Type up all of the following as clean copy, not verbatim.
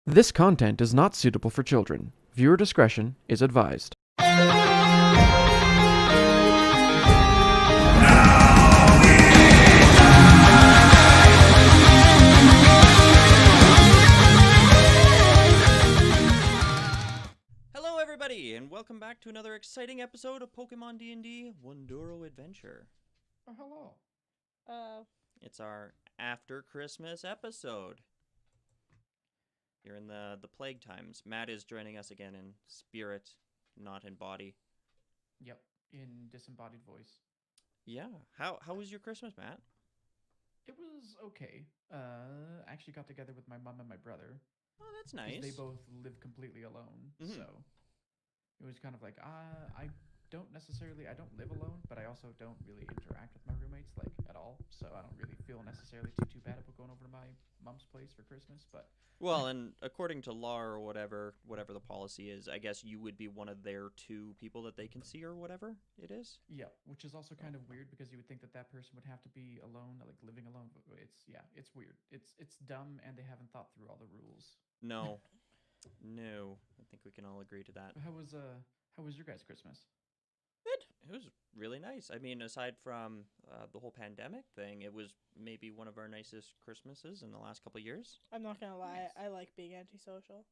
This content is not suitable for children. Viewer discretion is advised. Hello everybody, and welcome back to another exciting episode of Pokemon D&D Wundoro Adventure. Oh, hello. It's our after Christmas episode. You're in the plague times. Matt is joining us again in spirit, not in body. Yep, in disembodied voice. Yeah. How was your Christmas, Matt? It was okay. I actually got together with my mom and my brother. Oh, that's 'Cause nice. They both live completely alone, so it was kind of like I don't live alone, but I also don't really interact with my roommates like at all. So I don't really feel necessarily too bad about going over to my mom's place for Christmas. But Well, and according to law or whatever the policy is, I guess you would be one of their two people that they can see or whatever it is. yeah, which is also kind of weird because you would think that person would have to be alone, like living alone. But it's weird. It's dumb, and they haven't thought through all the rules. No. No. I think we can all agree to that. How was your guys' Christmas? It was really nice. I mean, aside from the whole pandemic thing, it was maybe one of our nicest Christmases in the last couple of years. I'm not gonna lie, Nice. I like being antisocial.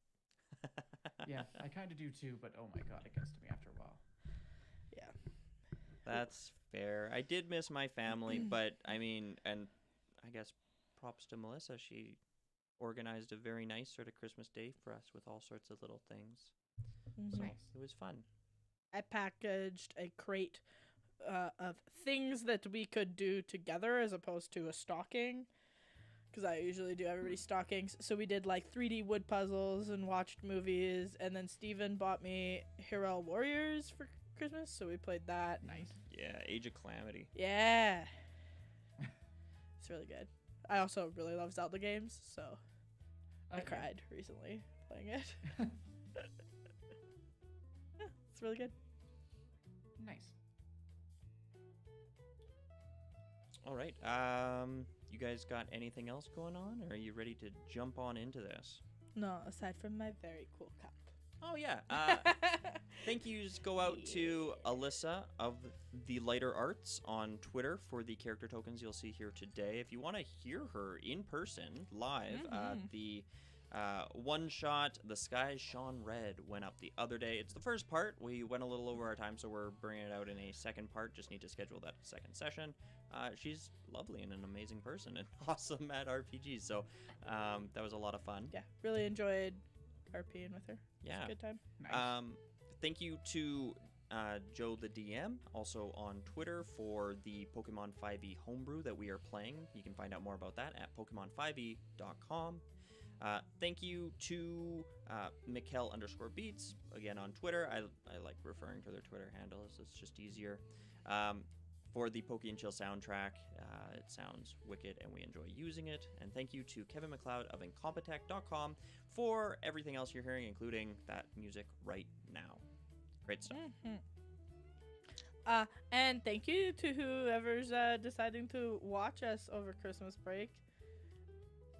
Yeah, I kind of do too, but oh my god, it gets to me after a while. Yeah. That's fair. I did miss my family, but I mean, and I guess props to Melissa. She organized a very nice sort of Christmas day for us with all sorts of little things. So Nice. it was fun. I packaged a crate of things that we could do together as opposed to a stocking. Because I usually do everybody's stockings. So we did like 3D wood puzzles and watched movies. And then Steven bought me Hero Warriors for Christmas. So we played that. Nice. Yeah, Age of Calamity. Yeah. It's really good. I also really love Zelda games. So I Yeah. cried recently playing it. Yeah, it's really good. Nice. All right. You guys got anything else going on, or are you ready to jump on into this? No, aside from my very cool cup. Oh yeah. Thank yous go out to Alyssa of the Lighter Arts on Twitter for the character tokens you'll see here today. If you want to hear her in person, live, the one-shot The Skies Shone Red went up the other day. It's the first part. We went a little over our time, so we're bringing it out in a second part. Just need to schedule that second session. She's lovely and an amazing person and awesome at RPGs, so that was a lot of fun. Yeah, really enjoyed RPing with her. Yeah. It's a good time. Nice. Thank you to Joe the DM, also on Twitter, for the Pokemon 5e homebrew that we are playing. You can find out more about that at Pokemon5e.com. Thank you to Mikkel_Beats, again on Twitter. I like referring to their Twitter handles. It's just easier. For the Poke and Chill soundtrack. It sounds wicked and we enjoy using it. And thank you to Kevin McLeod of Incompetech.com for everything else you're hearing, including that music right now. Great stuff. And thank you to whoever's deciding to watch us over Christmas break.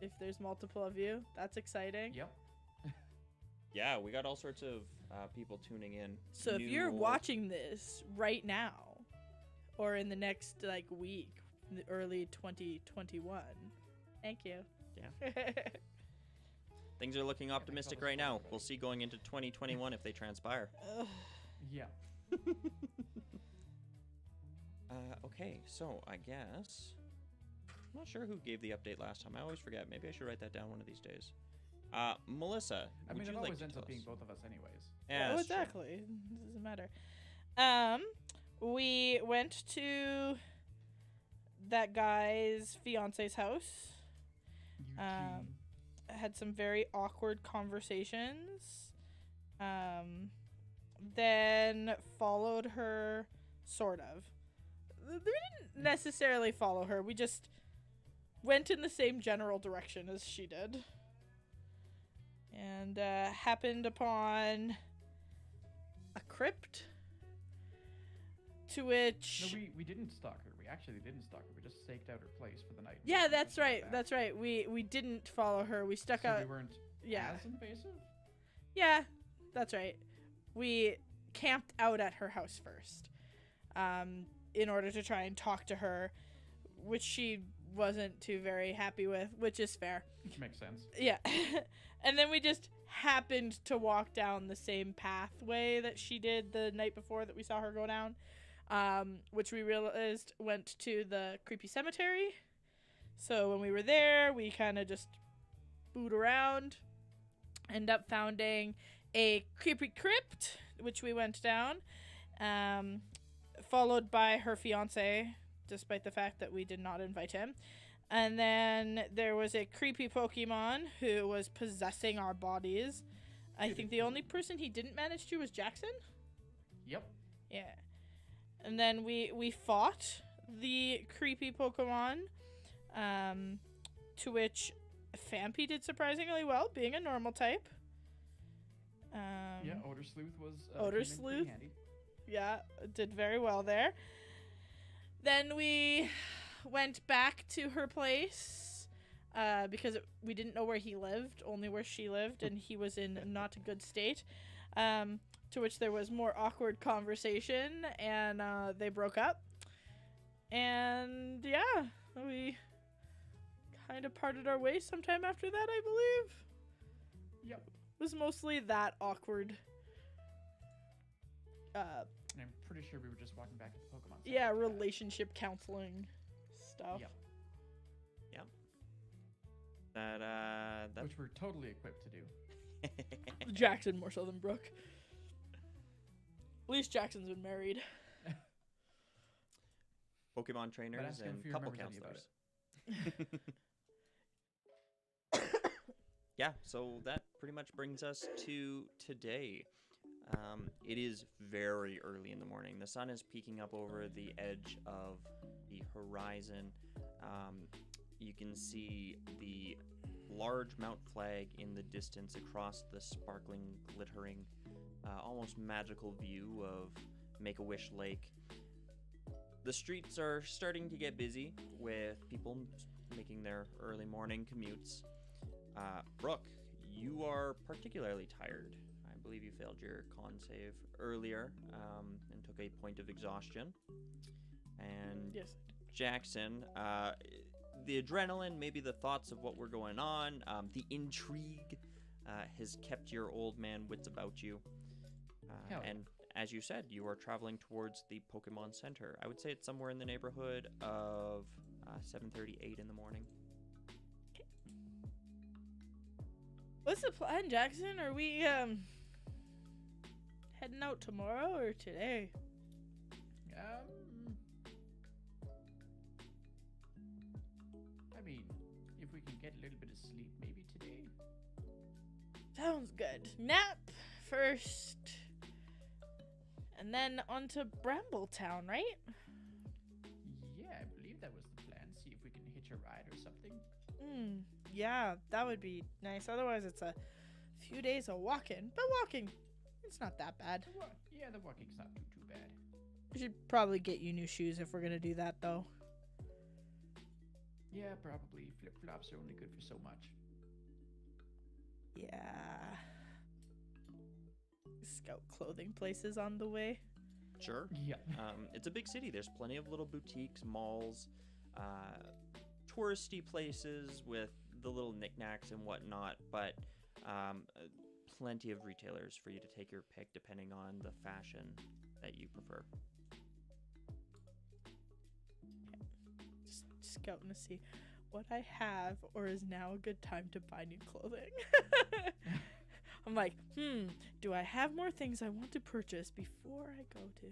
If there's multiple of you, that's exciting. Yep. Yeah, we got all sorts of people tuning in. So if you're watching this right now, or in the next week, the early 2021, thank you. Yeah. Things are looking optimistic right now. We'll see going into 2021 if they transpire. Yeah. Okay, so I guess I'm not sure who gave the update last time. I always forget. Maybe I should write that down one of these days. Melissa, I mean, would it you always like to ends tell up being us? both of us, anyways. Yeah, Oh, that's true. exactly. It doesn't matter. We went to that guy's fiance's house. Eugene. Had some very awkward conversations. Then followed her, sort of. We didn't necessarily follow her. We just went in the same general direction as she did. And happened upon a crypt, to which... No, we didn't stalk her. We actually didn't stalk her. We just staked out her place for the night. Yeah, and that's just went right. back. That's right. We didn't follow her. We stuck So out. we weren't Yeah. as invasive? Yeah, that's right. We camped out at her house first, in order to try and talk to her, which she wasn't too very happy with, which is fair. Which makes sense. Yeah. And then we just happened to walk down the same pathway that she did the night before that we saw her go down, which we realized went to the creepy cemetery. So when we were there, we kind of just boot around, end up finding a creepy crypt, which we went down, followed by her fiance, despite the fact that we did not invite him. And then there was a creepy Pokemon who was possessing our bodies. I think the only person he didn't manage to was Jackson. Yep. Yeah. And then we fought the creepy Pokemon, to which Fampi did surprisingly well, being a normal type. Yeah, Odor Sleuth was Odor came in pretty Sleuth. handy. Yeah, did very well there. Then we went back to her place, because we didn't know where he lived, only where she lived, and he was in not a good state. To which there was more awkward conversation, and they broke up. And yeah, we kind of parted our ways sometime after that, I believe. Yep. It was mostly that awkward. And I'm pretty sure we were just walking back to the Pokemon Center Yeah, after that. relationship counseling stuff. Yep. That Which we're totally equipped to do. Jackson more so than Brooke. At least Jackson's been married. Pokemon trainers ask him and if he couple remembers any about counselors. Yeah, so that pretty much brings us to today. It is very early in the morning. The sun is peeking up over the edge of the horizon. You can see the large Mount Flag in the distance across the sparkling, glittering, almost magical view of Make-A-Wish Lake. The streets are starting to get busy with people making their early morning commutes. Brooke, you are particularly tired. I believe you failed your con save earlier, and took a point of exhaustion. And Yes. Jackson, the adrenaline, maybe the thoughts of what were going on, the intrigue has kept your old man wits about you. Hell yeah. And as you said, you are traveling towards the Pokemon Center. I would say it's somewhere in the neighborhood of 7:38 in the morning. What's the plan, Jackson? Are we heading out tomorrow or today? I mean, if we can get a little bit of sleep, maybe today. Sounds good. Nap first, and then on to Brambletown, right? Yeah, I believe that was the plan. See if we can hitch a ride or something. Yeah, that would be nice. Otherwise, it's a few days of walking. But walking, it's not that bad. Yeah, the walking's not too bad. We should probably get you new shoes if we're gonna do that, though. Yeah, probably. Flip-flops are only good for so much. Yeah. Scout clothing places on the way. Sure. Yeah. It's a big city. There's plenty of little boutiques, malls, touristy places with the little knickknacks and whatnot, but plenty of retailers for you to take your pick depending on the fashion that you prefer. Just scouting to see what I have or is now a good time to buy new clothing. I'm like, do I have more things I want to purchase before I go to?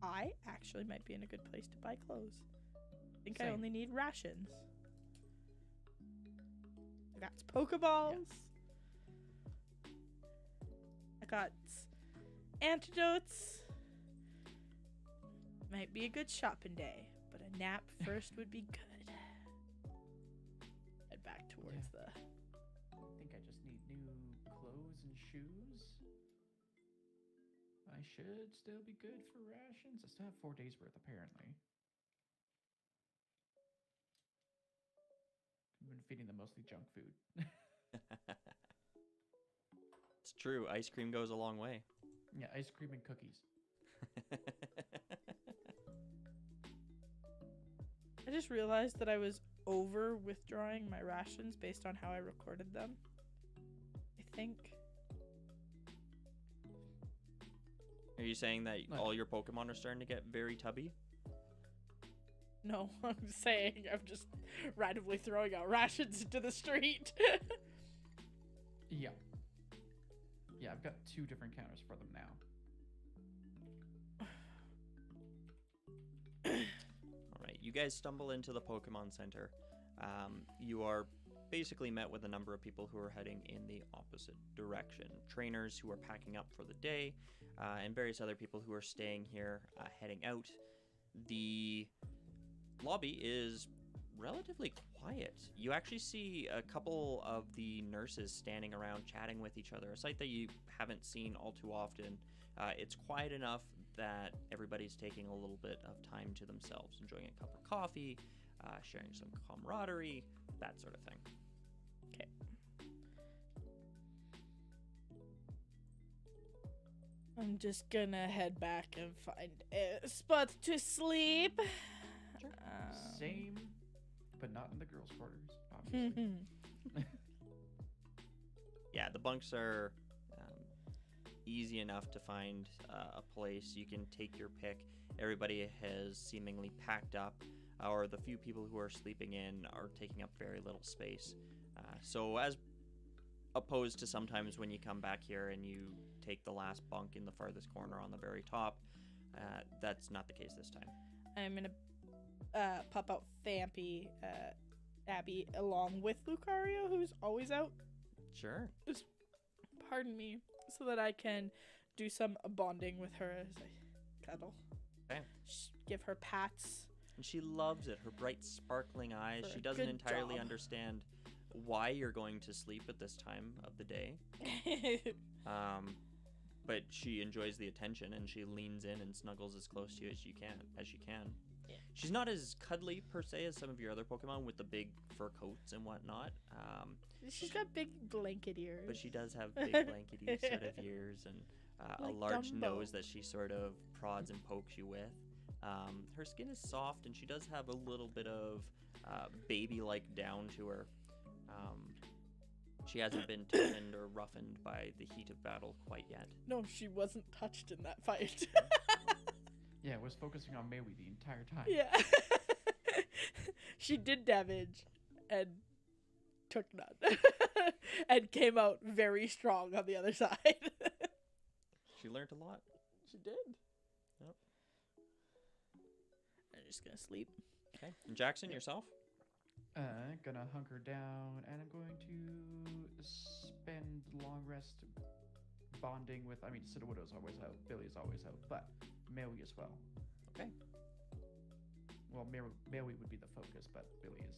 I actually might be in a good place to buy clothes. I think I Same. only need rations. I got Pokeballs. I got antidotes. Might be a good shopping day, but a nap first would be good. Head back towards the... I think I just need new clothes and shoes. I should still be good for rations. I still have 4 days worth, apparently. been feeding them mostly junk food. It's true. Ice cream goes a long way. Yeah, ice cream and cookies. I just realized that I was over withdrawing my rations based on how I recorded them. I think. Are you saying that No. all your Pokemon are starting to get very tubby? No, I'm saying I'm just randomly throwing out rations into the street. Yeah. Yeah, I've got 2 different counters for them now. All right, you guys stumble into the Pokemon Center. You are basically met with a number of people who are heading in the opposite direction. Trainers who are packing up for the day, and various other people who are staying here, heading out. The lobby is relatively quiet. You actually see a couple of the nurses standing around chatting with each other, a sight that you haven't seen all too often. It's quiet enough that everybody's taking a little bit of time to themselves, enjoying a cup of coffee, sharing some camaraderie, that sort of thing. Okay. I'm just gonna head back and find a spot to sleep. Sure. Same, but not in the girls' quarters, obviously. Yeah, the bunks are easy enough to find a place. You can take your pick. Everybody has seemingly packed up, or the few people who are sleeping in are taking up very little space. So as opposed to sometimes when you come back here and you take the last bunk in the farthest corner on the very top, that's not the case this time. I'm gonna pop out Fampy, Abby, along with Lucario, who's always out. Sure. Pardon me, so that I can do some bonding with her as I cuddle. Okay. Give her pats. And she loves it. Her bright, sparkling eyes. For She a doesn't good entirely job. understand why you're going to sleep at this time of the day. But she enjoys the attention, and she leans in and snuggles as close to you as she can. Yeah. She's not as cuddly per se as some of your other Pokemon with the big fur coats and whatnot. She's got big blanket ears. But she does have big blankety sort of ears and a Like large Dumbo. nose that she sort of prods and pokes you with. Her skin is soft, and she does have a little bit of baby-like down to her. She hasn't been tanned or roughened by the heat of battle quite yet. No, she wasn't touched in that fight. Yeah, I was focusing on Maui the entire time. Yeah. She did damage and took none. And came out very strong on the other side. She learned a lot. She did. Yep. I'm just gonna sleep. Okay. And Jackson, yourself? Gonna hunker down, and I'm going to spend long rest bonding with, Sudowoodo's always out, Billy's always out, but Maui as well. Okay. Well, Maui would be the focus, but Billy is,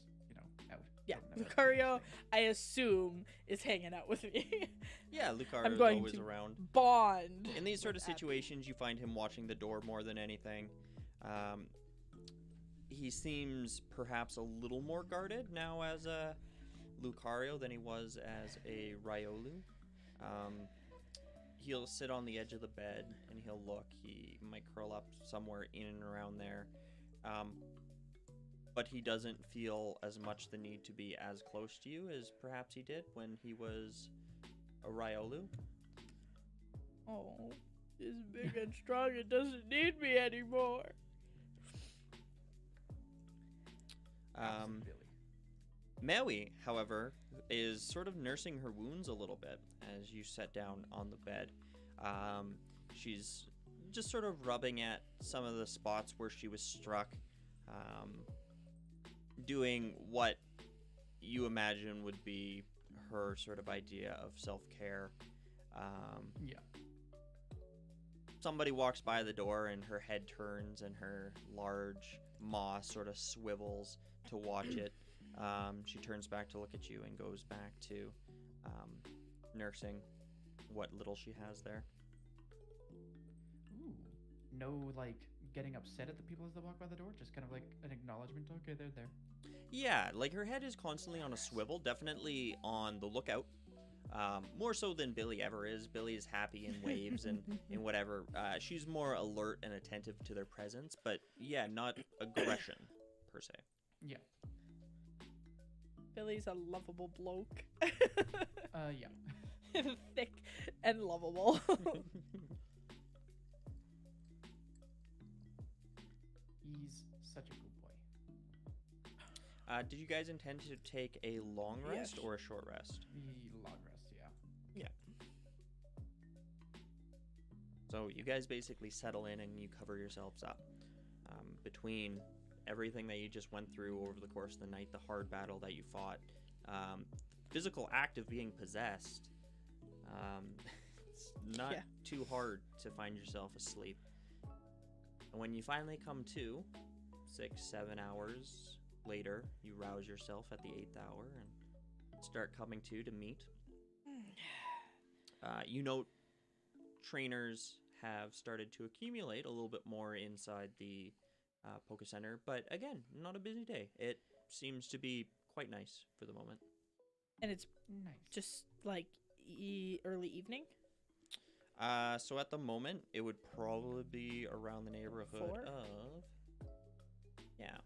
out. Yeah, Don't know. Lucario, I assume, is hanging out with me. Yeah, Lucario I'm is going always to around. Bond. In these sort of with Abby. situations, you find him watching the door more than anything. He seems perhaps a little more guarded now as a Lucario than he was as a Riolu. He'll sit on the edge of the bed and he'll look. He might curl up somewhere in and around there. But he doesn't feel as much the need to be as close to you as perhaps he did when he was a Riolu. Oh, it's big and strong. It doesn't need me anymore. Billy. Maui, however, is sort of nursing her wounds a little bit as you sit down on the bed. She's just sort of rubbing at some of the spots where she was struck, doing what you imagine would be her sort of idea of self-care. Yeah. Somebody walks by the door and her head turns and her large maw sort of swivels to watch it. She turns back to look at you and goes back to nursing what little she has there. Ooh. No, getting upset at the people as they walk by the door? Just kind of like an acknowledgement, okay, they're there. Yeah, like her head is constantly on a swivel, definitely on the lookout. More so than Billy ever is. Billy is happy and waves and whatever. She's more alert and attentive to their presence, but yeah, not aggression per se. Yeah. Billy's a lovable bloke. Yeah. Thick and lovable. He's such a good boy. Did you guys intend to take a long rest Yes. or a short rest? The long rest, yeah. Yeah. So you guys basically settle in and you cover yourselves up. Between everything that you just went through over the course of the night, the hard battle that you fought, the physical act of being possessed, it's not too hard to find yourself asleep. And when you finally come to, 6-7 hours later, you rouse yourself at the 8th hour and start coming to meet. You note trainers have started to accumulate a little bit more inside the Poke Center, but again, not a busy day. It seems to be quite nice for the moment. And it's Nice. just like early evening. So at the moment, it would probably be around the neighborhood 4? of... Yeah.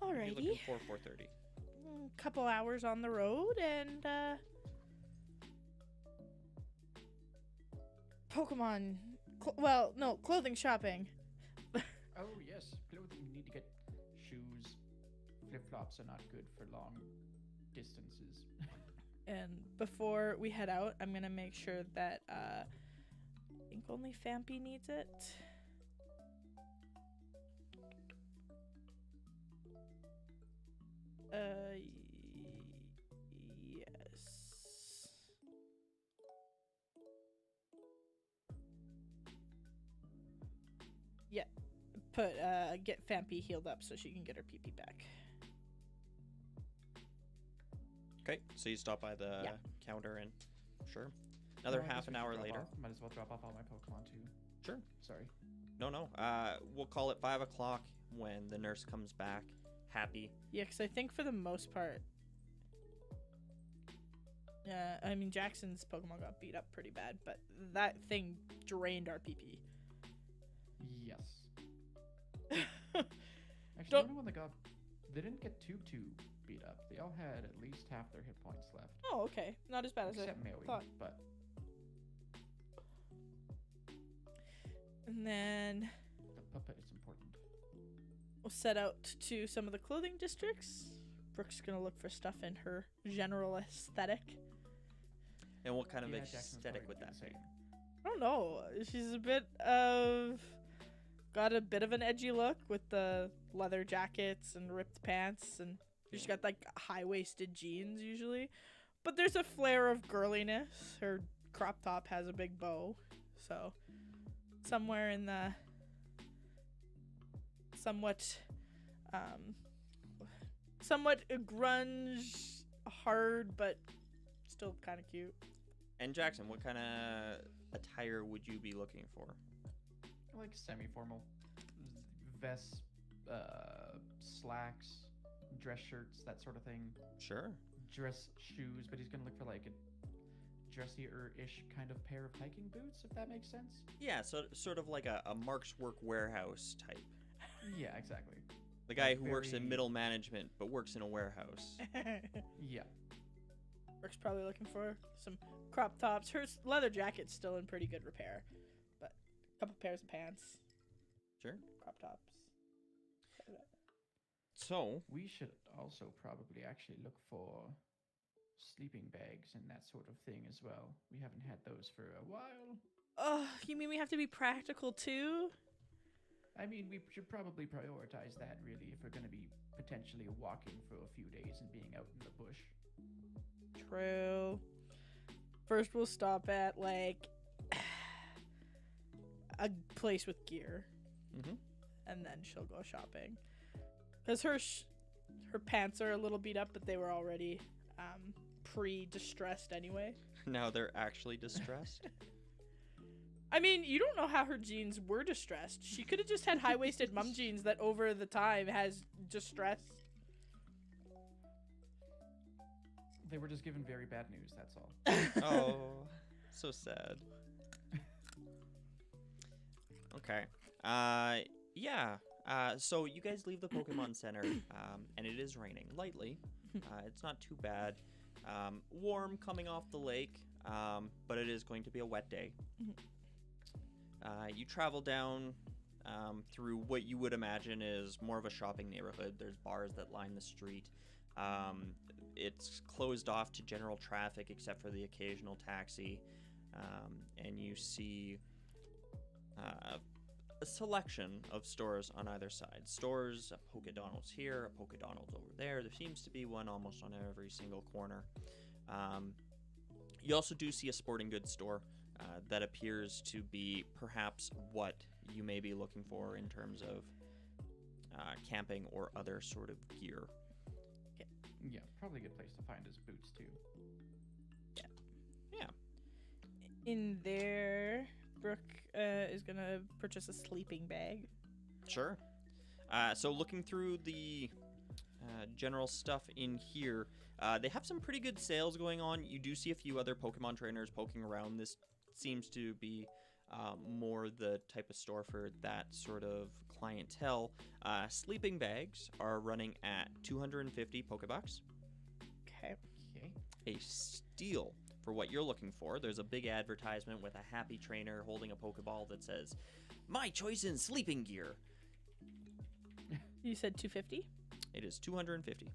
You're Alrighty. looking for 4:30. Couple hours on the road and Pokemon. Clothing shopping. Oh, yes. Clothing. You need to get shoes. Flip-flops are not good for long distances. And before we head out, I'm gonna make sure that I think only Fampy needs it. Yes. Yeah. Get Fampy healed up so she can get her PP back. Okay, so you stop by the Yeah. counter and... Sure. Another Well, I half guess an we should hour drop later. off. Might as well drop off all my Pokemon too. Sure. Sorry. No. We'll call it 5 o'clock when the nurse comes back, happy. Yeah, because I think for the most part, I mean, Jackson's Pokemon got beat up pretty bad, but that thing drained our PP. Yes. Actually, Don't- the only one that got... They didn't get too beat up. They all had at least half their hit points left. Oh, okay. Not as bad as Except I Maui, thought. but... And then The puppet is important. we'll set out to some of the clothing districts. Brooke's going to look for stuff in her general aesthetic. And what kind of Yeah, Jackson's aesthetic probably would that the be? same. I don't know. She's a bit of... Got a bit of an edgy look with the leather jackets and ripped pants, and she's got like high-waisted jeans usually. But there's a flair of girliness. Her crop top has a big bow, so somewhere in the somewhat grunge, hard, but still kind of cute. And Jackson, what kind of attire would you be looking for? Like semi-formal. Vests, slacks, dress shirts, that sort of thing. Sure. Dress shoes, but he's gonna look for like a dressier-ish kind of pair of hiking boots, if that makes sense. Yeah, so sort of like a Mark's Work Warehouse type. Yeah, exactly. The guy Like who works in very- middle management but works in a warehouse. Yeah. Brooke's probably looking for some crop tops. Her leather jacket's still in pretty good repair, but a couple pairs of pants, Sure. crop tops. So, We should also probably actually look for sleeping bags and that sort of thing as well. We haven't had those for a while. Oh, you mean we have to be practical too? I mean, we should probably prioritize that, really, if we're going to be potentially walking for a few days and being out in the bush. True. First, we'll stop at like a place with gear, mhm. and then she'll go shopping. Cause her pants are a little beat up, but they were already pre-distressed anyway. Now they're actually distressed. I mean, you don't know how her jeans were distressed. She could have just had high-waisted mum jeans that over the time has distressed. They were just given very bad news, that's all. Oh, so sad. Okay. Yeah. So you guys leave the Pokemon Center, and it is raining lightly. It's not too bad. Warm coming off the lake, but it is going to be a wet day. You travel down through what you would imagine is more of a shopping neighborhood. There's bars that line the street. It's closed off to general traffic except for the occasional taxi. And you see a selection of stores on either side. Stores, a Pokédonald's here, a Pokédonald's over there. There seems to be one almost on every single corner. You also do see a sporting goods store that appears to be perhaps what you may be looking for in terms of camping or other sort of gear. Yeah, probably a good place to find his boots, too. Yeah. In there, Brooke is going to purchase a sleeping bag. Sure. So looking through the general stuff in here, they have some pretty good sales going on. You do see a few other Pokemon trainers poking around. This seems to be more the type of store for that sort of clientele. Sleeping bags are running at 250 Pokebucks. Okay. Okay. A steal for what you're looking for. There's a big advertisement with a happy trainer holding a Pokeball that says, "My choice in sleeping gear." You said 250? It is 250.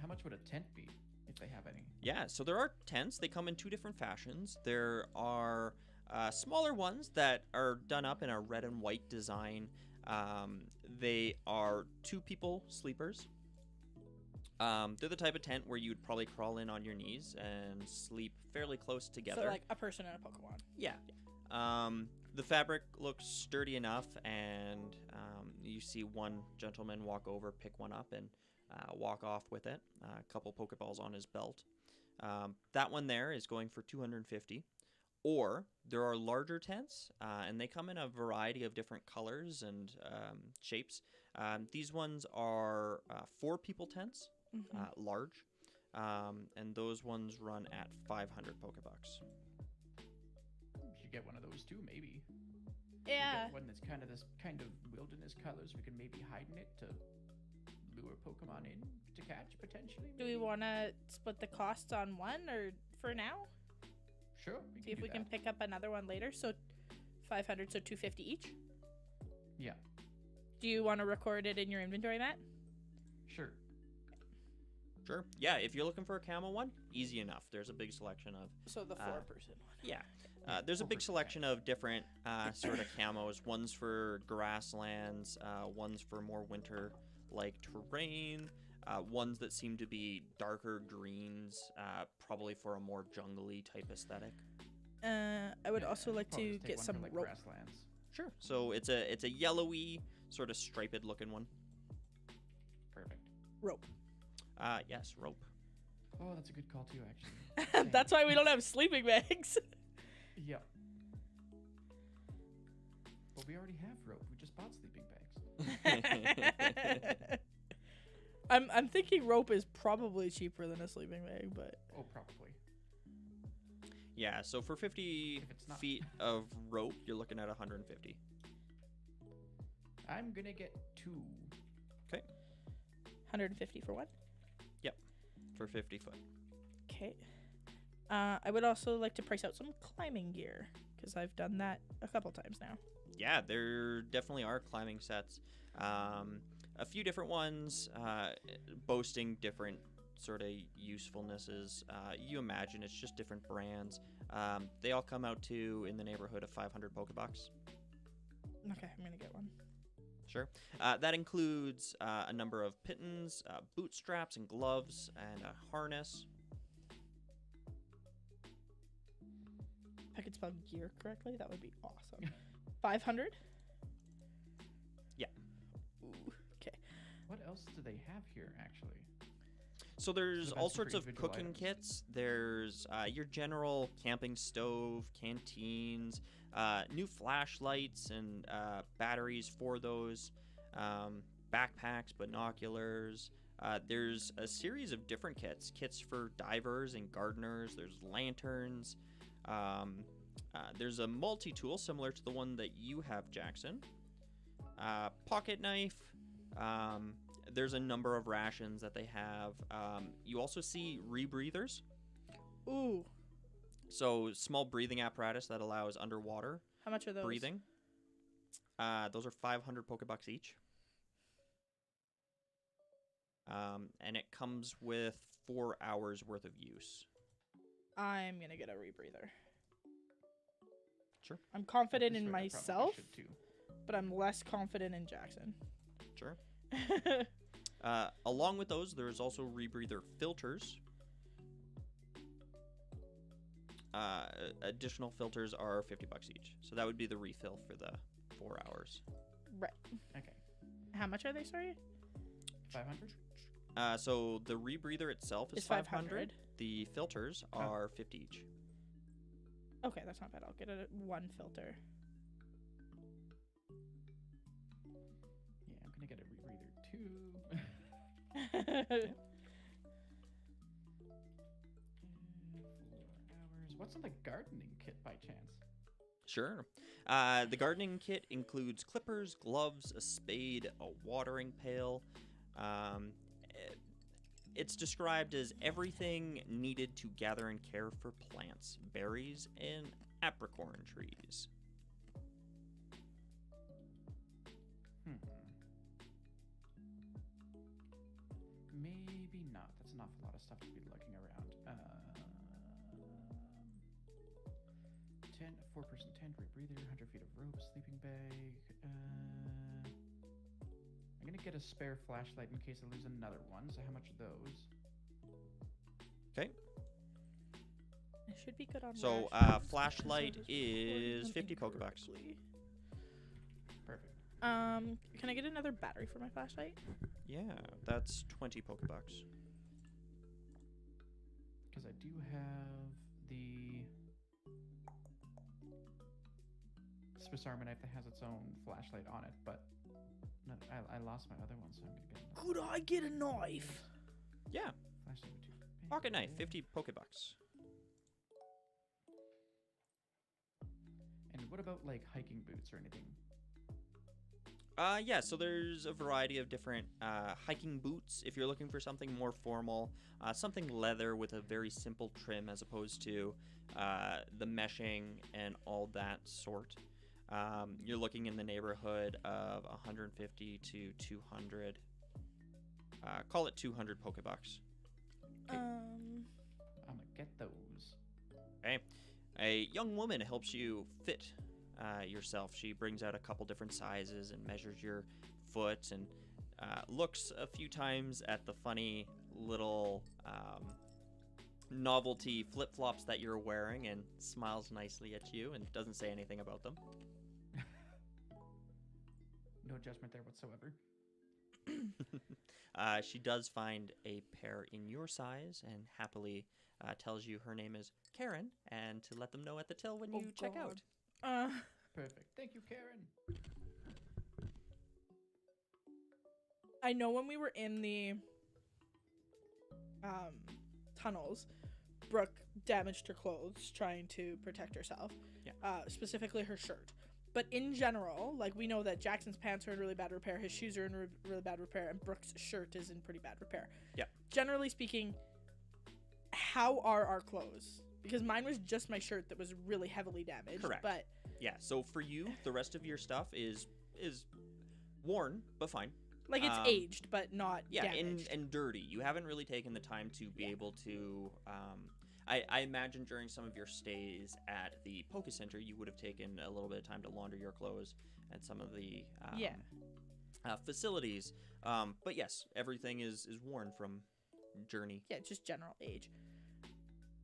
How much would a tent be, if they have any? Yeah, so there are tents. They come in two different fashions. There are smaller ones that are done up in a red and white design. They are 2 people sleepers. They're the type of tent where you'd probably crawl in on your knees and sleep fairly close together. So like a person and a Pokemon. Yeah. The fabric looks sturdy enough, and you see one gentleman walk over, pick one up, and walk off with it. A couple Pokeballs on his belt. That one there is going for 250. Or there are larger tents, and they come in a variety of different colors and shapes. These ones are 4-people tents, large, and those ones run at 500 Pokebucks. You should get one of those too, maybe. Yeah. Get one that's kind of this kind of wilderness colors. We can maybe hide in it to lure Pokemon in to catch potentially. Do we want to split the costs on one or for now? Sure. See if we can pick up another one later. So 500, so 250 each. Yeah. Do you want to record it in your inventory, Matt? Sure. Sure. Yeah, if you're looking for a camo one, easy enough. There's a big selection of... So the 4-person one. Yeah. There's a big selection of different sort of camos. One's for grasslands, one's for more winter-like terrain, ones that seem to be darker greens, probably for a more jungly type aesthetic. I would also like to get some like rope. grasslands. Sure. So it's a yellowy, sort of striped-looking one. Perfect. Rope. Yes, rope. Oh, that's a good call too, actually. That's why we don't have sleeping bags. Yep. But we already have rope. We just bought sleeping bags. I'm thinking rope is probably cheaper than a sleeping bag, but Oh, probably. Yeah, so for 50 If it's not. feet of rope, you're looking at 150. I'm gonna get 2. 150 for one. For 50 foot. Okay. I would also like to price out some climbing gear because I've done that a couple times now. Yeah, there definitely are climbing sets. A few different ones boasting different sort of usefulnesses. You imagine it's just different brands. They all come out to in the neighborhood of 500 Pokebucks. Okay, I'm gonna get one. Sure. That includes a number of pittons, boot straps and gloves, and a harness. If I could spell gear correctly, that would be awesome. 500? Yeah. Ooh, okay. What else do they have here, actually? So there's So all that's for sorts of individual cooking items. kits. There's your general camping stove, canteens, new flashlights and batteries for those, backpacks, binoculars. There's a series of different kits for divers and gardeners. There's lanterns. There's a multi-tool similar to the one that you have, Jackson. Pocket knife. There's a number of rations that they have. You also see rebreathers. Ooh. So small breathing apparatus that allows underwater How much are those? breathing. Those are 500 Pokebucks each. And it comes with 4 hours worth of use. I'm gonna get a rebreather. Sure. I'm confident in This way I probably myself, should too. but I'm less confident in Jackson. Sure. Along with those, there's also Rebreather Filters. Additional filters are $50 each. So that would be the refill for the 4 hours. Right. Okay. How much are they, sorry? 500. So the rebreather itself is It's 500. 500. The filters are 50 each. Okay, that's not bad. I'll get one filter. Yeah, I'm gonna get a rebreather too. 4 hours. What's in the gardening kit by chance? Sure. The gardening kit includes clippers, gloves, a spade, a watering pail. It's described as everything needed to gather and care for plants, berries, and apricorn trees. Maybe not. That's an awful lot of stuff to be looking around. 4-person tent, rebreather, 100 feet of rope, sleeping bag. I'm gonna get a spare flashlight in case I lose another one. So how much are those? Okay. I should be good on So, rations. flashlight This is recording 50 Pokebucks. incorrectly. Perfect. Can I get another battery for my flashlight? Yeah, that's 20 Pokebucks. Because I do have the Swiss Army knife that has its own flashlight on it, but I lost my other one, so I'm gonna get another Could I get a knife? Yeah, flashlight with two. pocket knife, 50 Pokebucks. And what about like hiking boots or anything? Yeah, so there's a variety of different hiking boots. If you're looking for something more formal, something leather with a very simple trim as opposed to the meshing and all that sort. You're looking in the neighborhood of 150 to 200. Call it 200 Pokebucks. I'm gonna get those. Okay. A young woman helps you fit yourself. She brings out a couple different sizes and measures your foot and looks a few times at the funny little novelty flip-flops that you're wearing and smiles nicely at you and doesn't say anything about them. No judgment there whatsoever. She does find a pair in your size and happily tells you her name is Karen and to let them know at the till when you check out. Perfect. Thank you, Karen. I know when we were in the tunnels, Brooke damaged her clothes trying to protect herself. Yeah. Specifically her shirt. But in general, like we know that Jackson's pants are in really bad repair, his shoes are in really bad repair, and Brooke's shirt is in pretty bad repair. Yeah. Generally speaking, how are our clothes? Because mine was just my shirt that was really heavily damaged. Correct. But Yeah, so for you, the rest of your stuff is worn, but fine. like it's aged, but not damaged. and dirty. You haven't really taken the time to be able to. I imagine during some of your stays at the Poke Center, you would have taken a little bit of time to launder your clothes at some of the facilities. But yes, everything is worn from journey. Yeah, just general age.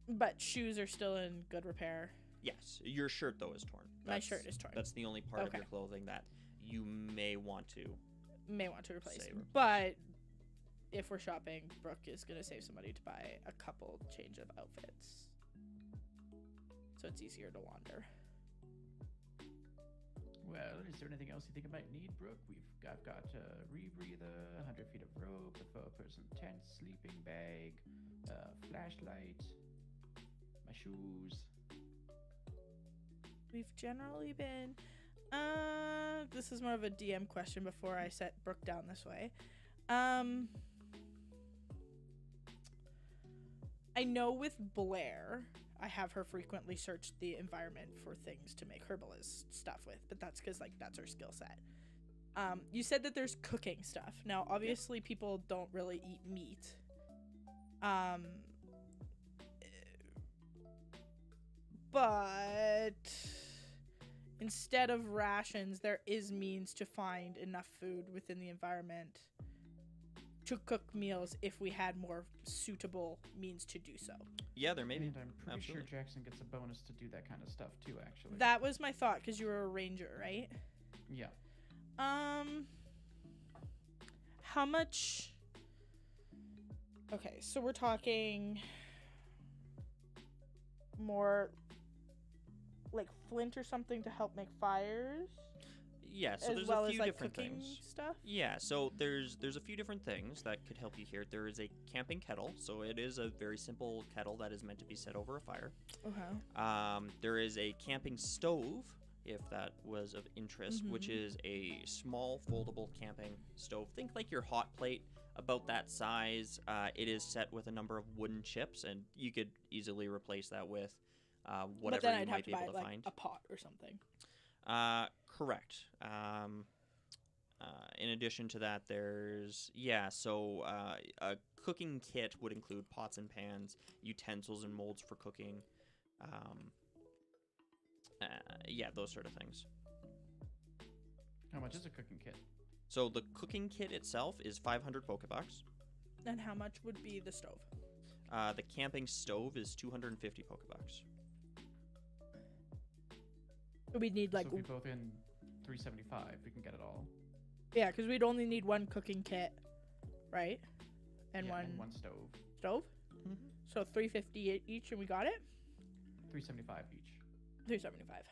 But shoes are still in good repair. Yes, your shirt though is torn. My shirt is torn. That's the only part of Okay. your clothing that you may want to. May want to replace. Save. But if we're shopping, Brooke is gonna save some money to buy a couple change of outfits, so it's easier to wander. Well, is there anything else you think I might need, Brooke? I've got a rebreather, 100 feet of rope, a 4-person tent, sleeping bag, flashlight, my shoes. We've generally been. This is more of a DM question before I set Brooke down this way. I know with Blair, I have her frequently search the environment for things to make herbalist stuff with, but that's because like that's her skill set. You said that there's cooking stuff. Now, obviously, people don't really eat meat. But instead of rations, there is means to find enough food within the environment to cook meals if we had more suitable means to do so. Yeah, there may be. And I'm pretty Absolutely. sure Jackson gets a bonus to do that kind of stuff too, actually. That was my thought, because you were a ranger, right? Yeah. How much? Okay, so we're talking more like flint or something to help make fires, Yeah, so as there's well a as few like different cooking things. stuff. Yeah, so there's a few different things that could help you here. There is a camping kettle, so it is a very simple kettle that is meant to be set over a fire. Okay. There is a camping stove, if that was of interest, which is a small foldable camping stove. Think like your hot plate, about that size. It is set with a number of wooden chips, and you could easily replace that with whatever but then you I'd might have to be buy able to like find. a pot or something. Correct. In addition to that, there's a cooking kit would include pots and pans, utensils and molds for cooking. Those sort of things. How much is a cooking kit? So the cooking kit itself is 500 Pokebucks. And how much would be the stove? The camping stove is 250 Pokebucks. We'd need like So if we both in 375, we can get it all. yeah, because we'd only need one cooking kit, right? And Yeah, one and one stove. stove. So 350 each, and we got it. 375 each. 375.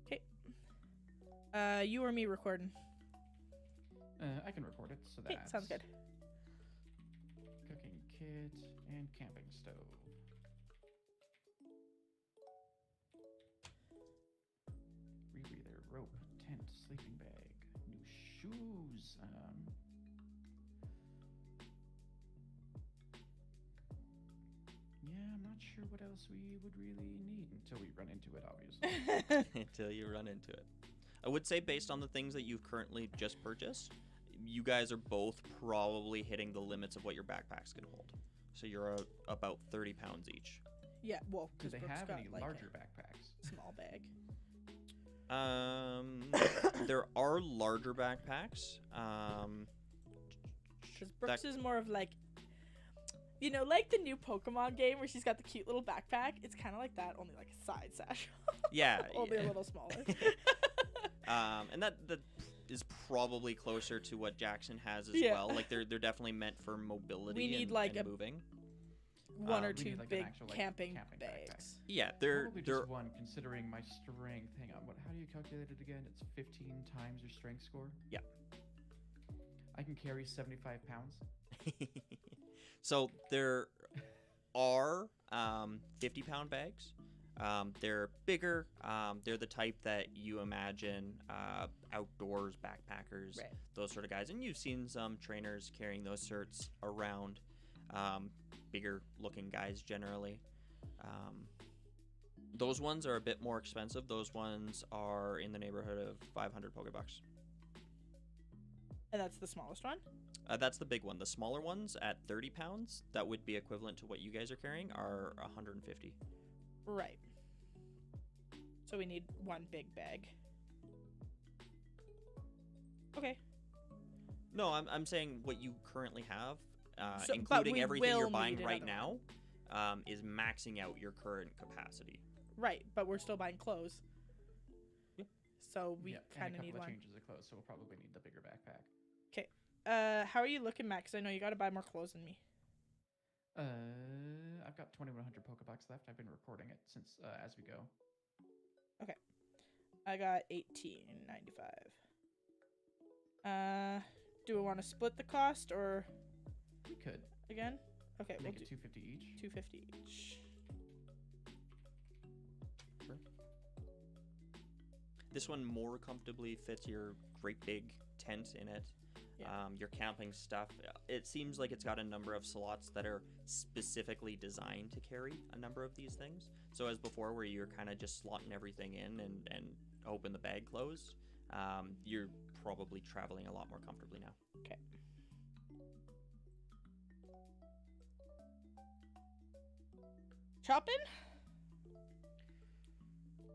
Okay. You or me recording? I can record it, so Okay, that's sounds good. Cooking kit and camping stove. Rebreather, rope, tent, sleeping bag, new shoes. Yeah, I'm not sure what else we would really need until we run into it, obviously. Until you run into it. I would say based on the things that you've currently just purchased, you guys are both probably hitting the limits of what your backpacks can hold. So you're about 30 pounds each. Yeah, well, Do because they Brooke's have got any like larger a backpacks? small bag. There are larger backpacks. Because Brooks is more of like, you know, like the new Pokemon game where she's got the cute little backpack. It's kind of like that, only like a side satchel. Yeah. Only a little smaller. And that is probably closer to what Jackson has as Yeah. well. Like they're definitely meant for mobility We need, and, like, and a moving. One or we two need, like, an big actual, like, camping camping bags. backpack. Yeah, they're Probably just one, considering my strength. Hang on, how do you calculate it again? It's 15 times your strength score? Yeah. I can carry 75 pounds. So there are 50-pound bags. They're bigger. They're the type that you imagine outdoors backpackers, Right. those sort of guys. And you've seen some trainers carrying those certs around. Bigger looking guys generally. Those ones are a bit more expensive. Those ones are in the neighborhood of 500 Pokebucks. And that's the smallest one? That's the big one. The smaller ones at 30 pounds, that would be equivalent to what you guys are carrying, are 150. Right. So we need one big bag. Okay. No, I'm saying what you currently have, But including we everything you're will buying need right another now, is maxing out your current capacity. Right, but we're still buying clothes. Yeah. So we Yeah, kind and of a need couple of one. changes of clothes, so we'll probably need the bigger backpack. How are you looking, Max? I know you gotta buy more clothes than me. I've got 2,100 Pokebucks left. I've been recording it since as we go. I got 18.95. Do we want to split the cost or We could again? Okay, we'll make do it 250 each. 250 each. This one more comfortably fits your great big tent in it. Yeah. Your camping stuff. It seems like it's got a number of slots that are specifically designed to carry a number of these things. So as before, where you're kind of just slotting everything in and hoping the bag closed, you're probably traveling a lot more comfortably now. Okay. Shopping?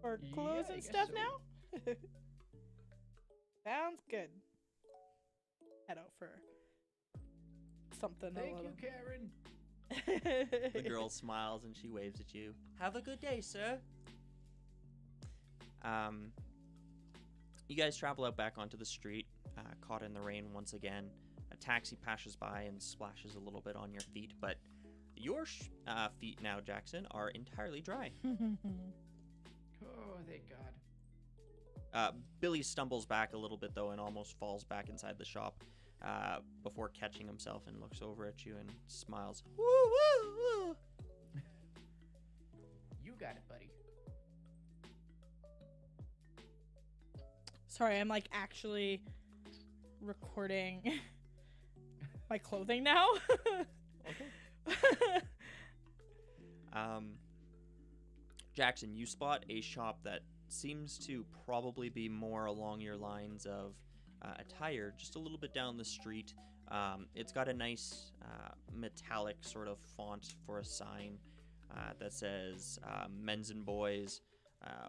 For clothes Yeah, I and guess stuff so. now? Sounds good. Head out for something a Thank little. you, Karen. The girl smiles and she waves at you. Have a good day, sir. You guys travel out back onto the street, caught in the rain once again. A taxi passes by and splashes a little bit on your feet, but your feet now, Jackson, are entirely dry. Oh, thank God. Billy stumbles back a little bit, though, and almost falls back inside the shop before catching himself and looks over at you and smiles. Woo, woo, woo. You got it, buddy. Sorry, I'm like actually recording my clothing now. Jackson, you spot a shop that seems to probably be more along your lines of attire, just a little bit down the street. It's got a nice metallic sort of font for a sign that says men's and boys,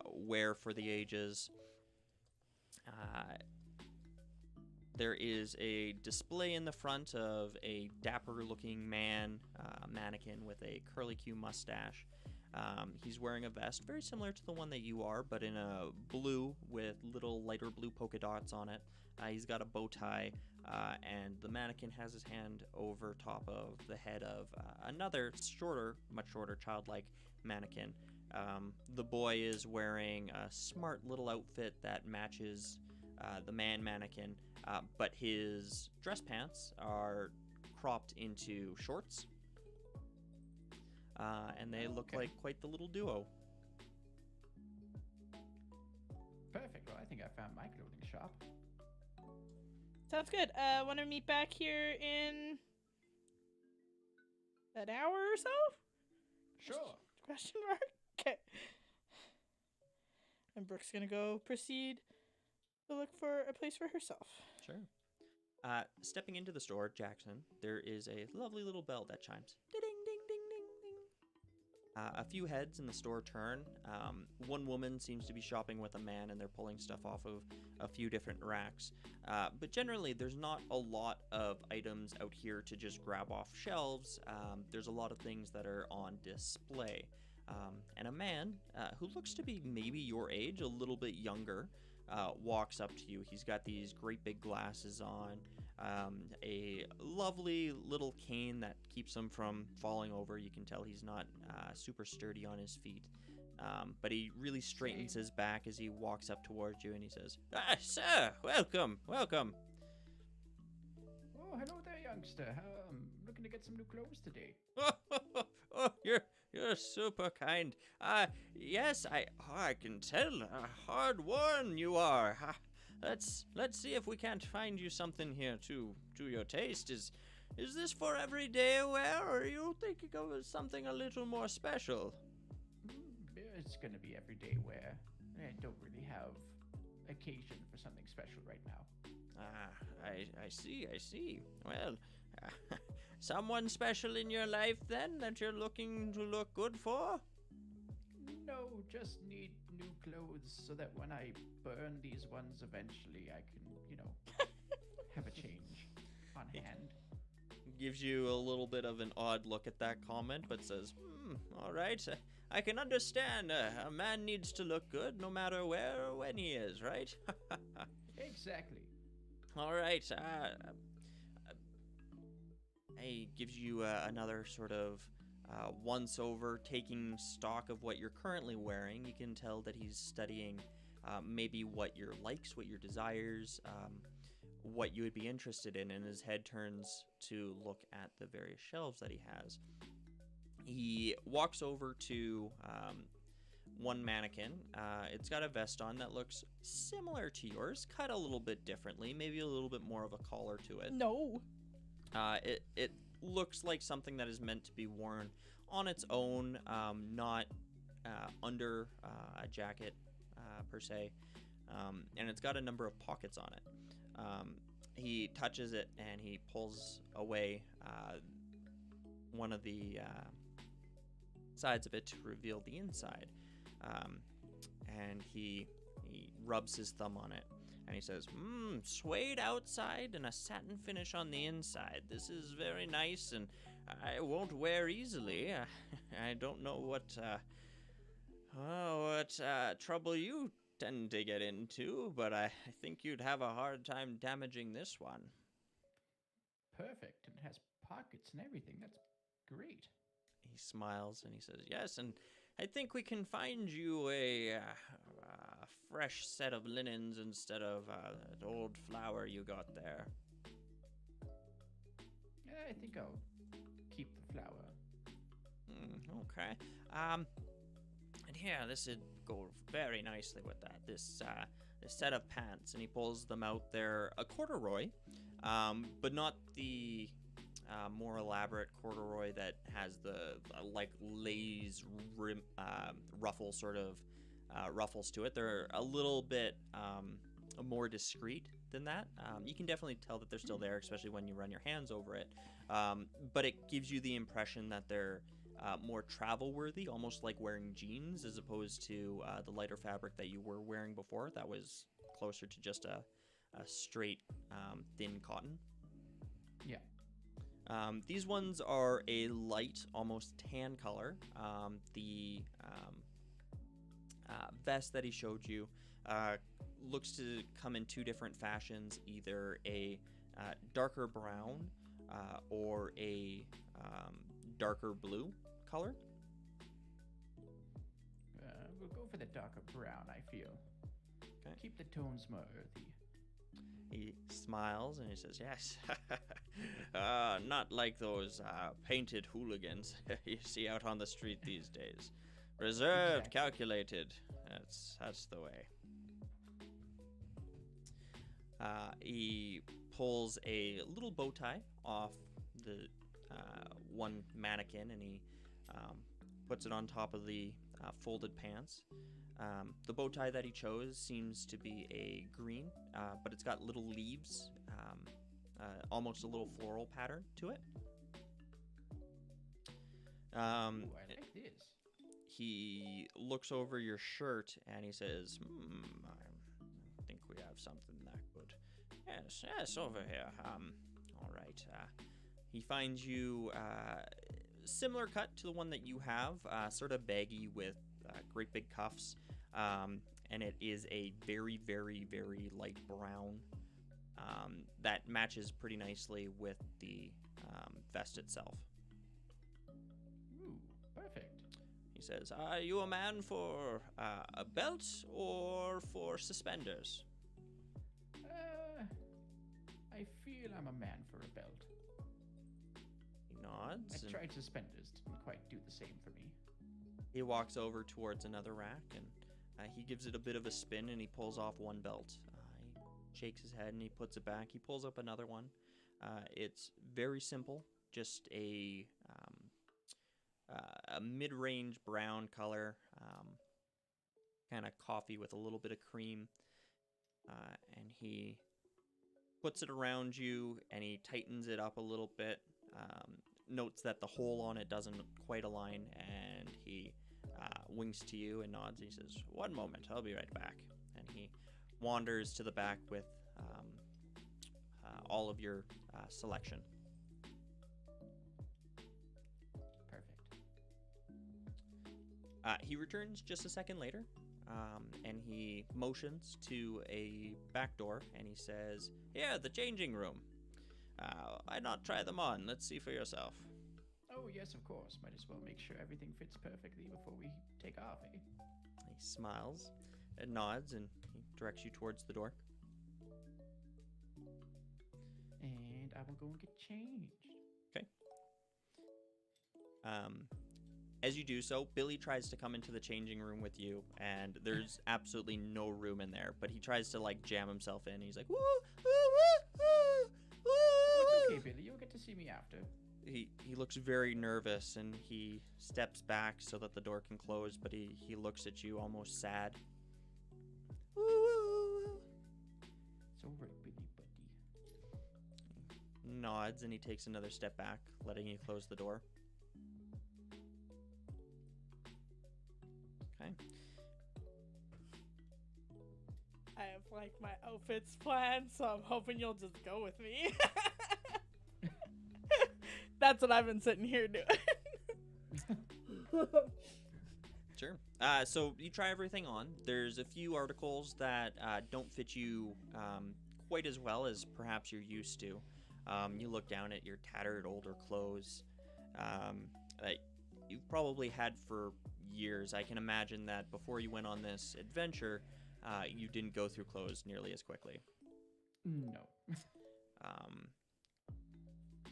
wear for the ages. There is a display in the front of a dapper-looking man, mannequin with a curly-Q mustache. He's wearing a vest very similar to the one that you are, but in a blue with little lighter blue polka dots on it. He's got a bow tie, and the mannequin has his hand over top of the head of another much shorter, childlike mannequin. The boy is wearing a smart little outfit that matches the man mannequin, but his dress pants are cropped into shorts. And they look like quite the little duo. Perfect. Well, I think I found my clothing shop. Sounds good. Want to meet back here in an hour or so? Sure. Question mark. Okay. And Brooke's gonna go proceed to look for a place for herself. Sure. Stepping into the store, Jackson, there is a lovely little bell that chimes. Ding, ding, ding, ding, ding. A few heads in the store turn. One woman seems to be shopping with a man, and they're pulling stuff off of a few different racks. But generally, there's not a lot of items out here to just grab off shelves. There's a lot of things that are on display. And a man who looks to be maybe your age, a little bit younger, walks up to you. He's got these great big glasses on, a lovely little cane that keeps him from falling over. You can tell he's not super sturdy on his feet. But he really straightens his back as he walks up towards you and he says, "Sir, welcome, welcome." Oh, hello there, youngster. I'm looking to get some new clothes today. Oh, you're super kind. Yes, I can tell. Hard won you are. Let's see if we can't find you something here to your taste. Is this for everyday wear, or are you thinking of something a little more special? It's gonna be everyday wear. I don't really have occasion for something special right now. I see. Well, someone special in your life then that you're looking to look good for? No, just need new clothes so that when I burn these ones eventually I can, have a change on hand. Gives you a little bit of an odd look at that comment, but says, all right, I can understand. A man needs to look good no matter where or when he is, right? Exactly. All right. he gives you another sort of once over, taking stock of what you're currently wearing. You can tell that he's studying maybe what your likes, what your desires, what you would be interested in, and his head turns to look at the various shelves that he has. He walks over to one mannequin. It's got a vest on that looks similar to yours, cut a little bit differently, maybe a little bit more of a collar to it. No. It looks like something that is meant to be worn on its own, not under a jacket per se, and it's got a number of pockets on it. He touches it and he pulls away one of the sides of it to reveal the inside, and he rubs his thumb on it. And he says, suede outside and a satin finish on the inside. This is very nice, and I won't wear easily. I don't know what trouble you tend to get into, but I think you'd have a hard time damaging this one. Perfect. And it has pockets and everything. That's great. He smiles and he says, yes, and I think we can find you a fresh set of linens instead of that old flower you got there. I think I'll keep the flower. Okay. And here, this would go very nicely with that. This set of pants, and he pulls them out. They're a corduroy, but not the more elaborate corduroy that has the like lace ruffle sort of ruffles to it. They're a little bit more discreet than that. You can definitely tell that they're still there, especially when you run your hands over it. But it gives you the impression that they're more travel worthy, almost like wearing jeans, as opposed to the lighter fabric that you were wearing before. That was closer to just a straight thin cotton. Yeah. These ones are a light, almost tan color. The vest that he showed you looks to come in two different fashions, either a darker brown or a darker blue color. We'll go for the darker brown, I feel. Okay. Keep the tones more earthy. He smiles and he says, yes, not like those painted hooligans you see out on the street these days. Reserved, Exactly. Calculated. That's the way. He pulls a little bow tie off the one mannequin, and he puts it on top of the folded pants. The bow tie that he chose seems to be a green, but it's got little leaves, almost a little floral pattern to it. Ooh, I like this. He looks over your shirt and he says, I think we have something that good. Yes, over here. All right. He finds you similar cut to the one that you have, sort of baggy with great big cuffs, and it is a very, very, very light brown that matches pretty nicely with the vest itself. Ooh, perfect. He says, are you a man for a belt or for suspenders? I feel I'm a man for a belt. He nods. I and tried suspenders, didn't quite do the same for me. He walks over towards another rack, and he gives it a bit of a spin, and he pulls off one belt. He shakes his head, and he puts it back. He pulls up another one. It's very simple, just a mid-range brown color, kind of coffee with a little bit of cream, and he puts it around you, and he tightens it up a little bit, notes that the hole on it doesn't quite align, and he winks to you and nods. He says, one moment, I'll be right back. And he wanders to the back with all of your selection. Perfect. He returns just a second later, and he motions to a back door, and he says, "Here, the changing room." Why not try them on? Let's see for yourself. Oh, yes, of course. Might as well make sure everything fits perfectly before we take off, eh? He smiles and nods, and he directs you towards the door. And I will go and get changed. Okay. As you do so, Billy tries to come into the changing room with you, and there's absolutely no room in there, but he tries to, like, jam himself in. He's like, woo, woo, woo, woo, woo. Oh, it's okay, Billy. You'll get to see me after. He looks very nervous, and he steps back so that the door can close, but he looks at you almost sad. Woo, woo, woo. It's all right, Billy, buddy. Nods, and he takes another step back, letting you close the door. Okay. I have like my outfits planned, so I'm hoping you'll just go with me. That's what I've been sitting here doing. Sure. So you try everything on. There's a few articles that don't fit you quite as well as perhaps you're used to. You look down at your tattered older clothes that you've probably had for years. I can imagine that before you went on this adventure, you didn't go through clothes nearly as quickly. No.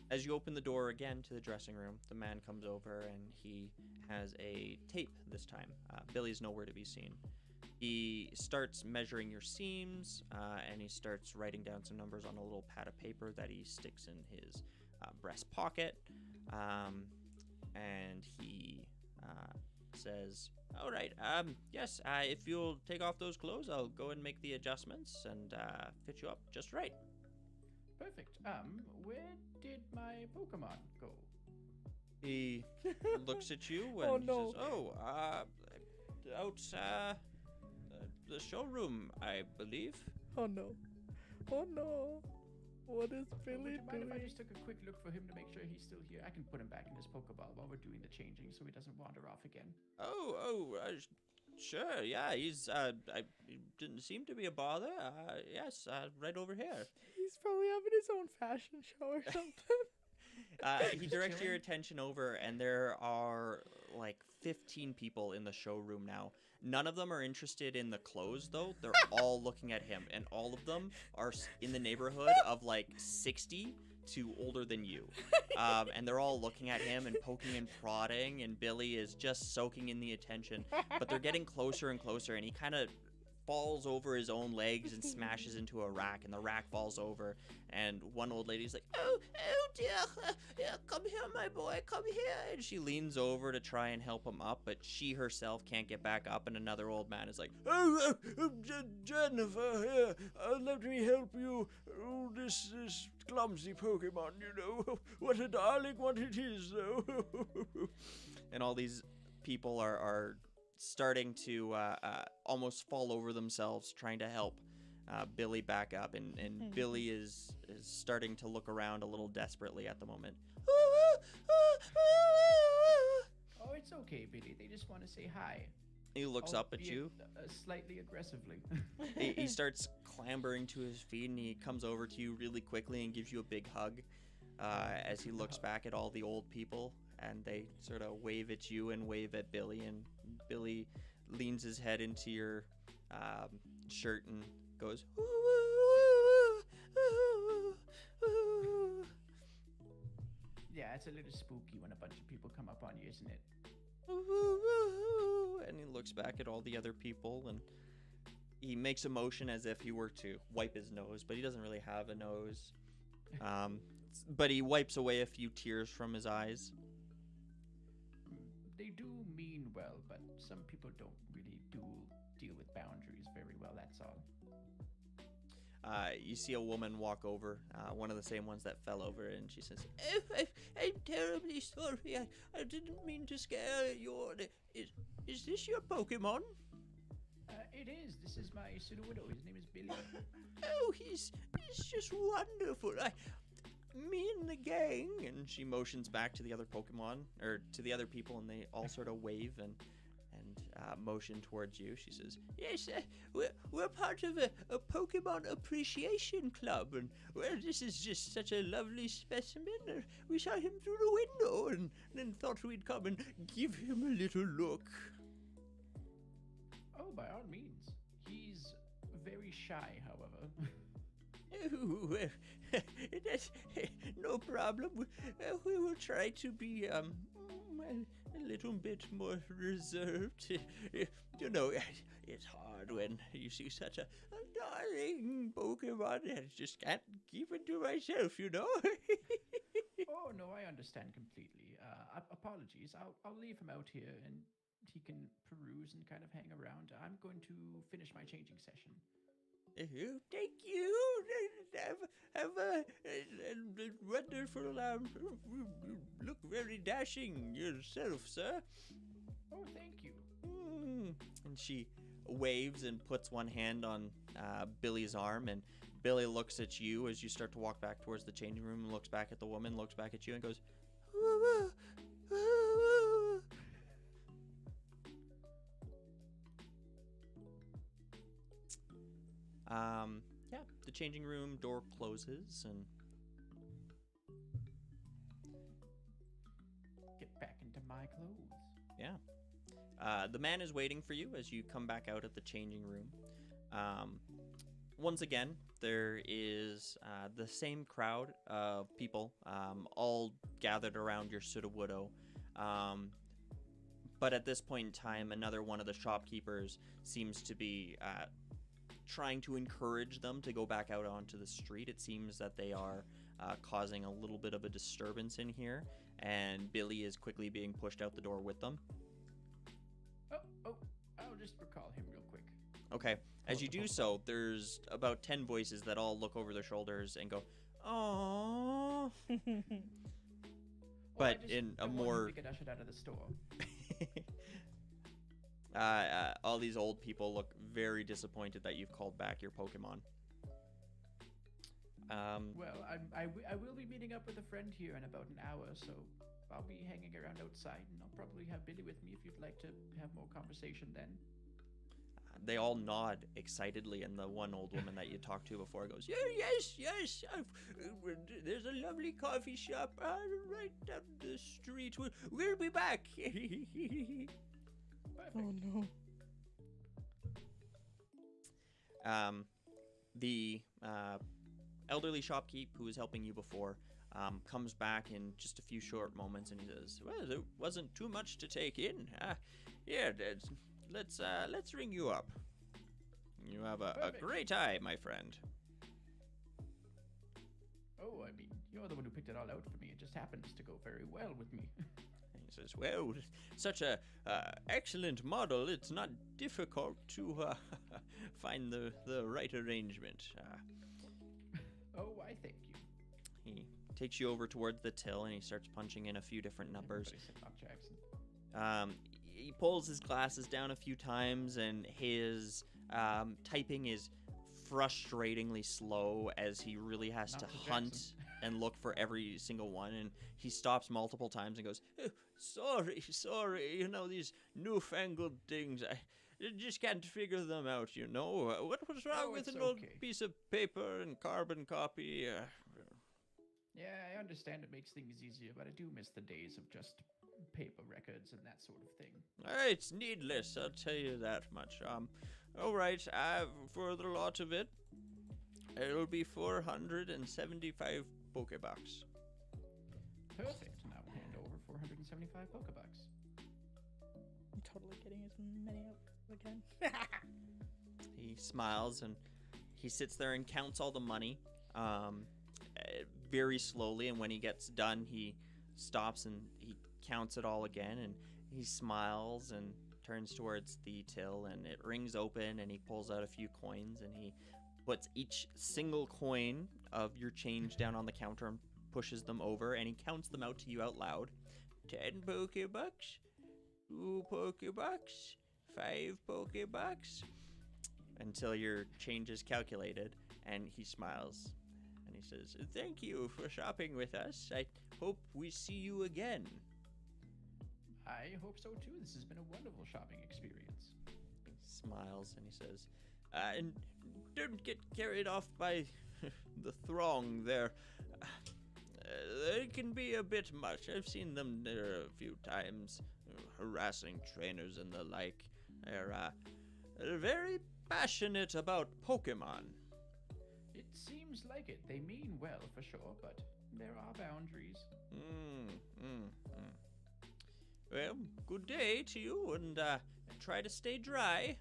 As you open the door again to the dressing room, the man comes over and he has a tape this time. Billy's nowhere to be seen. He starts measuring your seams, and he starts writing down some numbers on a little pad of paper that he sticks in his breast pocket. And he says, all right, yes, if you'll take off those clothes, I'll go and make the adjustments and fit you up just right. Perfect. Where did my Pokemon go? He looks at you and Oh, he no. says, out the showroom, I believe. Oh no. Oh no. What is Would Billy you mind if I doing? just took a quick look for him to make sure he's still here? I can put him back in his Pokeball while we're doing the changing so he doesn't wander off again. Sure, yeah, he's, he didn't seem to be a bother. Yes, right over here. He's probably having his own fashion show or something. He directs your attention over, and there are like 15 people in the showroom now. None of them are interested in the clothes, though. They're all looking at him, and all of them are in the neighborhood of like 60 to older than you. And they're all looking at him and poking and prodding, and Billy is just soaking in the attention. But they're getting closer and closer, and he kind of falls over his own legs and smashes into a rack, and the rack falls over, and one old lady's like, oh dear, yeah, come here, my boy, come here. And she leans over to try and help him up, but she herself can't get back up, and another old man is like, Jennifer, here, let me help you. Oh, this clumsy Pokemon, you know. What a darling, what it is, though. And all these people are starting to almost fall over themselves trying to help Billy back up, and Billy is starting to look around a little desperately at the moment. Oh, it's okay, Billy. They just want to say hi. He looks up at you. Slightly aggressively. He starts clambering to his feet, and he comes over to you really quickly and gives you a big hug as he looks back at all the old people, and they sort of wave at you and wave at Billy, and Billy leans his head into your shirt and goes, "Ooh, ooh, ooh, ooh." Yeah, it's a little spooky when a bunch of people come up on you, isn't it? Ooh, ooh, ooh. And he looks back at all the other people, and he makes a motion as if he were to wipe his nose, but he doesn't really have a nose. But he wipes away a few tears from his eyes. They do mean well, but some people don't really deal with boundaries very well, that's all. You see a woman walk over, one of the same ones that fell over, and she says, oh, I'm terribly sorry. I didn't mean to scare you. Is this your Pokemon? It is. This is my Pseudo-Widow. His name is Billy. Oh, he's just wonderful. Me and the gang. And she motions back to the other Pokemon, or to the other people, and they all sort of wave, and motion towards you. She says, "Yes, we're part of a Pokemon appreciation club, and well, this is just such a lovely specimen. We saw him through the window, and then thought we'd come and give him a little look." Oh, by all means. He's very shy, however. Oh, well, that's no problem. We will try to be a little bit more reserved. You know, it's hard when you see such a darling Pokemon. I just can't keep it to myself, you know. Oh, no, I understand completely. Apologies. I'll leave him out here, and he can peruse and kind of hang around. I'm going to finish my changing session. Thank you. Have a wonderful. Look very dashing yourself, sir. Oh, thank you. And she waves and puts one hand on Billy's arm, and Billy looks at you as you start to walk back towards the changing room, and looks back at the woman, looks back at you, and goes, yeah, the changing room door closes, and Get back into my clothes. yeah. The man is waiting for you as you come back out at the changing room. Once again, there is the same crowd of people, all gathered around your Sudowoodo. But at this point in time, another one of the shopkeepers seems to be trying to encourage them to go back out onto the street. It seems that they are causing a little bit of a disturbance in here, and Billy is quickly being pushed out the door with them. Oh, I'll just recall him real quick. Okay, as you do so, there's about 10 voices that all look over their shoulders and go, "Aww." But in a more... Get ushered out of the store. all these old people look very disappointed that you've called back your Pokemon. Well, I will be meeting up with a friend here in about an hour, so I'll be hanging around outside, and I'll probably have Billy with me if you'd like to have more conversation then. They all nod excitedly, and the one old woman that you talked to before goes, yes, there's a lovely coffee shop right down the street. We'll be back. Perfect. Oh no. The elderly shopkeep who was helping you before comes back in just a few short moments, and he says, "Well, there wasn't too much to take in. Yeah, let's ring you up. You have a great eye, my friend." Oh, I mean, you're the one who picked it all out for me. It just happens to go very well with me. And he says, "Well, such a excellent model. It's not difficult to find the right arrangement." Oh, I thank you. He takes you over towards the till, and he starts punching in a few different numbers. Everybody said Brook Jackson. He pulls his glasses down a few times, and his typing is frustratingly slow as he really has Not to Jackson. hunt and look for every single one. And he stops multiple times and goes, sorry, you know, these newfangled things. I just can't figure them out, you know. What was wrong with it's an old okay. piece of paper and carbon copy? Yeah, I understand it makes things easier, but I do miss the days of just paper records and that sort of thing. It's needless, I'll tell you that much. All right, for the lot of it, it'll be 475 Pokebucks. Perfect. Now hand over 475 Pokebucks. I'm totally getting as many up again. He smiles, and he sits there and counts all the money very slowly, and when he gets done, he stops and he counts it all again, and he smiles and turns towards the till, and it rings open, and he pulls out a few coins, and he puts each single coin of your change down on the counter and pushes them over, and he counts them out to you out loud. 10 Pokebucks, 2 Pokebucks, 5 Pokebucks, until your change is calculated, and he smiles, and he says, "Thank you for shopping with us. I hope we see you again." I hope so too. This has been a wonderful shopping experience. He smiles and he says, and don't get carried off by the throng there. They can be a bit much. I've seen them there a few times, harassing trainers and the like. They're very passionate about Pokemon. It seems like it. They mean well for sure, but there are boundaries. Well, good day to you, and try to stay dry.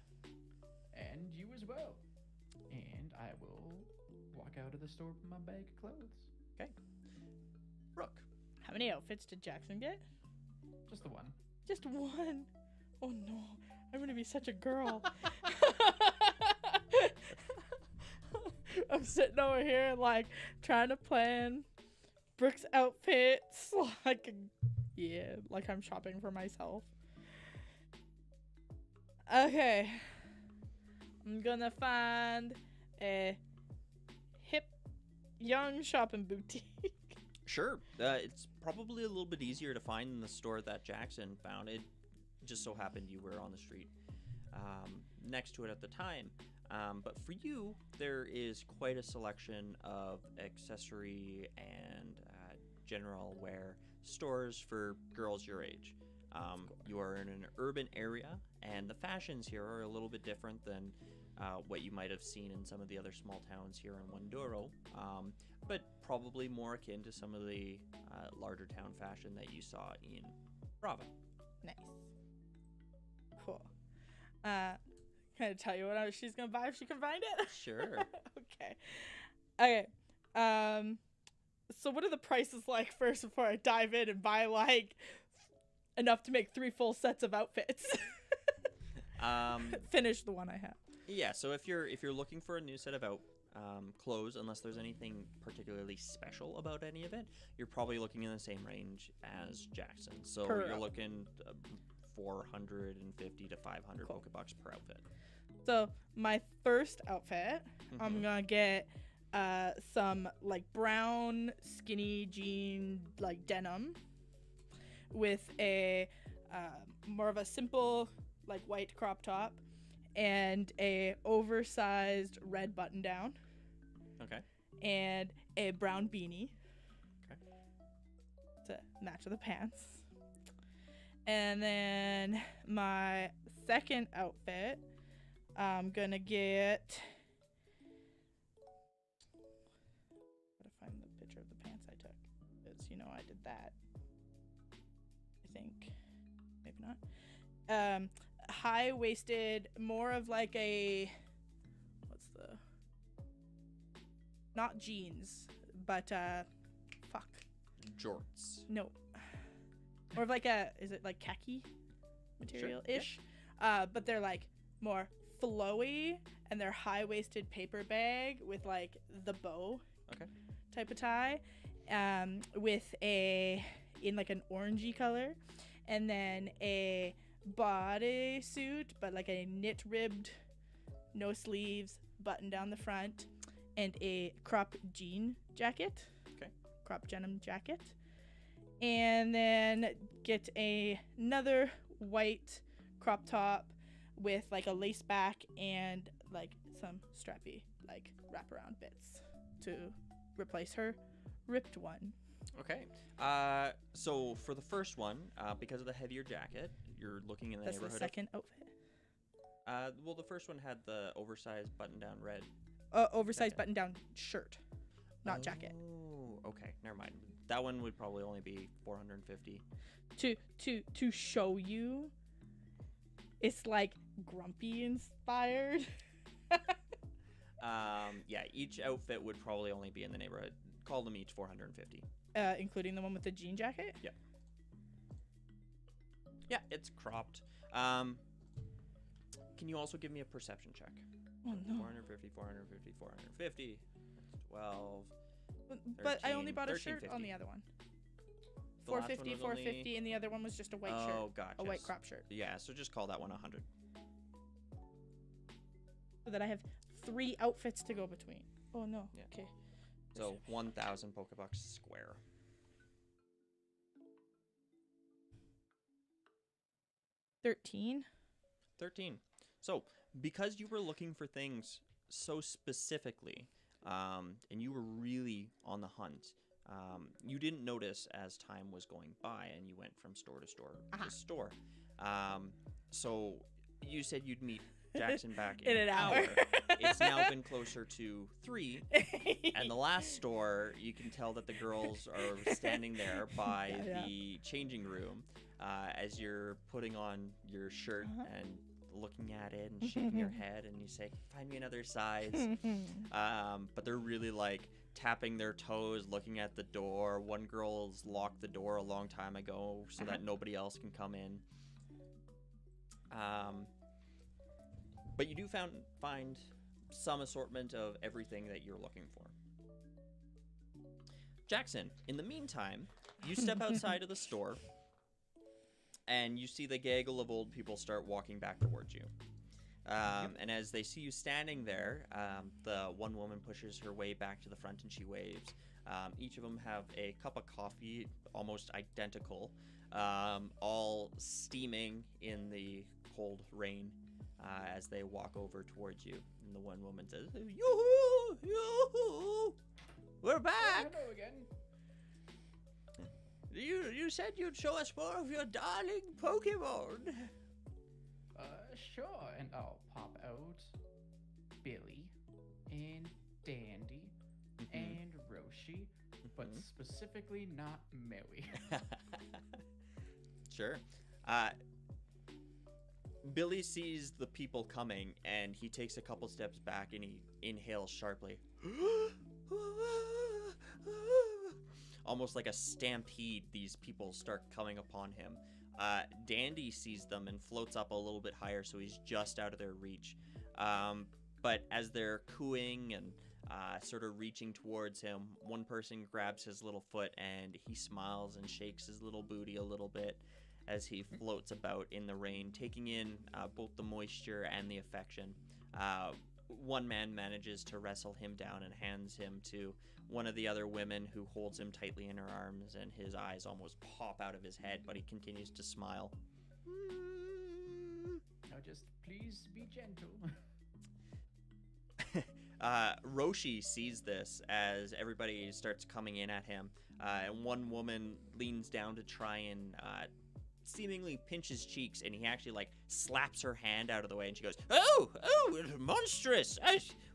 And you as well. And I will walk out of the store with my bag of clothes. Okay. Brooke. How many outfits did Jackson get? Just the one. Just one. Oh no, I'm gonna be such a girl. I'm sitting over here like trying to plan Brooke's outfits, like I'm shopping for myself. Okay, I'm gonna find a hip, young shopping boutique. Sure. It's probably a little bit easier to find than the store that Jackson found. It just so happened you were on the street next to it at the time. But for you, there is quite a selection of accessory and general wear stores for girls your age. You are in an urban area, and the fashions here are a little bit different than what you might have seen in some of the other small towns here in Wundoro, but probably more akin to some of the larger town fashion that you saw in Brava. Nice. Cool. Can I tell you what she's gonna buy if she can find it? Sure. Okay. So what are the prices like first before I dive in and buy like enough to make 3 full sets of outfits? Finish the one I have. Yeah. So if you're looking for a new set of clothes, unless there's anything particularly special about any of it, you're probably looking in the same range as Jackson. So you're looking 450 to 500 cool. Pokebucks per outfit. So my first outfit, I'm gonna get some like brown skinny jean like denim with a more of a simple like white crop top and a oversized red button down. Okay. And a brown beanie. Okay. To match with the pants. And then my second outfit, I'm gonna get. Gotta find the picture of the pants I took, because I did that. I think, maybe not. High-waisted, more of like a. What's the? Not jeans, but fuck. Jorts. No. More of like is it like khaki material-ish? Sure. But they're like more flowy, and they're high-waisted paper bag with like the bow type of tie, with in like an orangey color, and then a bodysuit, but like a knit ribbed, no sleeves, button down the front, and a crop jean jacket. Okay. Crop denim jacket. And then get another white crop top with like a lace back and like some strappy like wraparound bits to replace her ripped one. Okay. So for the first one, because of the heavier jacket, you're looking in the neighborhood. That's the second outfit. Well, the first one had the oversized button-down red. Oversized button-down shirt, not jacket. Oh, okay. Never mind. That one would probably only be 450. To show you, it's like grumpy inspired. Yeah, each outfit would probably only be in the neighborhood. Call them each 450. Including the one with the jean jacket? Yeah. Yeah, it's cropped. Can you also give me a perception check? Oh no. 450, 450, 450. That's 12. But I only 13, bought a 13, shirt 50. on the other one. The last 450, one was 450, only... and the other one was just a white shirt. Oh, gotcha. A white crop shirt. Yeah, so just call that one 100. So that I have 3 outfits to go between. Oh no. Yeah. Okay. So 1,000 Pokebucks square. 13. 13. So, because you were looking for things so specifically, and you were really on the hunt, you didn't notice as time was going by, and you went from store to store to store. So, you said you'd meet Jackson back in an hour. It's now been closer to 3. And the last store, you can tell that the girls are standing there by the changing room as you're putting on your shirt and looking at it and shaking your head, and you say, find me another size. But they're really like tapping their toes, looking at the door. One girl's locked the door a long time ago so that nobody else can come in. But you do find some assortment of everything that you're looking for. Jackson, in the meantime, you step outside of the store, and you see the gaggle of old people start walking back towards you. And as they see you standing there, the one woman pushes her way back to the front and she waves. Each of them have a cup of coffee, almost identical, all steaming in the cold rain as they walk over towards you. And the one woman says, yoo-hoo, yoo-hoo, we're back! Hello again. You said you'd show us more of your darling Pokemon. Sure, and I'll pop out Billy and Dandy and Roshi, but specifically not Maui. Sure. Billy sees the people coming, and he takes a couple steps back, and he inhales sharply. Almost like a stampede, these people start coming upon him. Dandy sees them and floats up a little bit higher, so he's just out of their reach. But as they're cooing and sort of reaching towards him, one person grabs his little foot, and he smiles and shakes his little booty a little bit as he floats about in the rain, taking in both the moisture and the affection. One man manages to wrestle him down and hands him to one of the other women, who holds him tightly in her arms, and his eyes almost pop out of his head, but he continues to smile. Now just please be gentle. Roshi sees this as everybody starts coming in at him, and one woman leans down to try and seemingly pinch his cheeks, and he actually like slaps her hand out of the way, and she goes, "Oh, monstrous!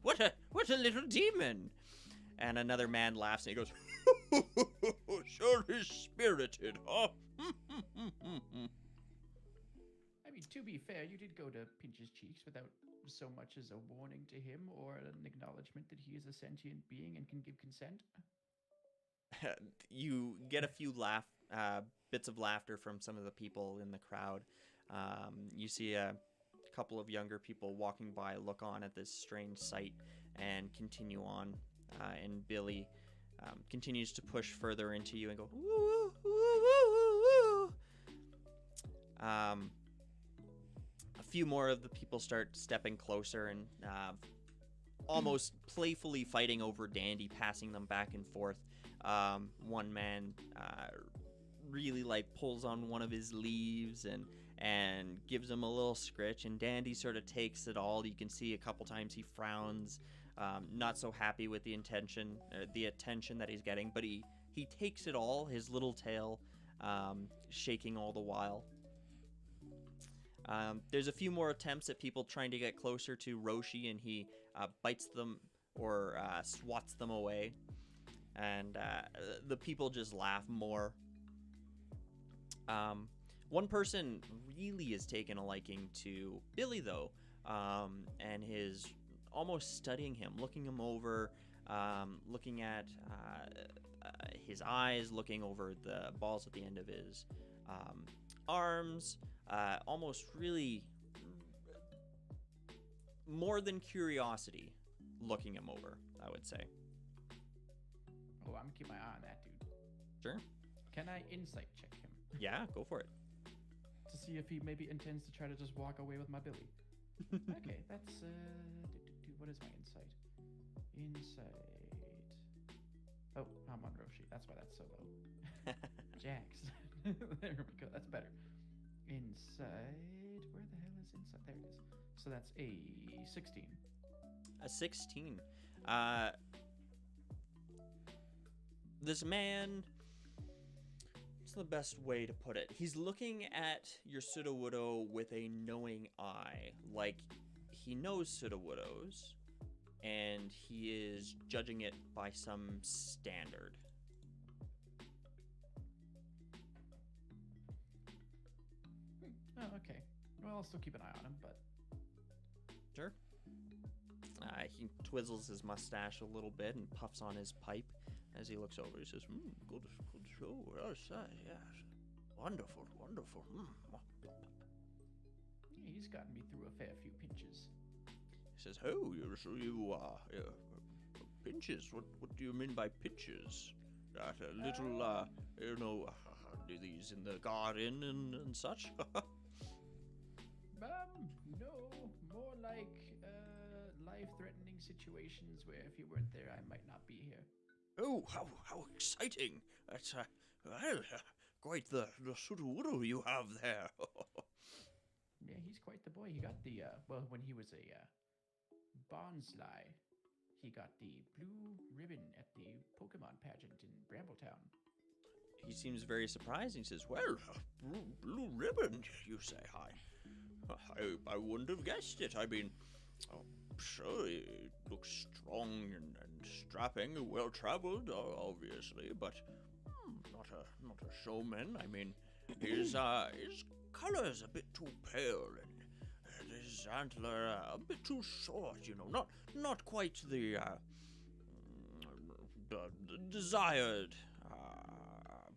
What a little demon!" And another man laughs, and he goes, "Sure is spirited, huh?" I mean, to be fair, you did go to pinch his cheeks without so much as a warning to him or an acknowledgement that he is a sentient being and can give consent. You get a few bits of laughter from some of the people in the crowd. You see a couple of younger people walking by, look on at this strange sight, and continue on. And Billy continues to push further into you and go, "Woo, woo, woo, woo, woo." A few more of the people start stepping closer and almost playfully fighting over Dandy, passing them back and forth. One man really like pulls on one of his leaves and gives him a little scritch, and Dandy sort of takes it all. You can see a couple times he frowns, not so happy with the attention that he's getting, but he takes it all, his little tail shaking all the while. There's a few more attempts at people trying to get closer to Roshi, and he bites them or swats them away, and the people just laugh more. One person really is taking a liking to Billy, though, and is almost studying him, looking him over, looking at his eyes, looking over the balls at the end of his arms, almost really more than curiosity, looking him over, I would say. Oh, I'm gonna keep my eye on that dude. Sure. Can I insight check him Yeah, go for it. to see if he maybe intends to try to just walk away with my Billy? Okay, that's what is my insight? Insight. Oh, I'm on Roshi. That's why that's so low. Jax. There we go. That's better. Insight. inside. There it is. So that's a 16. A 16. This man, what's the best way to put it? He's looking at your Sudowoodo with a knowing eye. Like, he knows Sudowoodos, and he is judging it by some standard. Oh, okay. Well, I'll still keep an eye on him, but... Sure. He twizzles his mustache a little bit and puffs on his pipe as he looks over. He says, good show. Yes. Wonderful. Yeah, he's gotten me through a fair few pinches. He says, pinches? What do you mean by pinches? That little, do these in the garden and such? No, more like, life-threatening situations where if you weren't there, I might not be here. Oh, how exciting! That's, quite the Sudowoodo you have there. Yeah, he's quite the boy. He got the, when he was a, Bonsly, he got the blue ribbon at the Pokemon pageant in Brambletown. He seems very surprised. He says, well, blue ribbon, you say? I wouldn't have guessed it. I mean, sure, it looks strong and strapping, well-traveled, obviously, but not a showman. I mean, his color's a bit too pale, and his antler a bit too short. Not quite the desired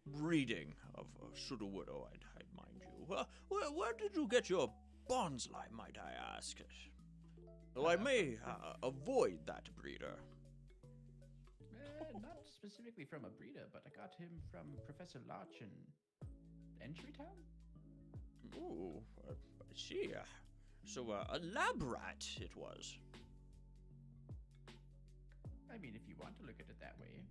breeding of Sudowoodo, I'd mind you. Where did you get your Bonsly, might I ask? Though I may avoid that breeder. Not specifically from a breeder, but I got him from Professor Lodge in Entrytown? Ooh, I see. So a lab rat it was. I mean, if you want to look at it that way.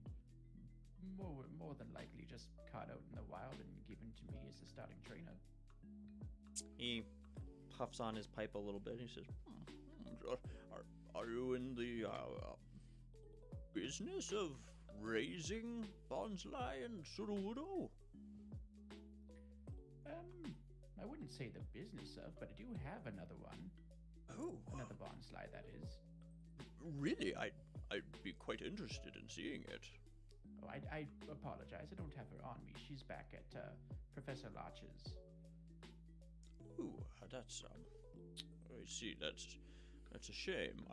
More than likely just caught out in the wild and given to me as a starting trainer. He puffs on his pipe a little bit. And he says, are you in the business of raising Bonsly and Sudowoodo? I wouldn't say the business of, but I do have another one. Oh. Another Bonsly, that is. Really? I'd be quite interested in seeing it. Oh, I apologize. I don't have her on me. She's back at Professor Lodge's. Ooh, that's I see. That's a shame.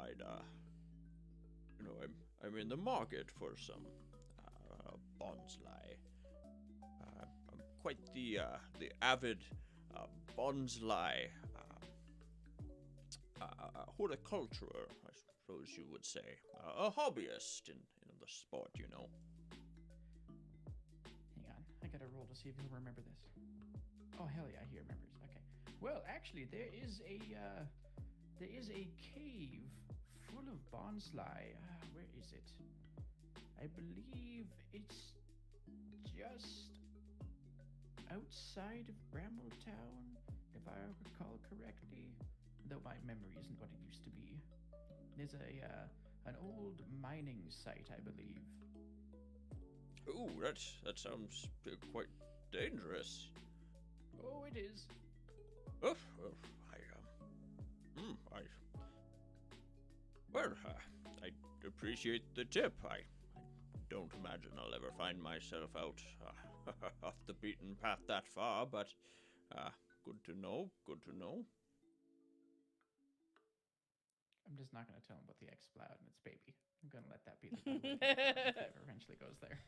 I'm in the market for some Bonsly. I'm quite the avid Bonsly horticulturer, I suppose you would say. A hobbyist in the sport, Hang on, I gotta roll to see if he'll remember this. Oh hell yeah, he remembers. Okay. Well, actually, there is a cave full of Bonsly. Where is it? I believe it's just outside of Brambletown, if I recall correctly. Though my memory isn't what it used to be. There's an old mining site, I believe. Ooh, that sounds quite dangerous. Oh, it is. I appreciate the tip. I don't imagine I'll ever find myself out off the beaten path that far, but good to know. I'm just not going to tell him about the X-Cloud and its baby. I'm going to let that be the if it eventually goes there.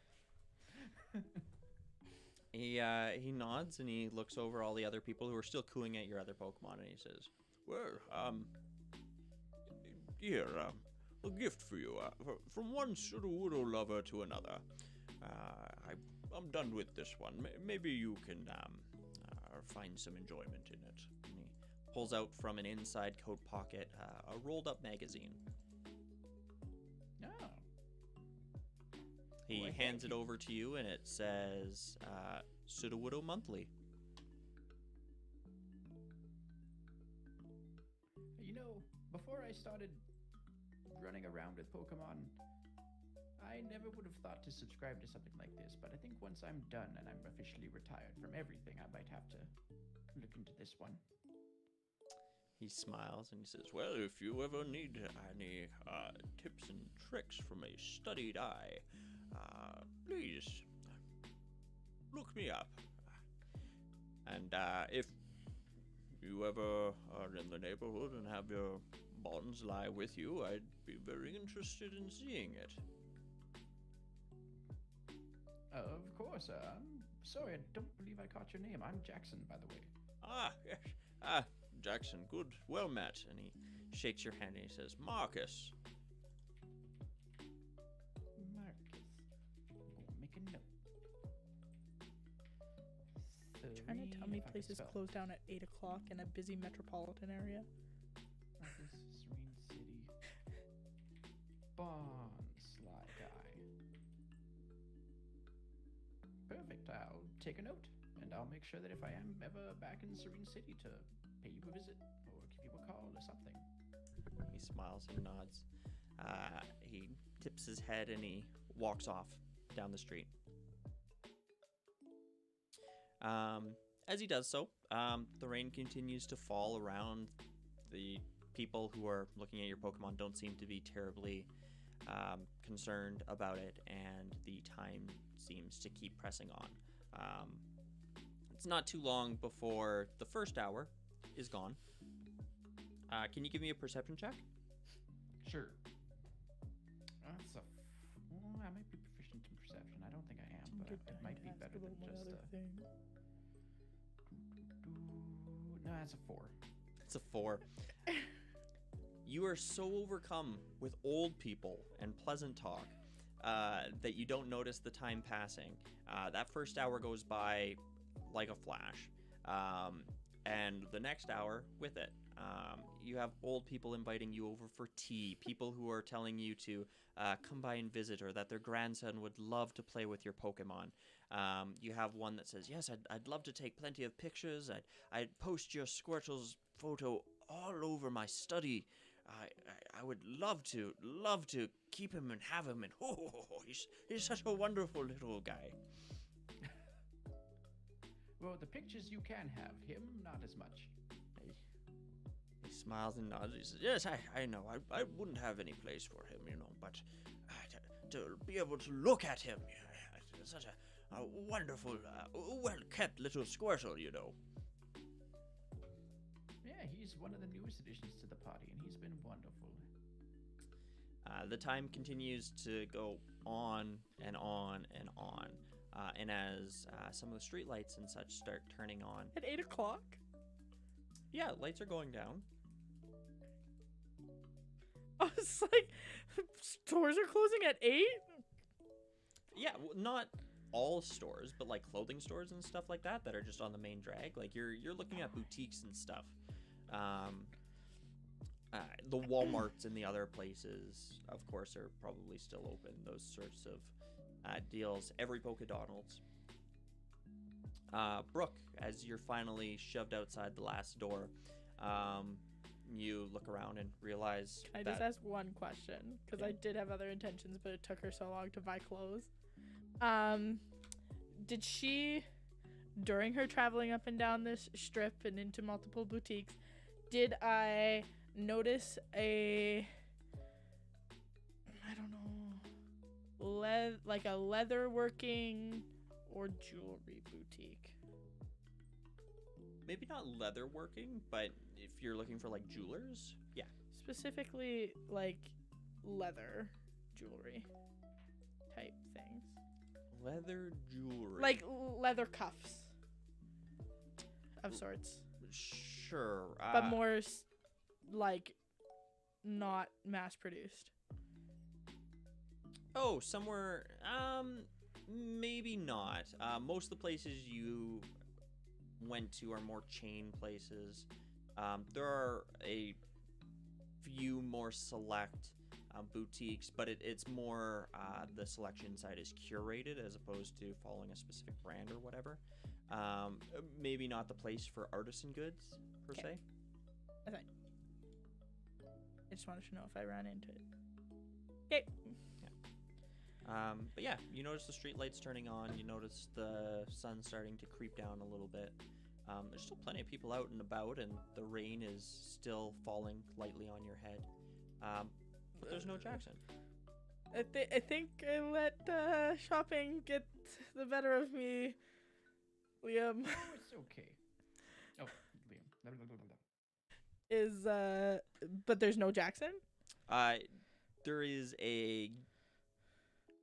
He nods and he looks over all the other people who are still cooing at your other Pokemon, and he says, well, here, a gift for you, from one Sudowoodo lover to another. I'm done with this one. Maybe you can find some enjoyment in it. And he pulls out from an inside coat pocket a rolled-up magazine. Oh. He hands it over to you, and it says Sudowoodo Monthly. before I started running around with Pokemon, I never would have thought to subscribe to something like this, but I think once I'm done and I'm officially retired from everything, I might have to look into this one. He smiles and he says, "Well, if you ever need any tips and tricks from a studied eye, please look me up. And if you ever are in the neighborhood and have your bonds lie with you, I'd be very interested in seeing it." Of course, I'm sorry, I don't believe I caught your name. I'm Jackson, by the way. Yes. Jackson, good, well met. And he shakes your hand and he says, "Marcus." Marcus. Make a note. Trying to tell me If I can places spell. close down at 8 o'clock in a busy metropolitan area. Marcus, Serene City. Bond Sly Guy. Perfect. I'll take a note, and I'll make sure that if I am ever back in Serene City to pay you a visit or give you a call or something. He smiles and nods. He tips his head and he walks off down the street. As he does so, the rain continues to fall around. The people who are looking at your Pokemon don't seem to be terribly concerned about it, and the time seems to keep pressing on. It's not too long before the first hour is gone. Can you give me a perception check? Sure. That's I might be proficient in perception. I don't think I am, but it might be better than just No, that's a 4. It's a 4. You are so overcome with old people and pleasant talk that you don't notice the time passing. That first hour goes by like a flash, and the next hour with it. You have old people inviting you over for tea, people who are telling you to come by and visit, or that their grandson would love to play with your Pokemon. You have one that says, "Yes, I'd love to take plenty of pictures. I'd post your Squirtle's photo all over my study. I would love to keep him and have him, and he's such a wonderful little guy." Well, the pictures you can have, him not as much. He smiles and nods. He says, "Yes, I know. I wouldn't have any place for him, but to be able to look at him, such a wonderful, well-kept little Squirtle, Yeah, he's one of the newest additions to the party, and he's been wonderful. The time continues to go on and on and on. And as some of the street lights and such start turning on. At 8 o'clock? Yeah, lights are going down. I was like, stores are closing at 8? Yeah, well, not all stores, but like clothing stores and stuff like that are just on the main drag. Like you're looking at boutiques and stuff. The Walmarts and the other places, of course, are probably still open. Those sorts of deals. Every Pokedonald's. Brooke, as you're finally shoved outside the last door, you look around and realize Can I just ask one question? Because I did have other intentions, but it took her so long to buy clothes. Did she, during her traveling up and down this strip and into multiple boutiques, did I notice a, I don't know, like a leather working or jewelry boutique? maybe not leather working, but if you're looking for like jewelers, yeah. Specifically like leather jewelry type things. Leather jewelry. Like leather cuffs of sorts. Sure. But more like not mass produced. Oh, somewhere, maybe not. Most of the places you went to are more chain places. There are a few more select boutiques, but it's more the selection side is curated as opposed to following a specific brand or whatever. Maybe not the place for artisan goods per se. Okay. I just wanted to know if I ran into it. Okay. But yeah, you notice the street lights turning on. You notice the sun starting to creep down a little bit. There's still plenty of people out and about, and the rain is still falling lightly on your head. But there's no Jackson. I think I let shopping get the better of me, Liam. Oh, it's okay. Oh, Liam. Blah, blah, blah, blah. But there's no Jackson? There is a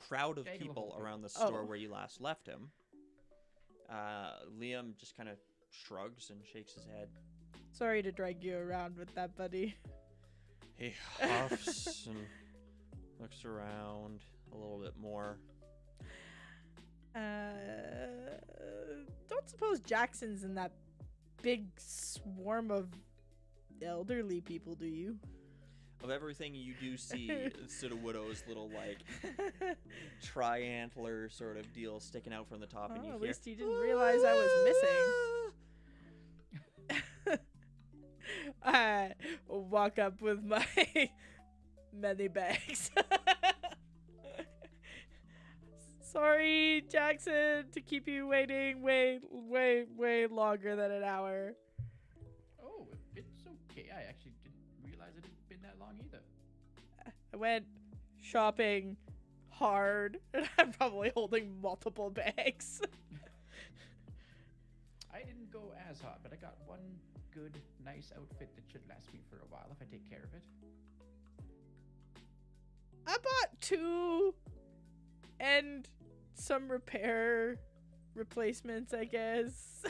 crowd of Jaggle people whole around the store Oh. where you last left him. Liam just kind of shrugs and shakes his head. Sorry to drag you around with that, buddy. He huffs and looks around a little bit more. Don't suppose Jackson's in that big swarm of elderly people, do you? Of everything, you do see Sudowoodo's little, like, tri-antler sort of deal sticking out from the top, and you At hear... least he didn't realize I was missing. I walk up with my many bags. Sorry, Jackson, to keep you waiting way longer than an hour. Oh, it's okay. I actually didn't realize it had been that long either. I went shopping hard, and I'm probably holding multiple bags. I didn't go as hard, but I got one good, nice outfit that should last me for a while if I take care of it. I bought 2 and some replacements, I guess.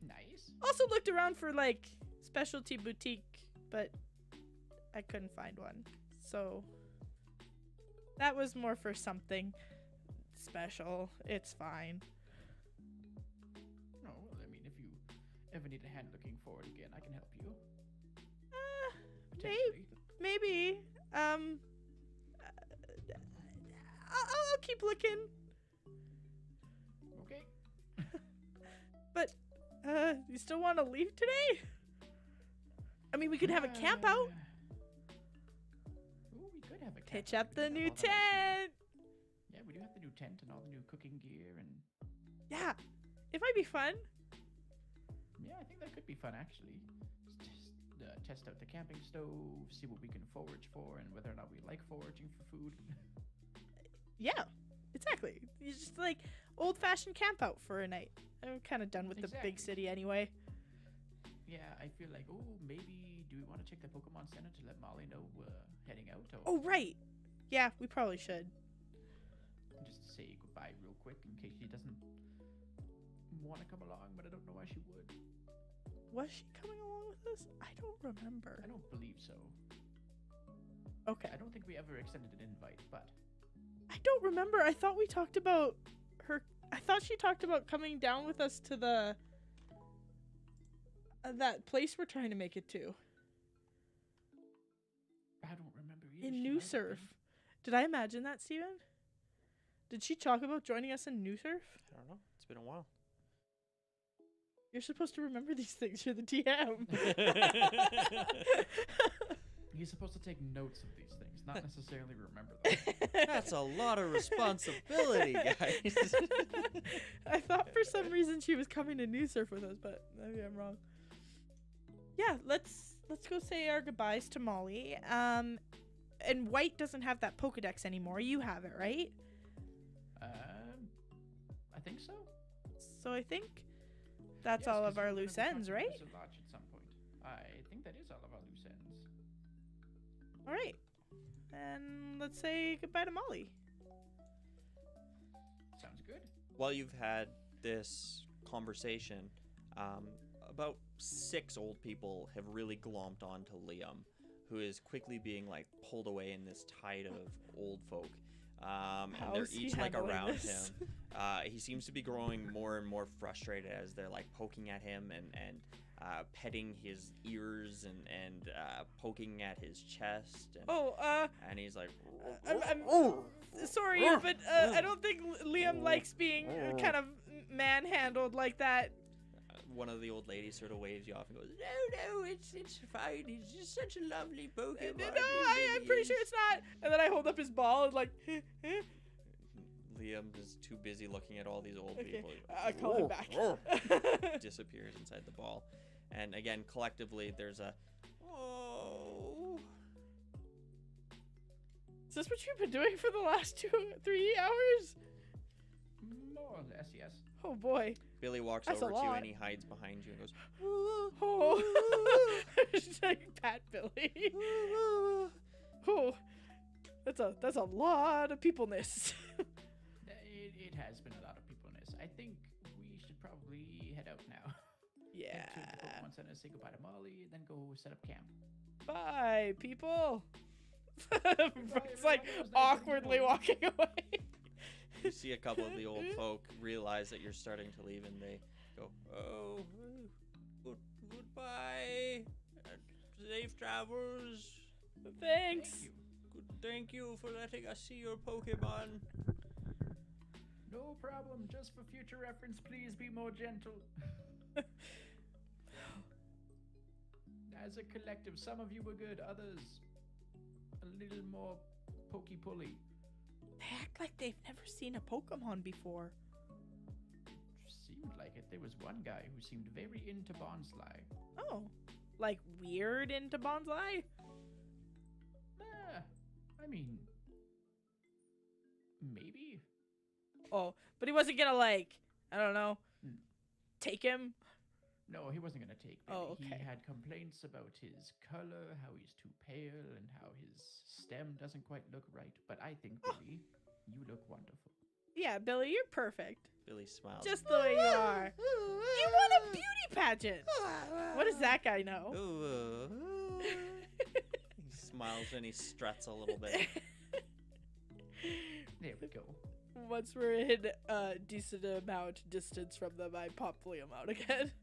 Nice. Also looked around for like specialty boutique, but I couldn't find one. So that was more for something special. It's fine. Oh, well, I mean, if you ever need a hand looking for it again, I can help you. Maybe. Potentially. I'll keep looking. Okay. But you still want to leave today? I mean, we could have a camp out. Ooh, we could have a camp Pitch out. up We the could new have all the nice tent. new- Yeah, we do have the new tent and all the new cooking gear, and Yeah, it might be fun. yeah, I think that could be fun actually. Just test out the camping stove, see what we can forage for, and whether or not we like foraging for food. Yeah, exactly. You just like old-fashioned camp out for a night. I'm kind of done with the big Exactly. city anyway. Yeah, I feel like, oh, maybe do we want to check the Pokemon Center to let Molly know we're heading out? Or Oh, right. Yeah, we probably should. just say goodbye real quick in case she doesn't want to come along, but I don't know why she would. Was she coming along with us? I don't remember. I don't believe so. Okay. I don't think we ever extended an invite, but I don't remember. I thought we talked about her. I thought she talked about coming down with us to the that place we're trying to make it to I don't remember either. in She New might have Surf. been. Did I imagine that, Steven? Did she talk about joining us in New Surf? I don't know. It's been a while. You're supposed to remember these things. You're the DM. He's supposed to take notes of these things, not necessarily remember them. That's a lot of responsibility, guys. I thought for some reason she was coming to New Surf with us, but maybe I'm wrong. Yeah, let's go say our goodbyes to Molly. And White doesn't have that Pokedex anymore. You have it, right? I think so. So I think that's Yes, all 'cause of our you loose remember ends, talking right? to us a lot at some point. I think that is all of our loose ends. All right. And let's say goodbye to Molly. Sounds good. While you've had this conversation, about 6 old people have really glommed onto Liam, who is quickly being like pulled away in this tide of old folk. And they're How's he each like handling around this? him. He seems to be growing more and more frustrated as they're like poking at him and petting his ears and poking at his chest. And, and he's like, I'm sorry, but I don't think Liam likes being kind of manhandled like that. one of the old ladies sort of waves you off and goes, no, it's fine. He's just such a lovely Pokemon. No, I'm pretty sure it's not. And then I hold up his ball and like, Liam is too busy looking at all these old people. I call him back. Disappears inside the ball. And again, collectively, there's a, oh. Is this what you've been doing for the last 3 hours? More or less, yes. Oh boy. Billy walks That's over a to you lot. and he hides behind you and goes, Oh. Just like pat Billy. Oh. That's a lot of peopleness. It has been a lot of peopleness. I think we should probably head out now. Yeah. Head to the Pokemon Center, say goodbye to Molly, then go set up camp. Bye, people. It's everyone. like It was nice awkwardly meeting you. walking away. you see a couple of the old folk realize that you're starting to leave and they go, oh, goodbye. Safe travels. Thanks. Thank you. Thank you for letting us see your Pokemon. No problem. Just for future reference, please be more gentle. As a collective, some of you were good, others a little more pokey-pulley. They act like they've never seen a Pokemon before. Seemed like it. There was one guy who seemed very into Bonsly. Oh, like weird into bonsai? I mean, maybe. Oh, but he wasn't gonna like, I don't know, Hmm. take him. No, he wasn't going to take Billy. Oh, He okay. had complaints about his color, how he's too pale, and how his stem doesn't quite look right. But I think, Billy, you look wonderful. Yeah, Billy, you're perfect. Billy smiles. Just the way you are. You won a beauty pageant. What does that guy know? He smiles and he struts a little bit. There we go. Once we're in a decent amount distance from them, I pop Liam out again.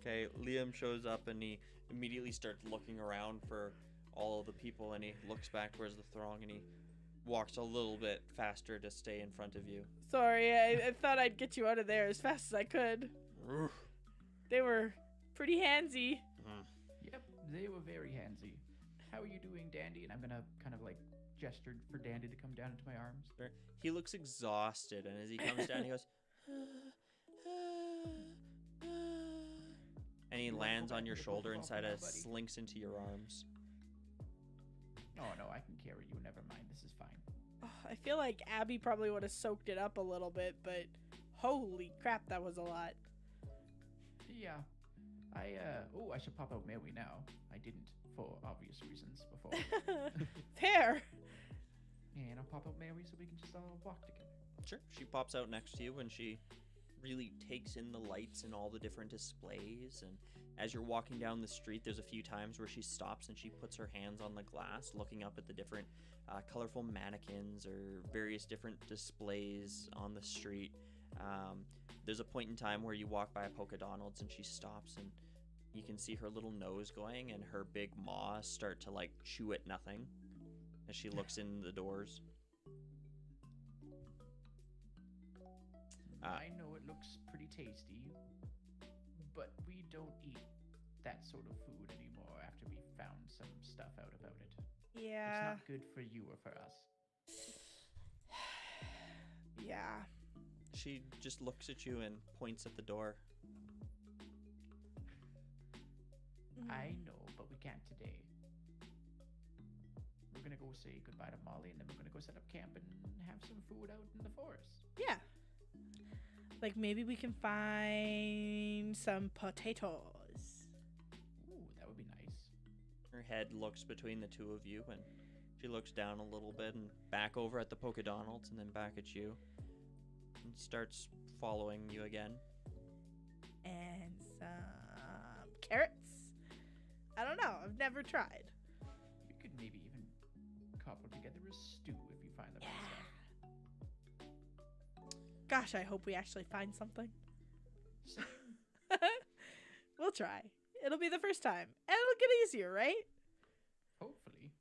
Okay, Liam shows up and he immediately starts looking around for all of the people and he looks back towards the throng and he walks a little bit faster to stay in front of you. Sorry, I thought I'd get you out of there as fast as I could. They were pretty handsy. Yep, they were very handsy. How are you doing, Dandy? And I'm going to kind of like gesture for Dandy to come down into my arms. He looks exhausted and as he comes down he goes and he lands on your shoulder inside a slinks into your arms. Oh, no, I can carry you. Never mind. This is fine. Oh, I feel like Abby probably would have soaked it up a little bit, but holy crap, that was a lot. Yeah. I should pop out Mary now. I didn't, for obvious reasons, before. Pear. And I'll pop out Mary so we can just all walk together. Sure. She pops out next to you and she really takes in the lights and all the different displays. And as you're walking down the street, there's a few times where she stops and she puts her hands on the glass, looking up at the different colorful mannequins or various different displays on the street. There's a point in time where you walk by a Pokedonald's and she stops and you can see her little nose going and her big maws start to like chew at nothing as she looks in the doors. I know it looks pretty tasty, but we don't eat that sort of food anymore after we found some stuff out about it. Yeah. It's not good for you or for us. Yeah. She just looks at you and points at the door. I know, but we can't today. We're gonna go say goodbye to Molly, and then we're gonna go set up camp and have some food out in the forest. Yeah. Like maybe we can find some potatoes. Ooh, that would be nice. Her head looks between the two of you and she looks down a little bit and back over at the Pokedonald's and then back at you and starts following you again. And some carrots. I don't know. I've never tried. You could maybe even cobble together a stew if you find the right stuff. Gosh, I hope we actually find something. We'll try. It'll be the first time. And it'll get easier, right? Hopefully.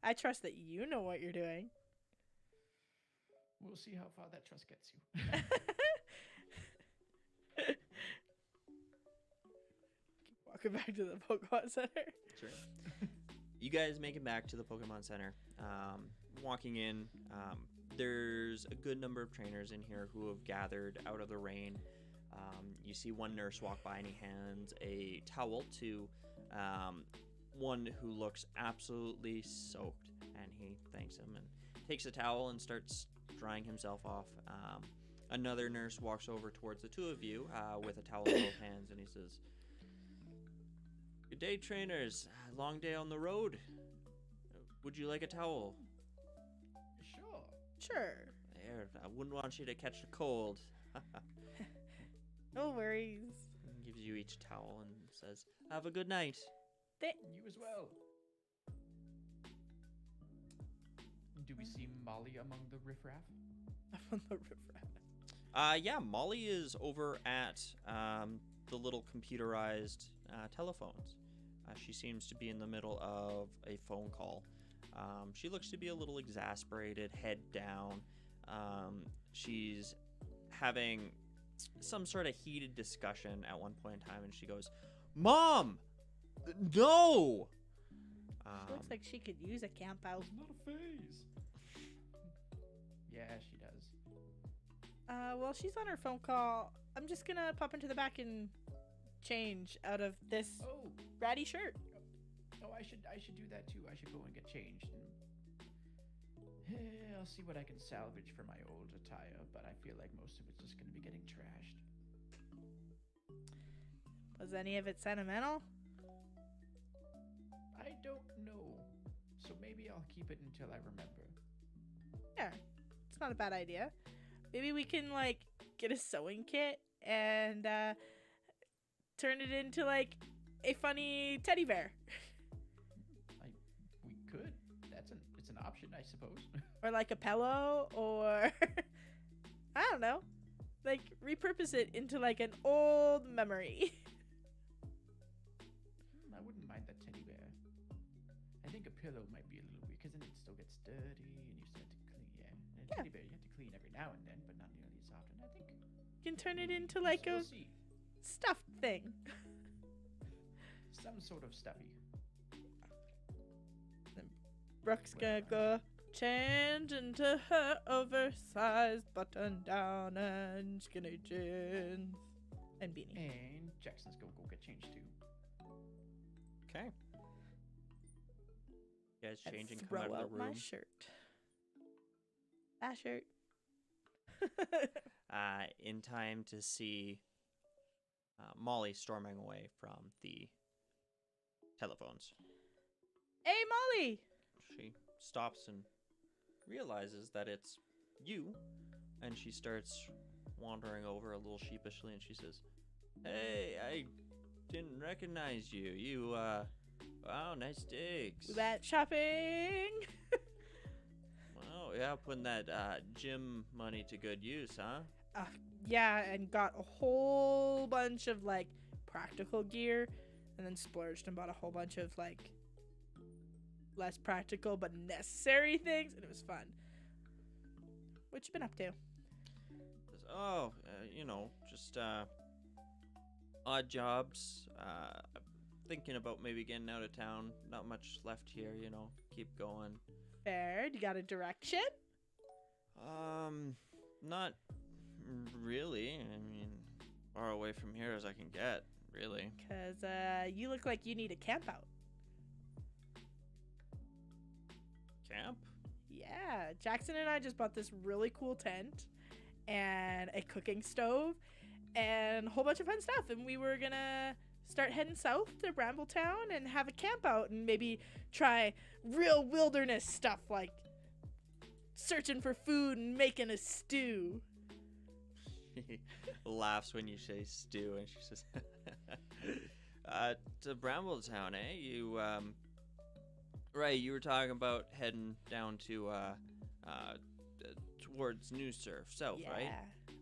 I trust that you know what you're doing. We'll see how far that trust gets you. walking back to the Pokemon Center. Sure. You guys make it back to the Pokemon Center. Walking in, there's a good number of trainers in here who have gathered out of the rain. You see one nurse walk by and he hands a towel to one who looks absolutely soaked, and he thanks him and takes a towel and starts drying himself off. Another nurse walks over towards the two of you with a towel in both hands, and he says, "Good day, trainers. Long day on the road. Would you like a towel?" Sure. Sure. There, I wouldn't want you to catch a cold. No worries. He gives you each towel and says, "Have a good night." You as well. Do we see Molly among the riffraff? I'm on the riffraff. Yeah, Molly is over at the little computerized telephones. She seems to be in the middle of a phone call. She looks to be a little exasperated, head down. She's having some sort of heated discussion at one point in time, and she goes, "Mom! No!" She looks like she could use a camp out. It's not a phase. Yeah, she does. Well, she's on her phone call. I'm just gonna pop into the back and change out of this Oh, ratty shirt. I should do that too. I should go and get changed. And I'll see what I can salvage for my old attire, but I feel like most of it's just gonna be getting trashed. Was any of it sentimental? I don't know. So maybe I'll keep it until I remember. Yeah, it's not a bad idea. Maybe we can like get a sewing kit and turn it into like a funny teddy bear. We could. It's an option, I suppose. Or like a pillow, or I don't know, like repurpose it into like an old memory. I wouldn't mind that teddy bear. I think a pillow might be a little weird because then it still gets dirty and you still have to clean. Yeah, and a teddy bear you have to clean every now and then, but not nearly as often. I think You can turn it into like we'll a see. stuffed thing. Some sort of stuffy. Brooke's gonna go change into her oversized button down and skinny jeans and beanie. And Jackson's gonna go get changed too. Okay. You guys And changing, come throw out of out the my room. shirt. That shirt. In time to see Molly storming away from the telephones. Hey, Molly! She stops and realizes that it's you, and she starts wandering over a little sheepishly, and she says, "Hey, I didn't recognize you. You, wow, nice digs. We went shopping. Wow, yeah, putting that gym money to good use, huh?" Yeah, and got a whole bunch of like practical gear, and then splurged and bought a whole bunch of like less practical but necessary things, and it was fun. What you been up to? Says, "Oh, you know, just odd jobs. Thinking about maybe getting out of town. Not much left here, you know. Keep going. Fair. You got a direction? Not really. I mean, far away from here as I can get, really." Cause you look like you need a camp out. Camp? Yeah, Jackson and I just bought this really cool tent and a cooking stove and a whole bunch of fun stuff, and we were gonna start heading south to Brambletown and have a camp out and maybe try real wilderness stuff like searching for food and making a stew. She laughs when you say stew, and she says, "To Brambletown, eh? You, right, you were talking about heading down to, towards New Surf, south, Yeah, right? way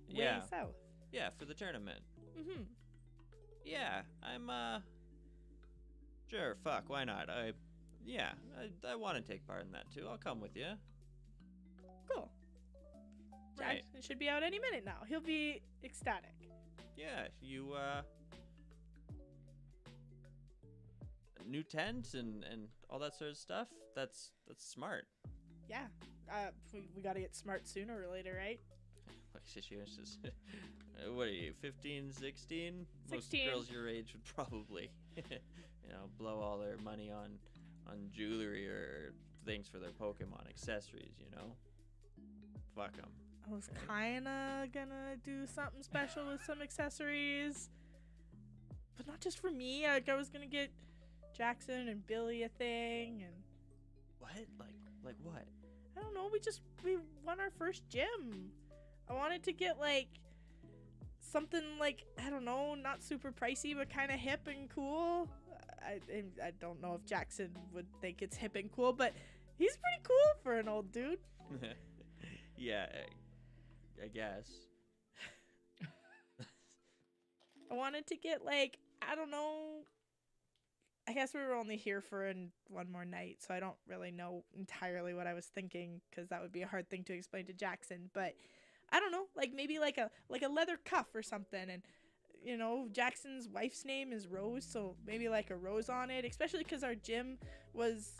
Yeah. south. Yeah, for the tournament. Mm-hmm. Yeah, I'm, sure, fuck, why not? I want to take part in that, too. I'll come with you. Cool. Right. Jackson should be out any minute now. He'll be ecstatic. Yeah, you, new tent and all that sort of stuff. That's smart. Yeah. We got to get smart sooner or later, right? Like situations. What are you, 15, 16? 16. Most girls your age would probably, blow all their money on jewelry or things for their Pokemon accessories. Fuck them. I was kind of gonna do something special with some accessories, but not just for me. I was gonna get Jackson and Billy a thing, and What? Like what? I don't know. We won our first gym. I wanted to get like something like, I don't know, not super pricey, but kind of hip and cool. I don't know if Jackson would think it's hip and cool, but he's pretty cool for an old dude. Yeah, I guess. I wanted to get like, I don't know. I guess we were only here for one more night, so I don't really know entirely what I was thinking, because that would be a hard thing to explain to Jackson. But I don't know, like maybe like a leather cuff or something, and Jackson's wife's name is Rose, so maybe like a rose on it, especially because our gym was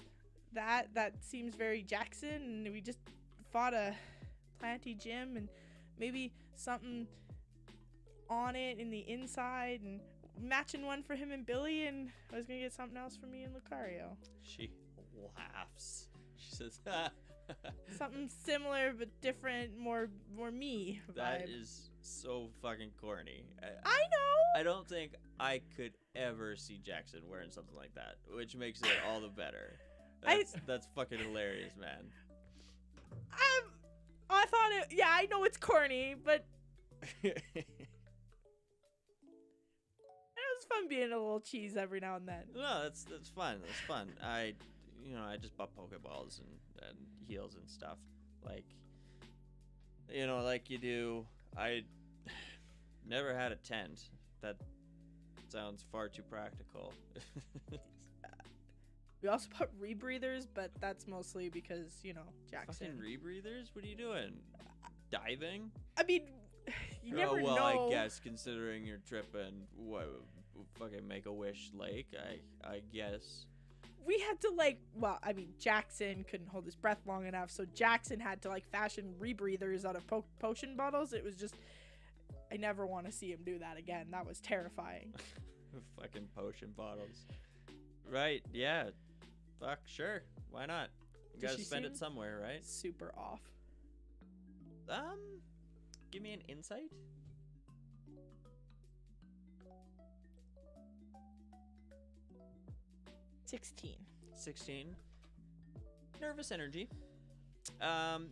that seems very Jackson, and we just fought a planty gym, and maybe something on it in the inside, and matching one for him and Billy, and I was gonna get something else for me and Lucario. She laughs. She says, Something similar but different, more me vibe. That is so fucking corny. I know. I don't think I could ever see Jackson wearing something like that, which makes it all the better. That's fucking hilarious, man. I thought it. Yeah, I know it's corny, but it was fun being a little cheese every now and then. No, that's fun. That's fun. I just bought Pokeballs and heals and stuff. Like you do. I never had a tent. That sounds far too practical. We also bought Rebreathers, but that's mostly because, Jackson. Fucking Rebreathers? What are you doing? Diving? I mean, you never know. I guess considering you're tripping, fucking Make-A-Wish Lake, I guess. We had to Jackson couldn't hold his breath long enough, so Jackson had to fashion Rebreathers out of potion bottles. It was just, I never want to see him do that again. That was terrifying. Fucking potion bottles. Right, yeah. Fuck, sure. Why not? You gotta spend it somewhere, right? Super off. Give me an insight. 16. Nervous energy.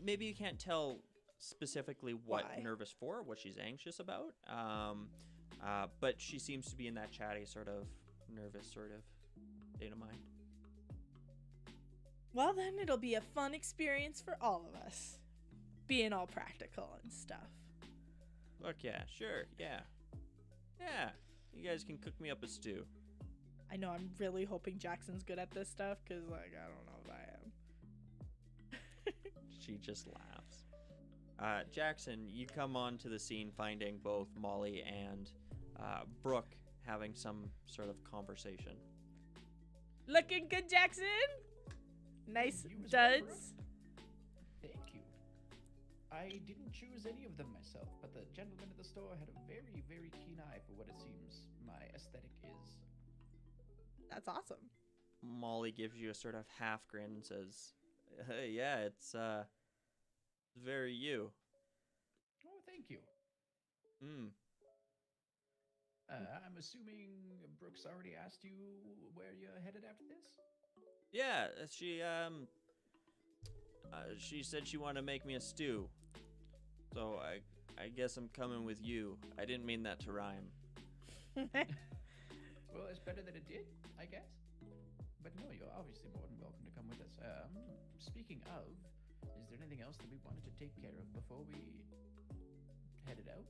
Maybe you can't tell specifically what Why? nervous for, what she's anxious about. But she seems to be in that chatty sort of nervous sort of state of mind. Well, then it'll be a fun experience for all of us. Being all practical and stuff. Fuck yeah, sure, yeah. Yeah, you guys can cook me up a stew. I know, I'm really hoping Jackson's good at this stuff, because, I don't know if I am. She just laughs. Jackson, you come onto the scene finding both Molly and Brooke having some sort of conversation. Looking good, Jackson? Nice You as well, duds. Thank you. I didn't choose any of them myself, but the gentleman at the store had a very, very keen eye for what it seems my aesthetic is. That's awesome. Molly gives you a sort of half grin and says, yeah, it's very you. Oh, thank you. I'm assuming Brooks already asked you where you're headed after this? Yeah, she said she wanted to make me a stew. So I guess I'm coming with you. I didn't mean that to rhyme. Well, it's better that it did, I guess. But no, you're obviously more than welcome to come with us. Speaking of, is there anything else that we wanted to take care of before we headed out?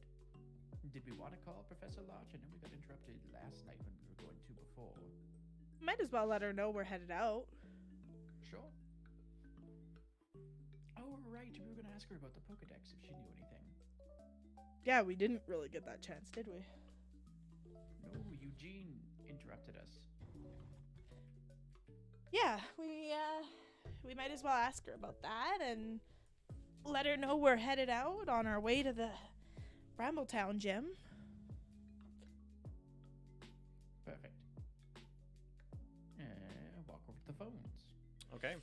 Did we want to call Professor Lodge? I know we got interrupted last night when we were going to before. Might as well let her know we're headed out. Sure. Oh, right. We were going to ask her about the Pokedex if she knew anything. Yeah, we didn't really get that chance, did we? No, Eugene interrupted us. Yeah, we might as well ask her about that and let her know we're headed out on our way to the Brambletown gym. Perfect. Walk over to the phones. Okay.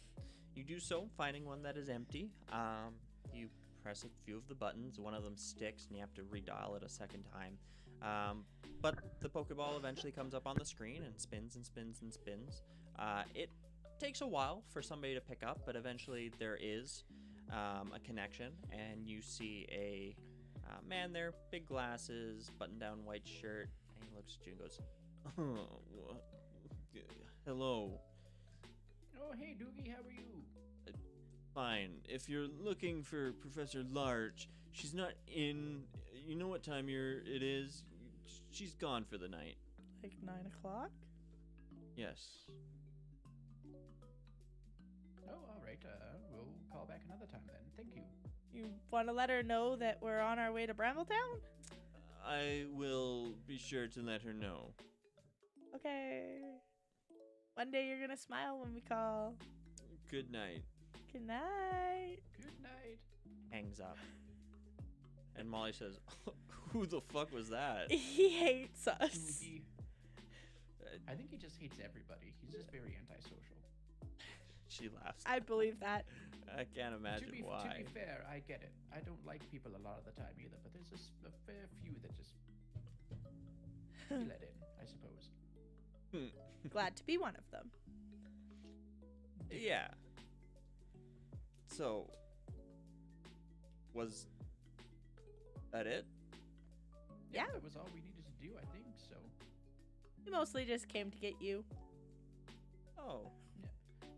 You do so, finding one that is empty. You press a few of the buttons. One of them sticks, and you have to redial it a second time. But the Pokeball eventually comes up on the screen and spins and spins and spins. It takes a while for somebody to pick up, but eventually there is a connection, and you see a man there, big glasses, button-down white shirt, and he looks at you and goes, "Oh, hello. Oh, hey, Doogie, how are you? Fine. If you're looking for Professor Larch, she's not in. You know what time it is? She's gone for the night." Like 9 o'clock? Yes. Oh, all right. We'll call back another time then. Thank you. You want to let her know that we're on our way to Brambletown? I will be sure to let her know. Okay. One day you're going to smile when we call. Good night. Good night. Good night. Hangs up. And Molly says, "Who the fuck was that?" He hates us. Doogie. I think he just hates everybody. He's just very antisocial. She laughs. I believe that. I can't imagine To be why. fair, I get it. I don't like people a lot of the time either, but there's a fair few that just you let in, I suppose. Glad to be one of them. Yeah. So, was that it? Yeah. That was all we needed to do, I think, so. We mostly just came to get you. Oh,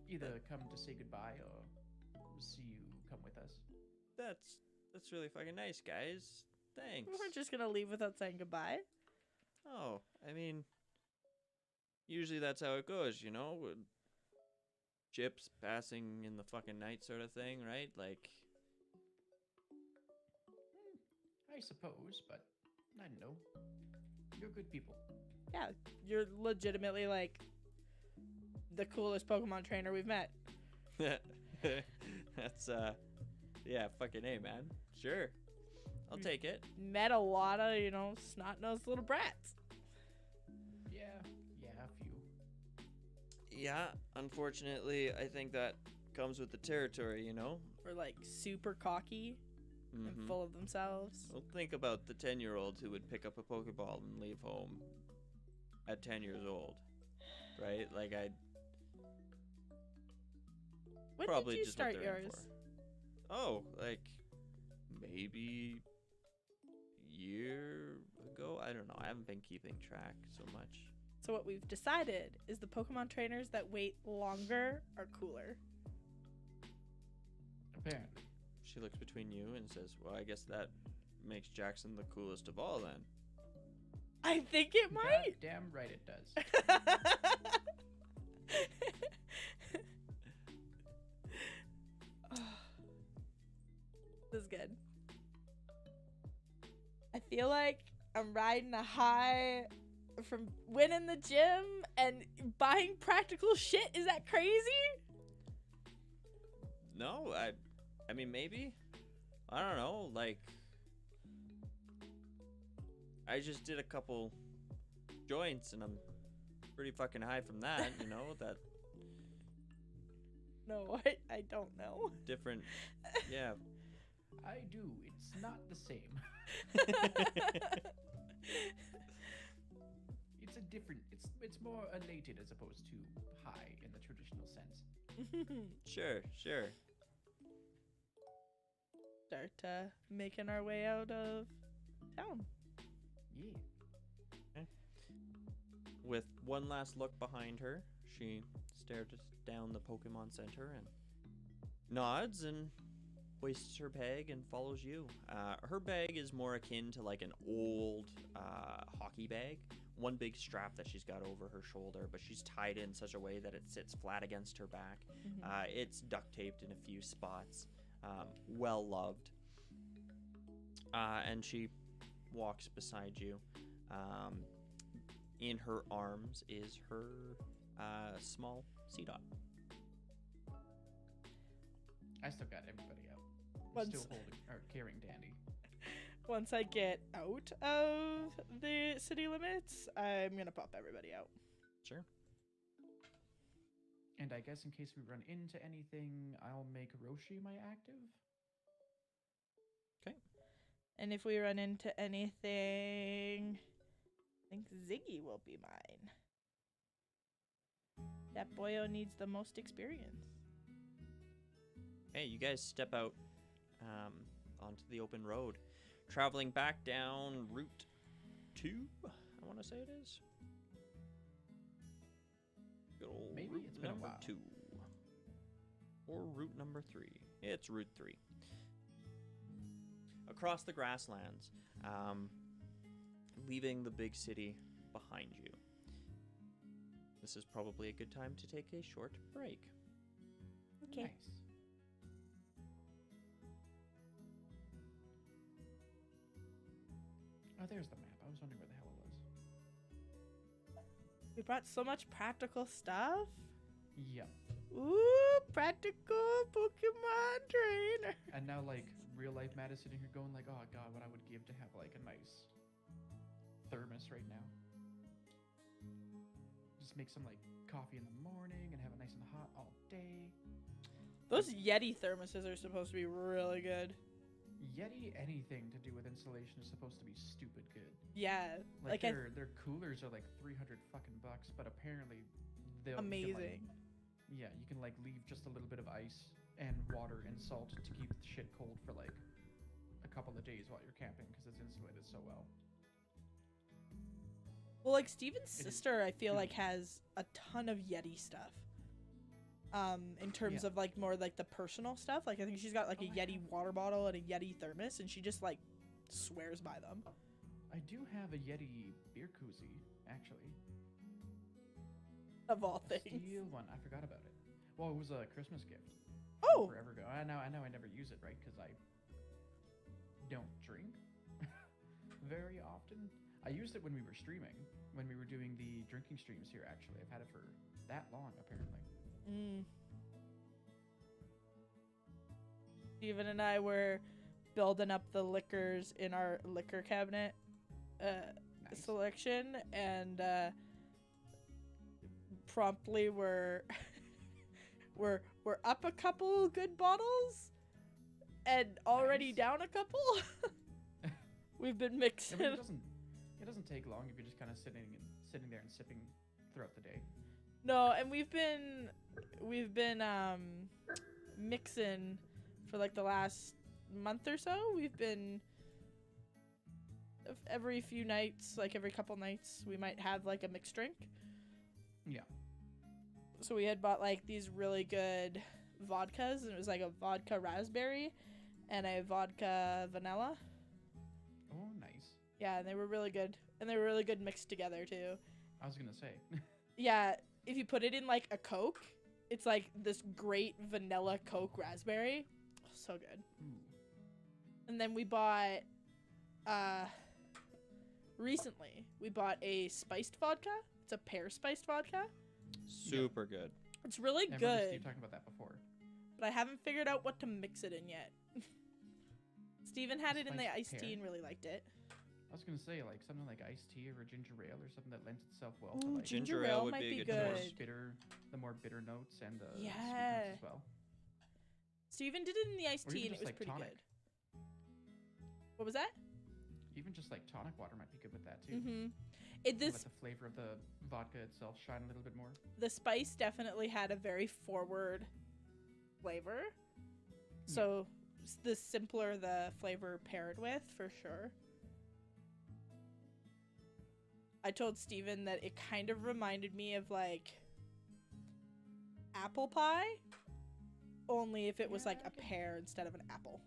Either come to say goodbye or see you come with us. that's really fucking nice, guys. Thanks. We weren't just going to leave without saying goodbye. Oh, I mean, usually that's how it goes, you know? With ships passing in the fucking night sort of thing, right? Like, I suppose, but I don't know. You're good people. Yeah, you're legitimately like the coolest Pokemon trainer we've met. that's, yeah, fucking A, man. Sure. I'll take it. Met a lot of, snot-nosed little brats. Yeah, a few. Yeah, unfortunately, I think that comes with the territory, you know? We're like super cocky and full of themselves. Well, think about the 10-year-old who would pick up a Pokeball and leave home at 10 years old, right? Like, I'd When probably did you just what start they're in yours? for. Oh, like, maybe a year ago? I don't know. I haven't been keeping track so much. So what we've decided is the Pokemon trainers that wait longer are cooler. Apparently. She looks between you and says, well, I guess that makes Jackson the coolest of all, then. I think it might. Damn right it does. This is good. I feel like I'm riding a high from winning the gym and buying practical shit. Is that crazy? No, I mean, maybe. I don't know, like, I just did a couple joints and I'm pretty fucking high from that, you know, that No, I don't know. different, yeah. I do. It's not the same. It's a different. It's more elated as opposed to high in the traditional sense. Sure. Start making our way out of town. Yeah. With one last look behind her, she stares down the Pokemon Center and nods and hoists her bag and follows you. Her bag is more akin to like an old hockey bag. One big strap that she's got over her shoulder, but she's tied in such a way that it sits flat against her back. It's duct taped in a few spots. Well loved. And she walks beside you. In her arms is her small C-Dot. I still got everybody out. I'm Once- still holding or carrying Dandy. Once I get out of the city limits, I'm gonna pop everybody out. Sure. And I guess in case we run into anything, I'll make Roshi my active. And if we run into anything, I think Ziggy will be mine. That boyo needs the most experience. Hey, you guys step out onto the open road, traveling back down Route 2, I want to say it is. Good old Maybe Route it's been a number while. 2. Or Route number 3. It's Route 3. Across the grasslands, leaving the big city behind you. This is probably a good time to take a short break. Okay. Nice. Oh, there's the map. I was wondering where the hell it was. We brought so much practical stuff. Yep. Ooh, practical Pokemon trainer. And now, like, real life Matt is sitting here going like, oh god, what I would give to have, like, a nice thermos right now. Just make some, like, coffee in the morning and have it nice and hot all day. Those Yeti thermoses are supposed to be really good. Yeti, anything to do with insulation is supposed to be stupid good. Yeah, Like, like their coolers are like $300 fucking bucks, but apparently they'll you can, like, amazing. yeah, you can like leave just a little bit of ice and water and salt to keep the shit cold for like a couple of days while you're camping because it's insulated so well. Well, like Steven's It is sister, I feel good. like has a ton of Yeti stuff. In terms Yeah. of like more like the personal stuff, like I think she's got like Oh, a I Yeti water bottle and a Yeti thermos, and she just like swears by them. I do have a Yeti beer koozie, actually. Of all A things. steel one. I forgot about it. Well, it was a Christmas gift. Oh, Forever ago. I know I never use it, right? Because I don't drink very often. I used it when we were streaming, when we were doing the drinking streams here, actually. I've had it for that long, apparently. Steven and I were building up the liquors in our liquor cabinet Nice. selection, and promptly we're up a couple good bottles and already Nice. down a couple. We've been I mixing. mean, it doesn't take long if you're just kind of sitting there and sipping throughout the day. No, and we've been mixing for like the last month or so. We've been every few nights, like every couple nights, we might have like a mixed drink. Yeah. So we had bought like these really good vodkas, and it was like a vodka raspberry and a vodka vanilla. Oh, nice. Yeah, and they were really good. And they were really good mixed together too. I was gonna say. Yeah, if you put it in like a Coke, it's like this great vanilla Coke raspberry. So good. Ooh. And then we bought recently we bought a spiced vodka. It's a pear spiced vodka. Super good. It's really I remember good, Steve talking about that before. but I haven't figured out what to mix it in yet. Steven had it in the Spiced iced pear? tea and really liked it. I was gonna say like something like iced tea or a ginger ale or something that lends itself well Ooh, to like Ginger ale would might be a be good choice. good. the more bitter notes and the sweet Yeah. notes as well. Steven did it in the iced Or tea even and it just, was like, pretty tonic. good. What was that? Even just like tonic water might be good with that too. Mm-hmm. To This let the flavor of the vodka itself shine a little bit more. the spice definitely had a very forward flavor. So the simpler the flavor paired with, for sure. I told Steven that it kind of reminded me of like apple pie, only if it was Yeah, like I a can- pear instead of an apple.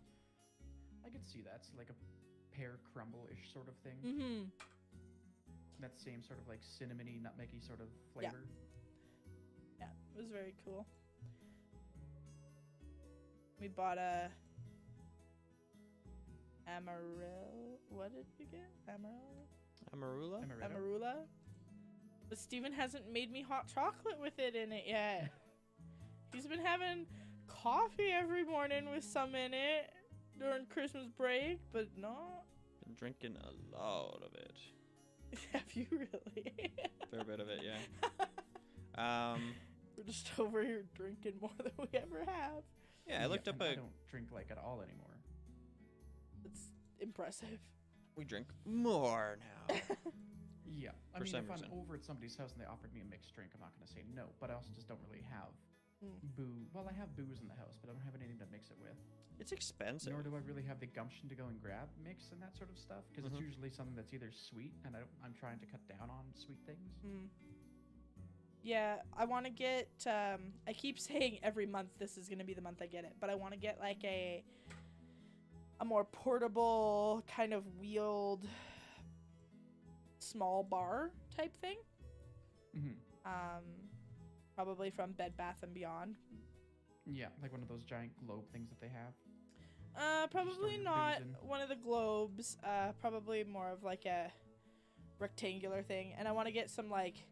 I could see that's like a pear crumble-ish sort of thing. Mm-hmm. That same sort of like cinnamony, nutmeggy sort of Yeah. flavor. Yeah, it was very cool. We bought a Amarillo. What did we get? Amarillo? Amarula? Amaretto? Amarula. But Steven hasn't made me hot chocolate with it in it yet. He's been having coffee every morning with some in it during Christmas break, but not. Been drinking a lot of it. Have you really? Fair bit of it, yeah. We're just over here drinking more than we ever have. Yeah, I looked up I don't drink like at all anymore. It's impressive. We drink more now. Yeah, I For mean, some if I'm reason. over at somebody's house and they offered me a mixed drink, I'm not going to say no. But I also just don't really have Mm. booze. Well, I have booze in the house, but I don't have anything to mix it with. It's expensive. Nor do I really have the gumption to go and grab mix and that sort of stuff, because Mhm. it's usually something that's either sweet, and I'm trying to cut down on sweet things. Mm. Yeah, I want to get. I keep saying every month this is gonna be the month I get it, but I want to get like a more portable kind of wheeled small bar type thing. Mm-hmm. Probably from Bed Bath and Beyond. Yeah, like one of those giant globe things that they have. Probably your not booze in. one of the globes. Probably more of like a rectangular thing. And I want to get some like.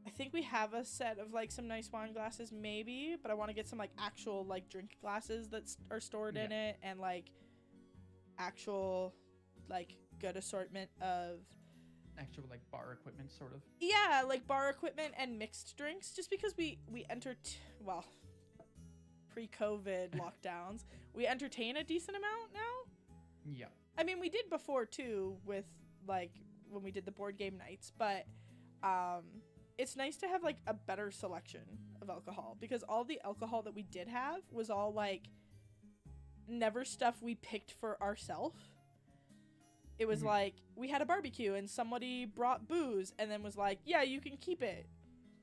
I think we have a set of like some nice wine glasses, maybe, but I want to get some like actual like drink glasses that are stored in it, and like actual like good assortment of. Actual like bar equipment, sort of. Yeah, like bar equipment and mixed drinks, just because we well, pre-COVID lockdowns, we entertain a decent amount now. Yeah. I mean, we did before too with like when we did the board game nights, but it's nice to have like a better selection of alcohol, because all the alcohol that we did have was all like never stuff we picked for ourselves. It was like we had a barbecue and somebody brought booze and then was like, yeah, you can keep it.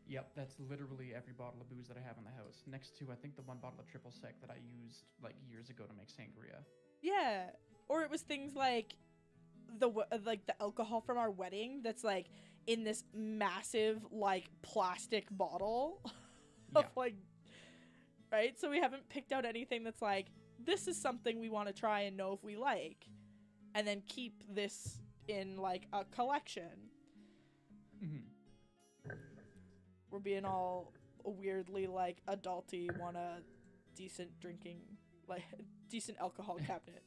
Yep, that's literally every bottle of booze that I have in the house. Next to, I think, the one bottle of triple sec that I used like years ago to make sangria. Yeah. Or it was things like the alcohol from our wedding that's like in this massive like plastic bottle of like, right? So we haven't picked out anything that's like, this is something we want to try and know if we like, and then keep this in like a collection. Mm-hmm. We're being all weirdly like adulty, want a decent drinking, like decent alcohol cabinet.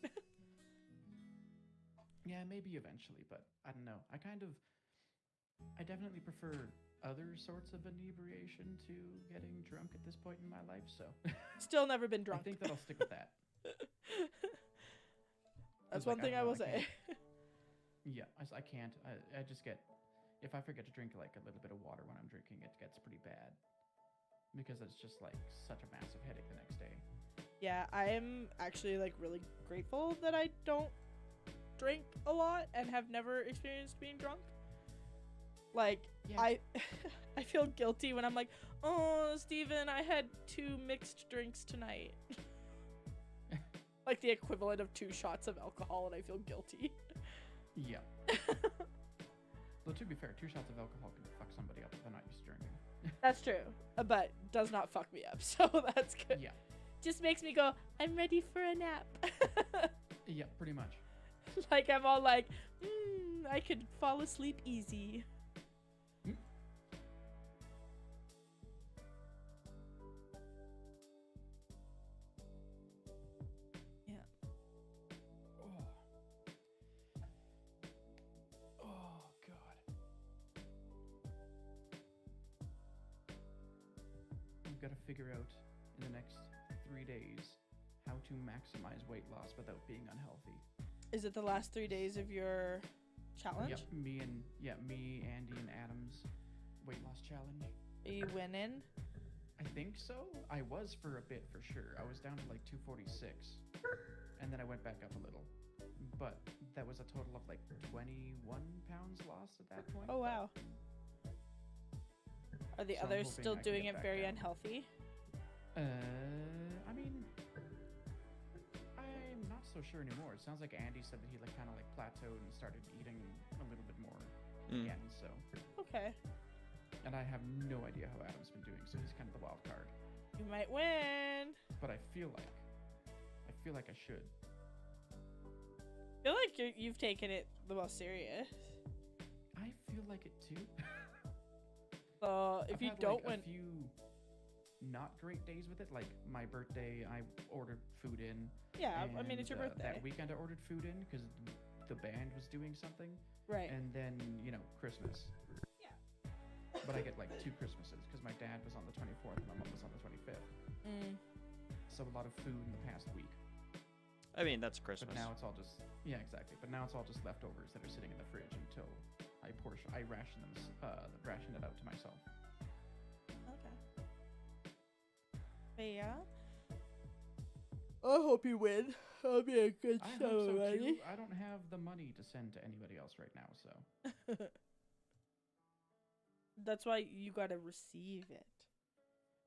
Yeah, maybe eventually, but I don't know. I definitely prefer other sorts of inebriation to getting drunk at this point in my life, so. Still never been drunk. I think that I'll stick with that. That's Like, one thing I will say. Yeah, I can't. I just get, if I forget to drink like a little bit of water when I'm drinking, it gets pretty bad. Because it's just like such a massive headache the next day. Yeah, I am actually like really grateful that I don't drink a lot and have never experienced being drunk. Like, Yeah. I feel guilty when I'm like, oh, Steven, I had 2 mixed drinks tonight. Like the equivalent of 2 shots of alcohol, and I feel guilty. Yeah. Well, to be fair, 2 shots of alcohol can fuck somebody up if they're not used to drinking. That's true, but does not fuck me up, so that's good. Yeah. Just makes me go, I'm ready for a nap. Yeah, pretty much. Like I'm all like, I could fall asleep easy. Yeah. Oh, God. I've got to figure out in the next 3 days how to maximize weight loss without being unhealthy. Is it the last 3 days of your challenge? Yep, me, Andy, and Adam's weight loss challenge. Are you winning? I think so. I was for a bit, for sure. I was down to like 246, and then I went back up a little. But that was a total of like 21 pounds lost at that point. Oh, wow. Are the So I'm others hoping still I can doing get it back very down. unhealthy? I mean, I'm not so sure anymore. It sounds like Andy said that he like kind of like plateaued and started eating a little bit more again. So, Okay. and I have no idea how Adam's been doing, so he's kind of the wild card. You might win. But I feel like I should. I feel like you've taken it the most serious. I feel of like it too. So if I've you had, don't like, win, a few not great days with it. Like my birthday, I ordered food in. yeah, I mean and, it's your birthday, That weekend I ordered food in because the band was doing something. right? And then, Christmas. Yeah. But I get like 2 Christmases because my dad was on the 24th and my mom was on the 25th. Mm. So a lot of food in the past week. I mean, that's Christmas. But now it's all just exactly. But now it's all just leftovers that are sitting in the fridge until I ration it out to myself. Okay. But yeah. I hope you win. That'll be a good I show, hope so buddy. too. I don't have the money to send to anybody else right now, so That's why you gotta receive it.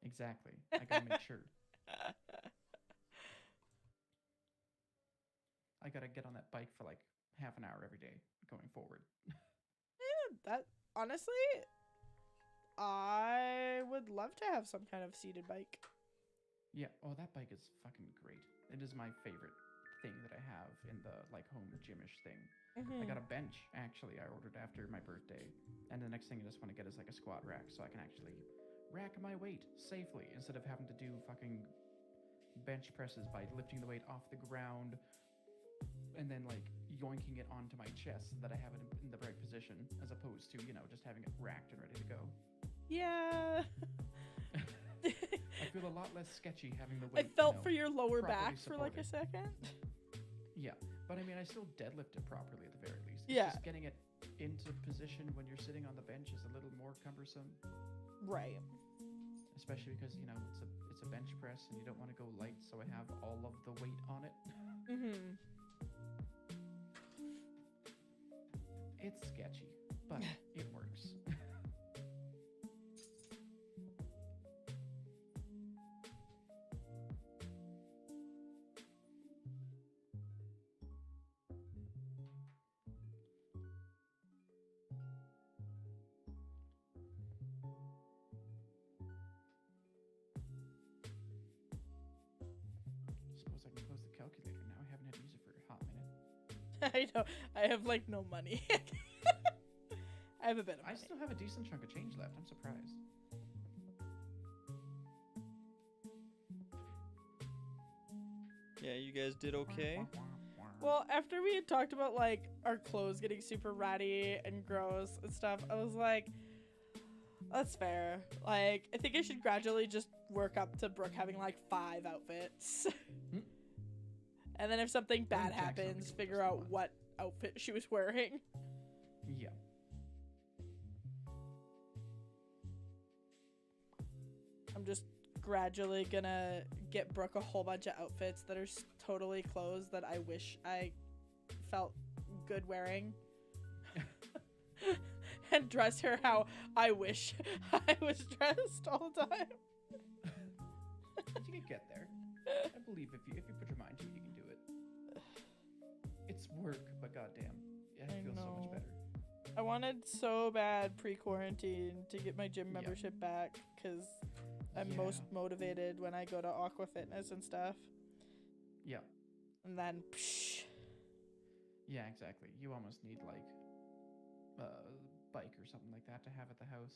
exactly. I gotta make sure. I gotta get on that bike for like half an hour every day going forward. That honestly, I would love to have some kind of seated bike. Yeah. Oh, that bike is fucking great. It is my favorite thing that I have in the like home gymish thing. I got a bench actually. I ordered after my birthday, and the next thing I just want to get is like a squat rack, so I can actually rack my weight safely instead of having to do fucking bench presses by lifting the weight off the ground and then like yoinking it onto my chest so that I have it in the right position, as opposed to just having it racked and ready to go. Yeah. I feel a lot less sketchy having the I weight. felt for your lower properly back for like a second. Yeah, but I mean, I still deadlift it properly at the very least. Yeah. Just getting it into position when you're sitting on the bench is a little more cumbersome, Right. especially because it's a bench press and you don't want to go light, so I have all of the weight on it. Mm-hmm. It's sketchy, but it works. Suppose I can close the calculator now. I haven't had to use it for a hot minute. I know. I have like no money. I have a bit of I money. still have a decent chunk of change left. I'm surprised. Yeah, you guys did okay. Well, after we had talked about like our clothes getting super ratty and gross and stuff, I was like, that's fair. Like, I think I should gradually just work up to Brooke having like 5 outfits. Hmm. And then if something bad Jackson happens, would be figure just out one. what outfit she was wearing. Yeah. I'm just gradually gonna get Brooke a whole bunch of outfits that are totally clothes that I wish I felt good wearing. And dress her how I wish I was dressed all the time. But you can get there. I believe if you put your mind to it, you can do it. It's work, but goddamn, yeah, I it feels so know. much better. I wanted so bad pre-quarantine to get my gym Yeah. membership back because I'm Yeah. most motivated when I go to Aqua Fitness and stuff. Yeah. And then, psh, Yeah, exactly. You almost need like a bike or something like that to have at the house.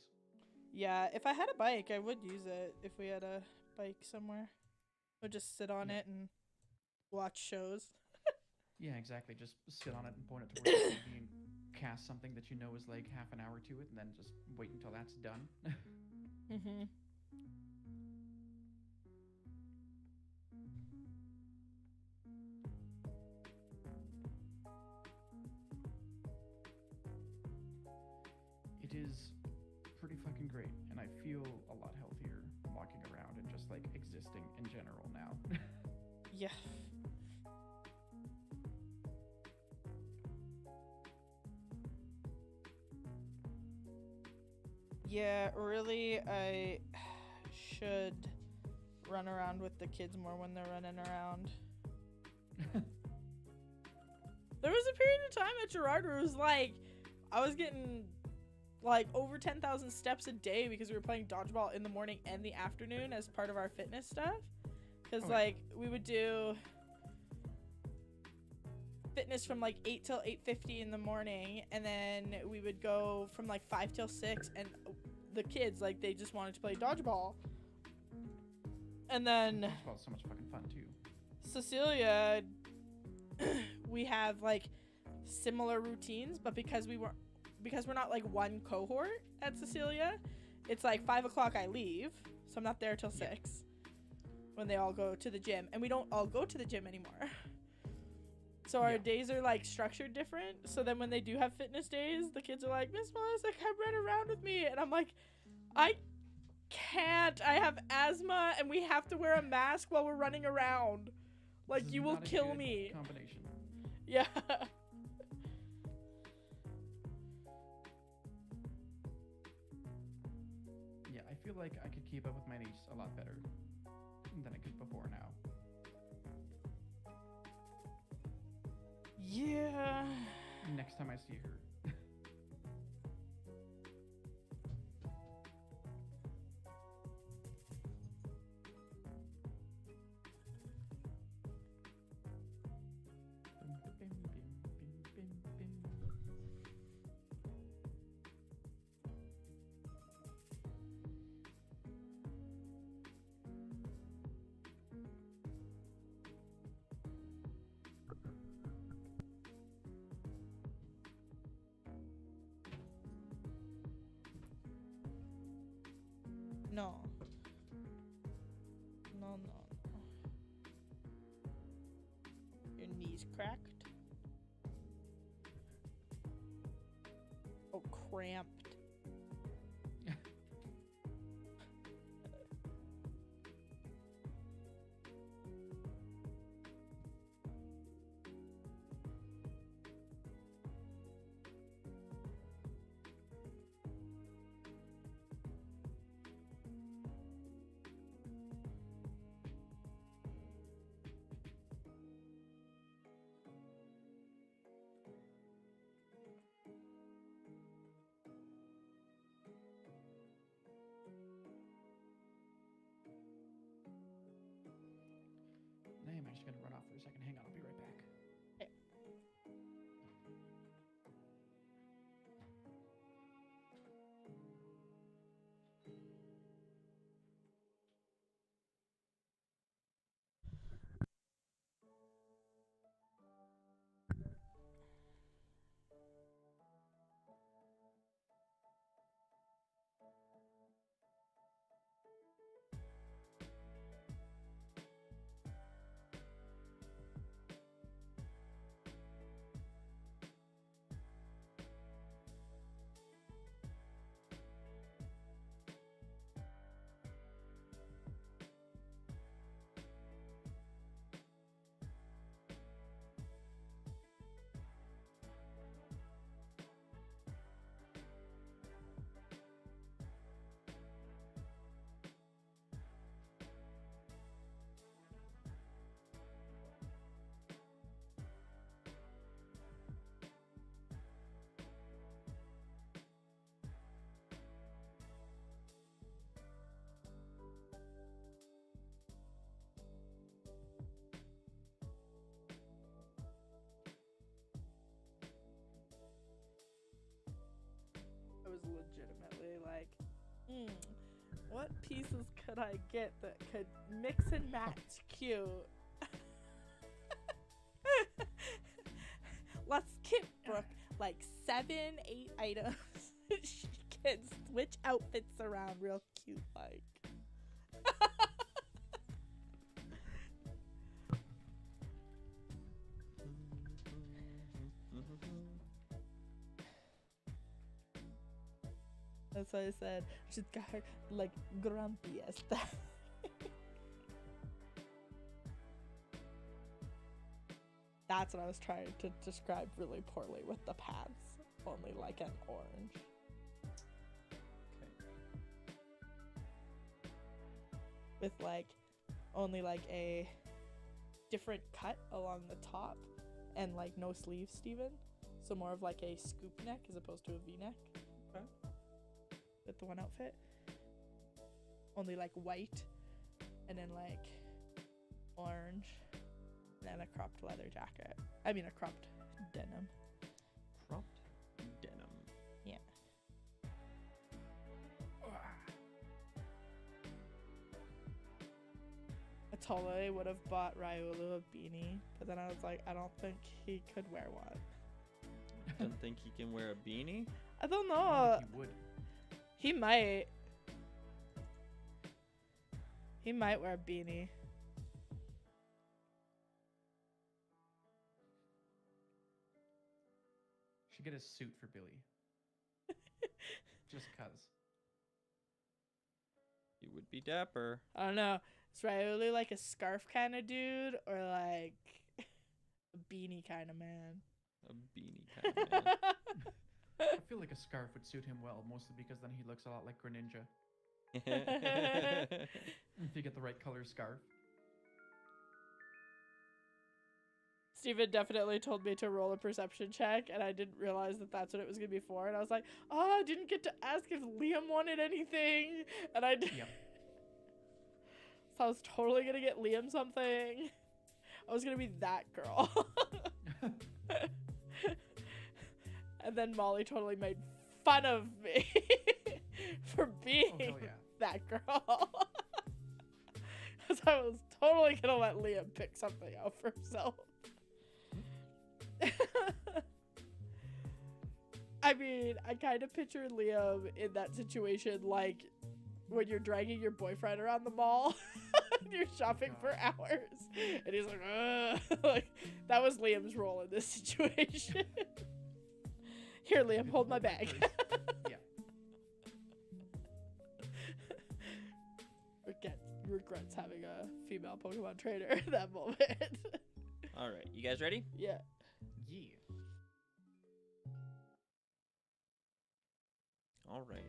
yeah, if I had a bike, I would use it if we had a bike somewhere. I would just sit on Yeah. it and watch shows. Yeah, exactly. Just sit on it and point it towards the TV and cast something that you know is like half an hour to it, and then just wait until that's done. Mm-hmm. It is pretty fucking great, and I feel a lot healthier walking around and just like existing in general now. Yeah. Yeah, really, I should run around with the kids more when they're running around. There was a period of time at Gerard where it was like, I was getting like over 10,000 steps a day because we were playing dodgeball in the morning and the afternoon as part of our fitness stuff. Because Oh, yeah. like we would do fitness from like 8 till 8:50 in the morning, and then we would go from like 5 till 6, and the kids, like, they just wanted to play dodgeball. And then Dodgeball's so much fucking fun too. Cecilia, we have like similar routines, but because we're not like one cohort at Cecilia, it's like 5 o'clock I leave, so I'm not there till 6 when they all go to the gym, and we don't all go to the gym anymore. So our days are like structured different. So then when they do have fitness days, the kids are like, Miss Melissa, come run around with me, and I'm like, I can't. I have asthma, and we have to wear a mask while we're running around. Like, This you is will not a kill good me. Combination. Yeah. Yeah, I feel like I could keep up with my niece a lot better than I could before now. Yeah. Next time I see her. No. No, no, no. Your knees cracked? Oh, cramped. I am actually gonna run off for a second. Hang on, I'll be right back. I was legitimately like, what pieces could I get that could mix and match cute? Let's get Brooke like 7, 8 items. She can switch outfits around real cute like. That's why I said she's got her like grumpy as that. That's what I was trying to describe really poorly with the pads. Only like an orange. Okay. With like only like a different cut along the top and like no sleeves, Steven. So more of like a scoop neck as opposed to a V-neck. Okay. With the one outfit. Only like white and then like orange And a cropped leather jacket. I mean, a cropped denim. Cropped denim. Yeah. I totally would have bought Ryulu a beanie, but then I was like, I don't think he could wear one. Don't think he can wear a beanie? I don't I know. don't think he would. He might. He might wear a beanie. Should get a suit for Billy. Just cuz. He would be dapper. I don't know. Is Ryulu like a scarf kind of dude or like a beanie kind of man? A beanie kind of man. I feel like a scarf would suit him well, mostly because then he looks a lot like Greninja. If you get the right color scarf. Steven definitely told me to roll a perception check, and I didn't realize that that's what it was going to be for. And I was like, oh, I didn't get to ask if Liam wanted anything. And I did. Yep. So I was totally going to get Liam something. I was going to be that girl. And then Molly totally made fun of me for being Oh, hell yeah. that girl. Because I was totally going to let Liam pick something out for himself. I mean, I kind of pictured Liam in that situation like when you're dragging your boyfriend around the mall and you're shopping for hours and he's like, ugh. Like, that was Liam's role in this situation. Here, Liam, hold my bag. Yeah. Regrets having a female Pokemon trainer in that moment. All right, you guys ready? Yeah. Yeah. All right.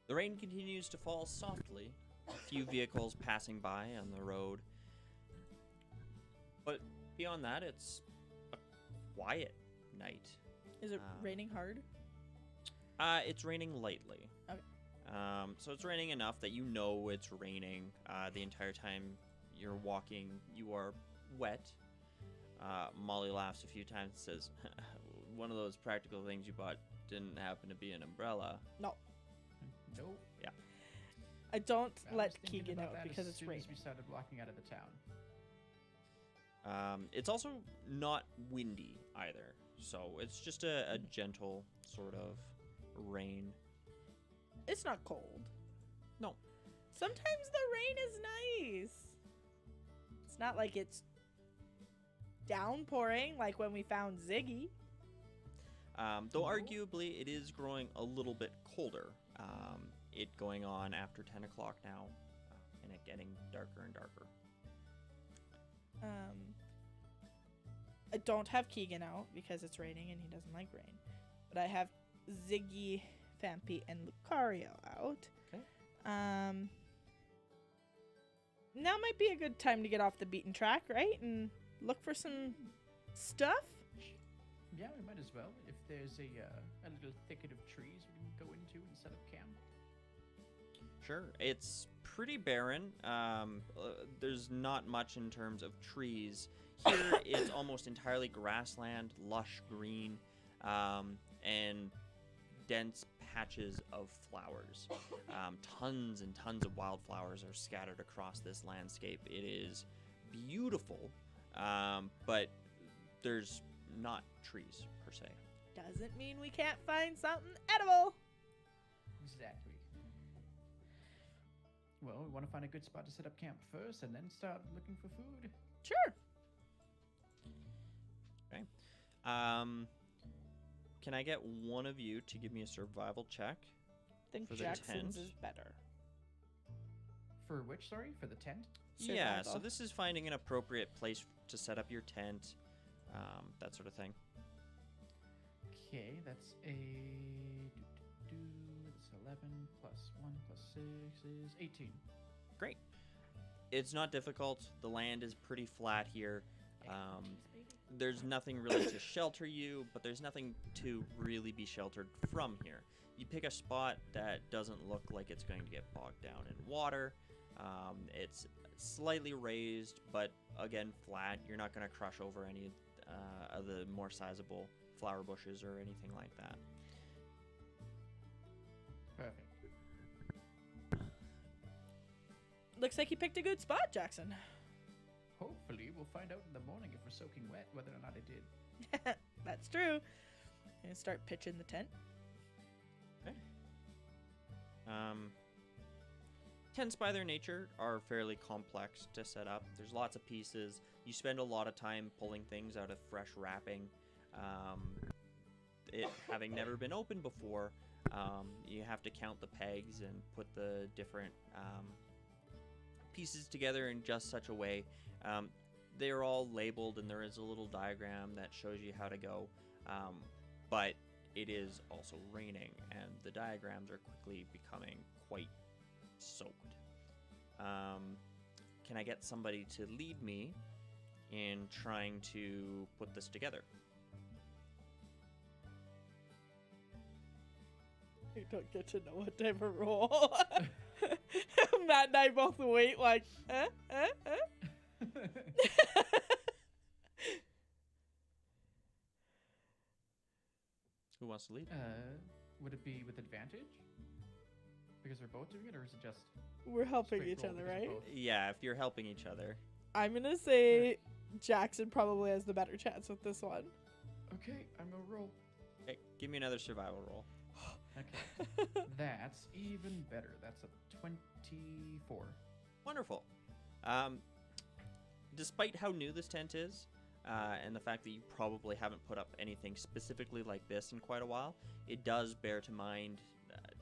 The rain continues to fall softly. A few vehicles passing by on the road. But beyond that, it's a quiet night. Is it raining hard? It's raining lightly. Okay. So it's raining enough that you know it's raining. The entire time you're walking, you are wet. Molly laughs a few times and says, one of those practical things you bought didn't happen to be an umbrella. No. Nope. Yeah. I don't I was let thinking Keegan about out that because as it's soon as raining. we started walking out of the town. It's also not windy either. So it's just a gentle sort of rain. It's not cold. No. Sometimes the rain is nice. It's not like it's downpouring like when we found Ziggy. Though arguably it is growing a little bit colder. It going on after 10 o'clock now, and it getting darker and darker. I don't have Keegan out because it's raining and he doesn't like rain. But I have Ziggy, Fampi, and Lucario out. Okay. Now might be a good time to get off the beaten track, right? And look for some stuff. Yeah, we might as well. If there's a little thicket of trees we can go into and set up camp. Sure. It's pretty barren. There's not much in terms of trees. Here it's almost entirely grassland, lush green, and dense patches of flowers. Tons and tons of wildflowers are scattered across this landscape. It is beautiful, but there's not trees per se. Doesn't mean we can't find something edible. Exactly. Well, we want to find a good spot to set up camp first and then start looking for food. Sure. Okay. Can I get one of you to give me a survival check? I think For the Jackson's tent. is better. For which, sorry? For the tent? Yeah, so Survival. this is finding an appropriate place to set up your tent, that sort of thing. Okay, that's that's 11 plus 1 plus 6 is 18. Great. It's not difficult. The land is pretty flat here. There's nothing really to shelter you, but there's nothing to really be sheltered from here. You pick a spot that doesn't look like it's going to get bogged down in water. It's slightly raised, but again flat. You're not going to crush over any of the more sizable flower bushes or anything like that. Perfect. Looks like you picked a good spot, Jackson. Hopefully, we'll find out in the morning if we're soaking wet whether or not I did. That's true. And start pitching the tent. Okay. Tents by their nature are fairly complex to set up. There's lots of pieces. You spend a lot of time pulling things out of fresh wrapping. It having never been opened before, you have to count the pegs and put the different pieces together in just such a way. They're all labeled, and there is a little diagram that shows you how to go. But it is also raining, and the diagrams are quickly becoming quite soaked. Can I get somebody to lead me in trying to put this together? I don't get to know what type of roll. Matt and I both wait like, Who wants to lead? Would it be with advantage? Because we're both doing it, or is it just We're helping straight each roll other, because right? we're both? Yeah, if you're helping each other. I'm gonna say Jackson probably has the better chance with this one. Okay, I'm gonna roll. Okay, give me another survival roll. Okay, that's even better. That's a 24. Wonderful. Despite how new this tent is, and the fact that you probably haven't put up anything specifically like this in quite a while, it does bear to mind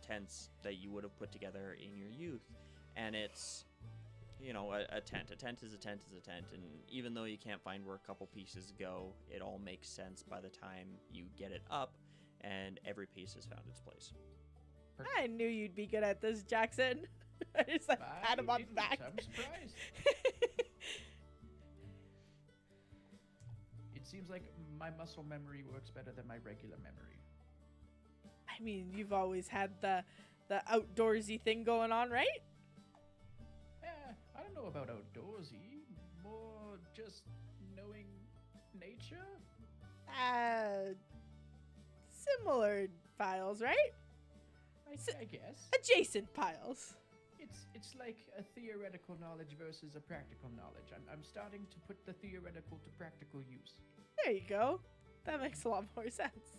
tents that you would have put together in your youth. And it's, you know, a tent. A tent is a tent is a tent. And even though you can't find where a couple pieces go, it all makes sense by the time you get it up and every piece has found its place. I knew you'd be good at this, Jackson. I just like pat him on the back. I'm surprised. It seems like my muscle memory works better than my regular memory. I mean, you've always had the outdoorsy thing going on, right? I don't know about outdoorsy. More just knowing nature. Similar piles, right? I guess. Adjacent piles. It's like a theoretical knowledge versus a practical knowledge. I'm starting to put the theoretical to practical use. There you go. That makes a lot more sense.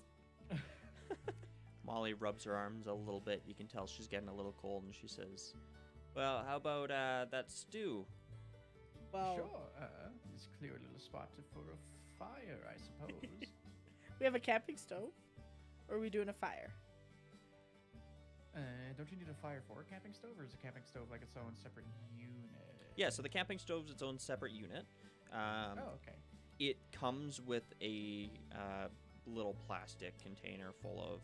Molly rubs her arms a little bit. You can tell she's getting a little cold, and she says, well, how about that stew? Well, Sure, it's clear a little spot for a fire, I suppose. we have a camping stove. Or are we doing a fire? Don't you need a fire for a camping stove, or is a camping stove like its own separate unit? Yeah, so the camping stove's its own separate unit. Okay. It comes with a little plastic container full of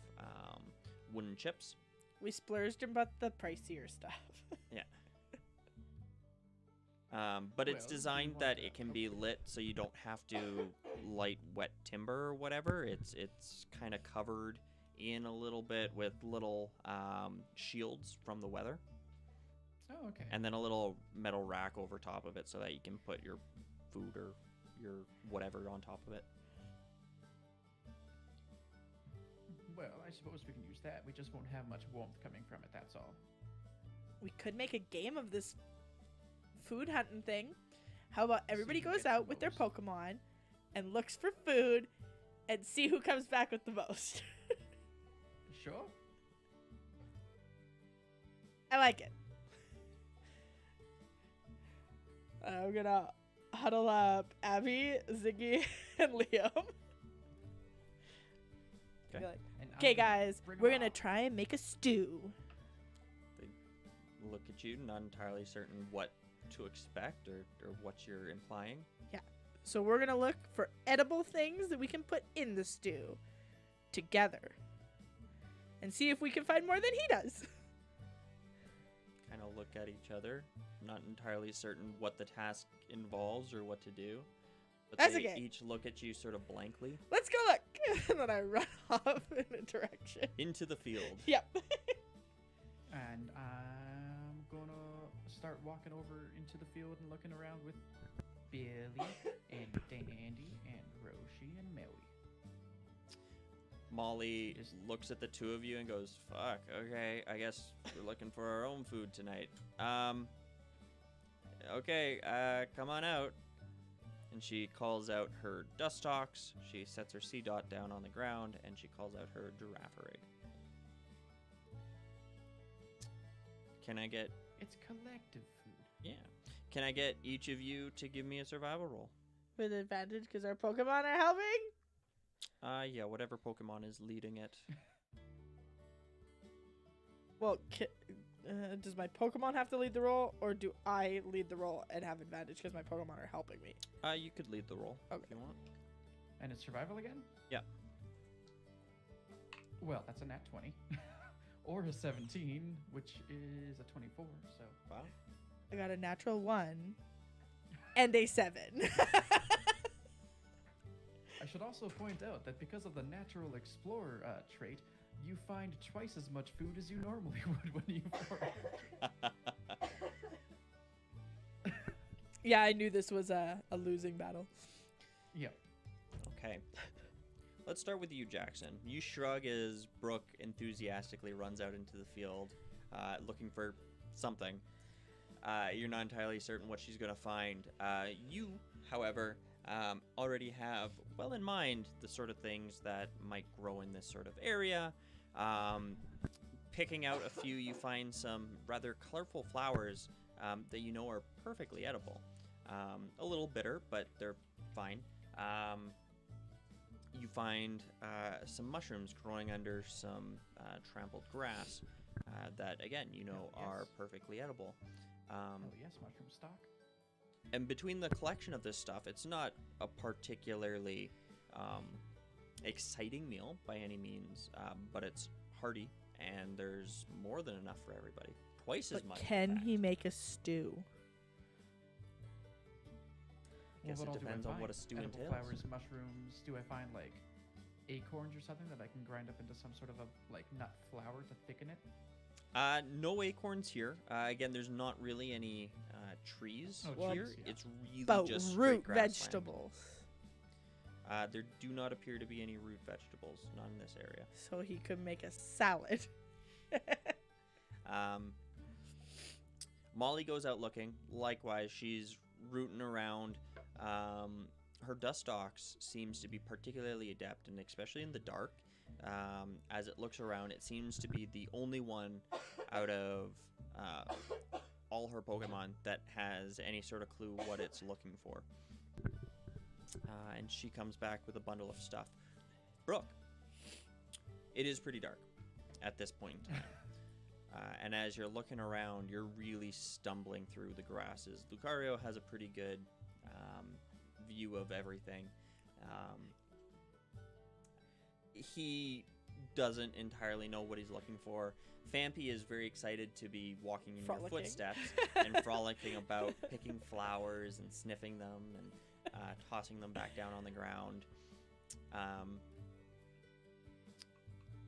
wooden chips. We splurged about the pricier stuff. But it's Well, do you designed want that that? it can be lit so you don't have to light wet timber or whatever. It's kind of covered in a little bit with little shields from the weather. Oh, okay. And then a little metal rack over top of it so that you can put your food or your whatever on top of it. Well, I suppose we can use that. We just won't have much warmth coming from it, that's all. We could make a game of this food hunting thing. How about everybody who goes gets out the with their most. Pokemon and looks for food and see who comes back with the most? Sure. I like it. I'm gonna huddle up Abby, Ziggy, and Liam. Okay. Be like, And I'm okay, gonna guys, bring we're 'em gonna out. try and make a stew. They look at you, not entirely certain what to expect or what you're implying. So we're gonna look for edible things that we can put in the stew together and see if we can find more than he does. Kind of look at each other, not entirely certain what the task involves or what to do. But That's they okay. each look at you sort of blankly. Let's go look. And then I run off in a direction. Into the field. Yep. And I'm gonna start walking over into the field and looking around with Billy and Dandy and Roshi and Maui. Molly Just- looks at the two of you and goes, "Fuck, okay, I guess we're looking for our own food tonight. Okay, come on out." And she calls out her Dustox, she sets her Sea-Dot down on the ground, and she calls out her Girafarig. Can I get... It's collective food. Yeah. Can I get each of you to give me a survival roll? With advantage because our Pokemon are helping? Yeah, whatever Pokemon is leading it. Well, does my Pokemon have to lead the roll, or do I lead the roll and have advantage because my Pokemon are helping me? You could lead the roll if you want. And it's survival again? Yeah. Well, that's a nat 20. Or a 17, which is a 24, so... Wow. I got a natural 1 and a 7. I should also point out that because of the natural explorer trait, you find twice as much food as you normally would when you forage. Yeah, I knew this was a losing battle. Yep. Okay. Let's start with you, Jackson. You shrug as Brooke enthusiastically runs out into the field, looking for something. You're not entirely certain what she's going to find. You, however, already have well in mind the sort of things that might grow in this sort of area. Picking out a few, you find some rather colorful flowers that you know are perfectly edible. A little bitter, but they're fine. You find some mushrooms growing under some trampled grass that, again, you know are perfectly edible. Oh yes, mushroom stock. And between the collection of this stuff, it's not a particularly exciting meal by any means, but it's hearty, and there's more than enough for everybody. Twice as But much. in can fact. he make a stew? Guess what it all do I depends on find? what a stew Edible entails. flowers, mushrooms. Do I find like acorns or something that I can grind up into some sort of a like nut flour to thicken it? No acorns here. Again, there's not really any trees Oh, here. jeez, yeah. It's really About just straight root grassland. vegetables. There do not appear to be any root vegetables, not in this area. So he could make a salad. Molly goes out looking. Likewise, she's rooting around. Her Dustox seems to be particularly adept, and especially in the dark. As it looks around, it seems to be the only one out of all her Pokemon that has any sort of clue what it's looking for. And she comes back with a bundle of stuff. Brooke, it is pretty dark at this point in time. And as you're looking around, you're really stumbling through the grasses. Lucario has a pretty good view of everything. He doesn't entirely know what he's looking for. Fampy is very excited to be walking in your footsteps and frolicking about, picking flowers and sniffing them and tossing them back down on the ground.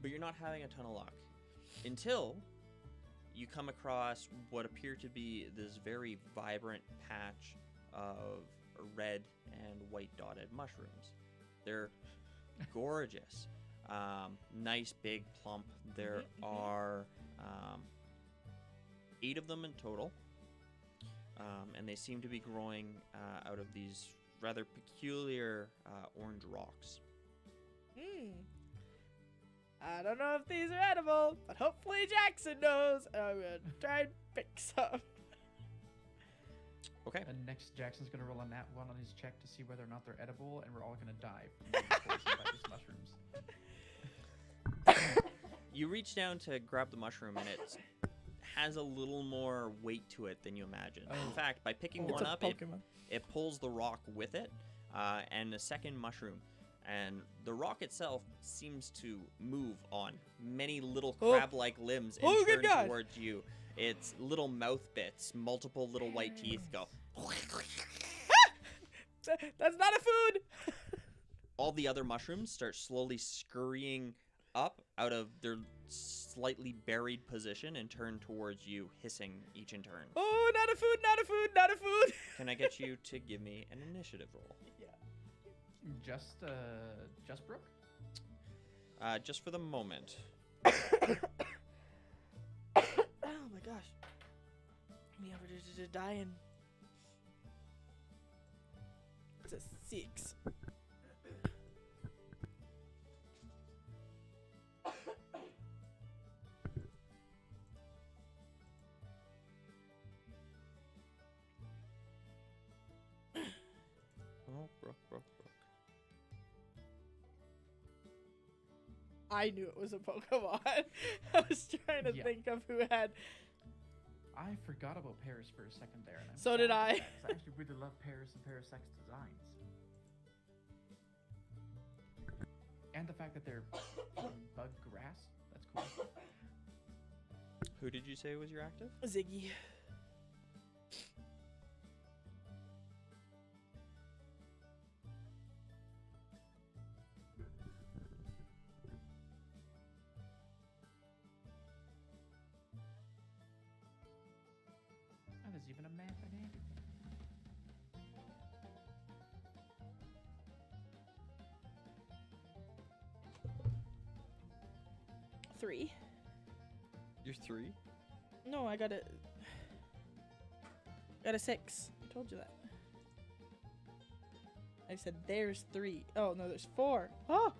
But you're not having a ton of luck until you come across what appear to be this very vibrant patch of red and white dotted mushrooms. They're gorgeous. Nice, big, plump. There are 8 of them in total. And they seem to be growing out of these rather peculiar orange rocks. I don't know if these are edible, but hopefully Jackson knows. I'm gonna try and pick some. Okay. And next, Jackson's gonna roll a nat 1 on his check to see whether or not they're edible, and we're all gonna die from being poisoned by these mushrooms. You reach down to grab the mushroom, and it has a little more weight to it than you imagined. In fact, by picking It's one a up, Pokemon. it pulls the rock with it, and a second mushroom. And the rock itself seems to move on many little crab-like limbs and good turn God. towards you. Its little mouth bits, multiple little white teeth go. That's not a food. All the other mushrooms start slowly scurrying up out of their slightly buried position and turn towards you, hissing each in turn. Oh, not a food, not a food, not a food. Can I get you to give me an initiative roll? Just Brook? Just for the moment. Oh my gosh. Me over to dying. It's a 6. Oh, Brook. I knew it was a Pokemon. I was trying to think of who had. I forgot about Pear's for a second there. And I'm So did I. sad about that, 'cause I actually really love Pear's and Parasec's designs. And the fact that they're bug grass. That's cool. Who did you say was your active? Ziggy. Oh, there's even a map and everything. Three. You're 3? No, I got a 6. I told you that. I said there's 3. Oh no, there's 4. Oh.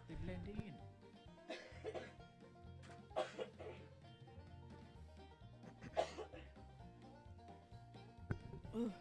They blend in. Ugh.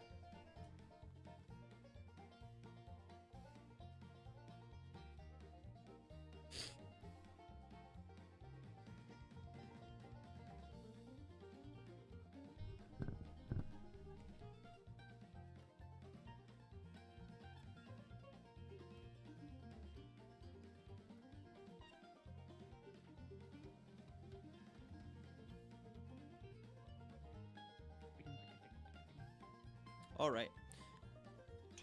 All right.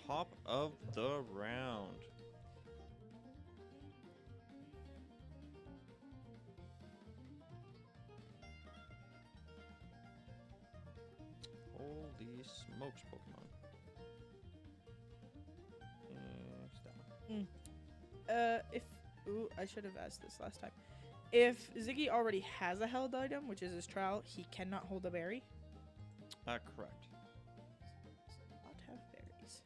Top of the round. Holy smokes, Pokemon. Stop. If I should have asked this last time. If Ziggy already has a held item, which is his trowel, he cannot hold a berry. Correct. Not have berries,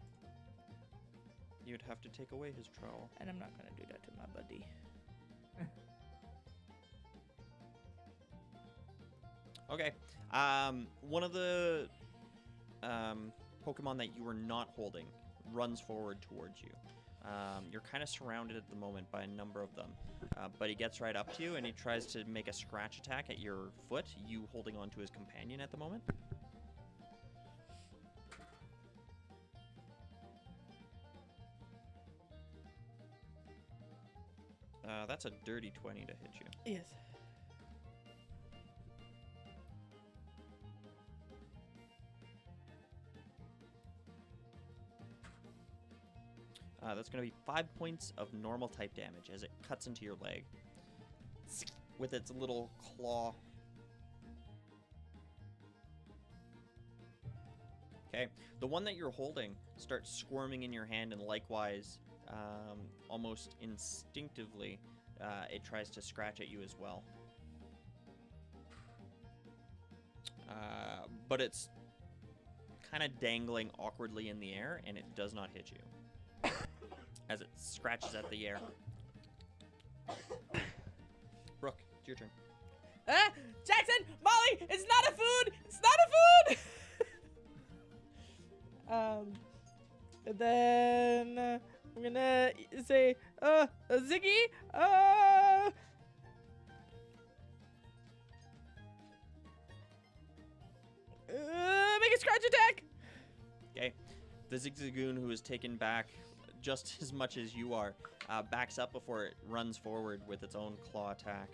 You'd have to take away his trowel. and I'm not gonna do that to my buddy. Okay. One of the Pokemon that you were not holding runs forward towards you. You're kind of surrounded at the moment by a number of them, but he gets right up to you and he tries to make a scratch attack at your foot, you holding on to his companion at the moment. That's a dirty 20 to hit you. Yes. That's going to be 5 points of normal type damage as it cuts into your leg with its little claw. Okay, the one that you're holding starts squirming in your hand, and likewise, almost instinctively, it tries to scratch at you as well. But it's kind of dangling awkwardly in the air, and it does not hit you as it scratches at the air. Brooke, it's your turn. Jackson, Molly, it's not a food. It's not a food. And then I'm gonna say, Ziggy, make a scratch attack. Okay, the Zigzagoon, who is taken back just as much as you are, backs up before it runs forward with its own claw attack.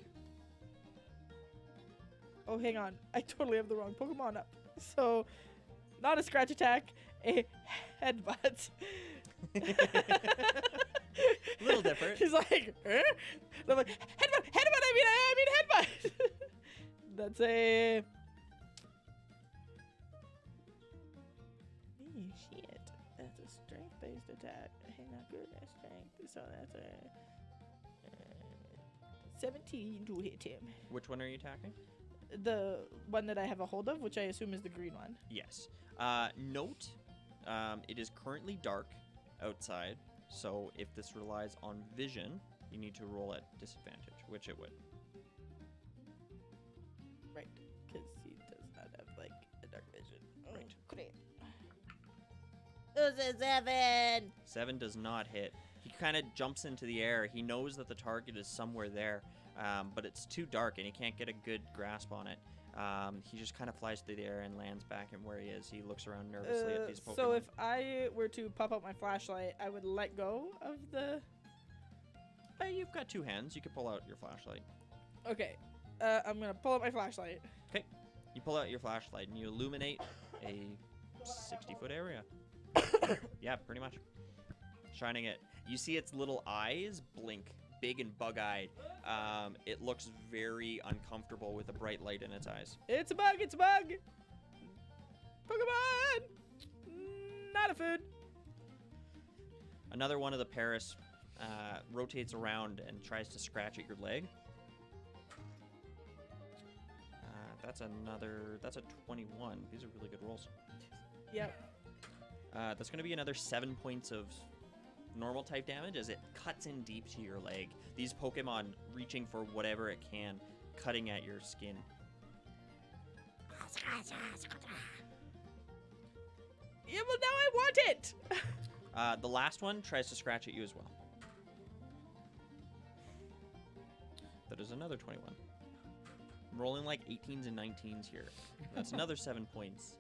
Oh, hang on. I totally have the wrong Pokemon up. So, not a scratch attack, a headbutt. A little different. He's like, eh? And I'm like, headbutt, I mean headbutt. That's a... shit. That's a strength-based attack. Hey, not good at strength. So that's a 17 to hit him. Which one are you attacking? The one that I have a hold of, which I assume is the green one. Yes. Note, it is currently dark outside, so if this relies on vision, you need to roll at disadvantage, which it would. Right, because he does not have, like, a dark vision. Right. Great. It was a 7. 7 does not hit. He kind of jumps into the air. He knows that the target is somewhere there, but it's too dark and he can't get a good grasp on it. He just kind of flies through the air and lands back in where he is. He looks around nervously at these Pokemon. So if I were to pop out my flashlight, I would let go of the... You've got 2 hands. You can pull out your flashlight. Okay. I'm going to pull out my flashlight. Okay. You pull out your flashlight and you illuminate a 60-foot area. Yeah, pretty much. Shining it. You see its little eyes blink, big and bug-eyed. It looks very uncomfortable with the bright light in its eyes. It's a bug! It's a bug! Pokemon! Not a food. Another one of the Paris rotates around and tries to scratch at your leg. That's a 21. These are really good rolls. Yep. That's going to be another 7 points of normal type damage as it cuts in deep to your leg. These Pokemon reaching for whatever it can, cutting at your skin. Yeah, well, now I want it! The last one tries to scratch at you as well. That is another 21. I'm rolling like 18s and 19s here. That's another 7 points.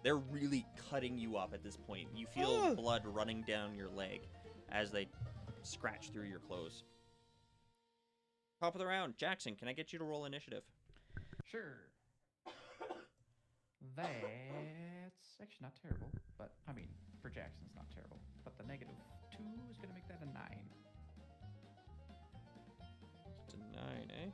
They're really cutting you up at this point. You feel blood running down your leg as they scratch through your clothes. Top of the round. Jackson, can I get you to roll initiative? Sure. That's actually not terrible, but I mean, for Jackson's not terrible. But the -2 is going to make that a 9. It's a 9, eh?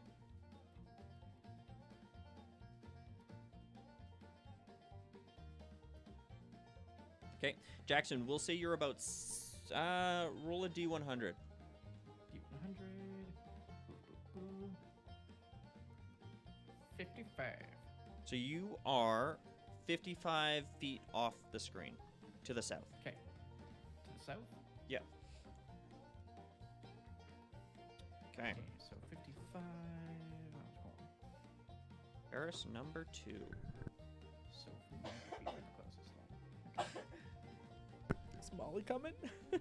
Okay, Jackson, we'll say you're about, roll a D100. D100. 55. So you are 55 feet off the screen to the south. Okay. To the south? Yeah. Okay. Okay, so 55. Paris number 2. So 90 feet to the closest one. Okay. Is Molly coming? As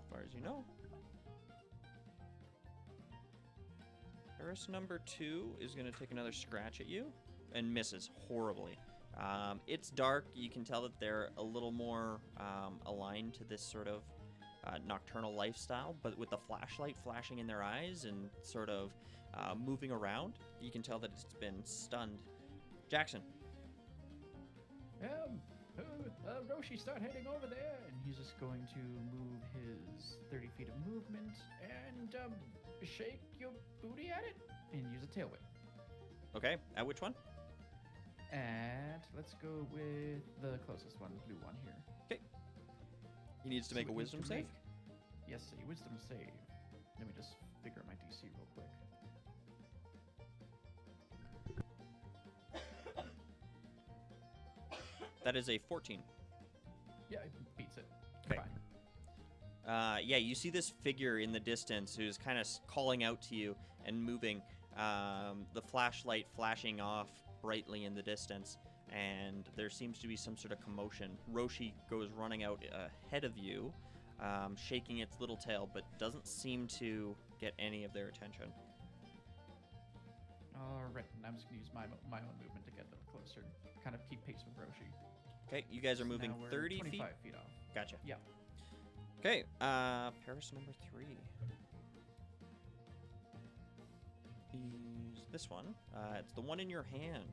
far as you know. Paris number 2 is going to take another scratch at you and misses horribly. It's dark. You can tell that they're a little more aligned to this sort of nocturnal lifestyle, but with the flashlight flashing in their eyes and sort of moving around, you can tell that it's been stunned. Jackson. Roshi, start heading over there, and he's just going to move his 30 feet of movement and shake your booty at it and use a tail whip. Okay, at which one? And let's go with the closest one, blue one here. Okay. He needs to make a wisdom save. Yes, a wisdom save. Let me just figure out my DC real quick. That is a 14. Yeah, it beats it. Okay. Fine. Yeah, you see this figure in the distance who's kind of calling out to you and moving. The flashlight flashing off brightly in the distance, and there seems to be some sort of commotion. Roshi goes running out ahead of you, shaking its little tail, but doesn't seem to get any of their attention. Alright, and I'm just going to use my own movement to get a little closer. Kind of keep pace with Roshi. Okay, you guys are So moving now we're 30 feet. 25 feet off. Gotcha. Yeah. Okay, Paris number 3. Is this one. It's the one in your hand.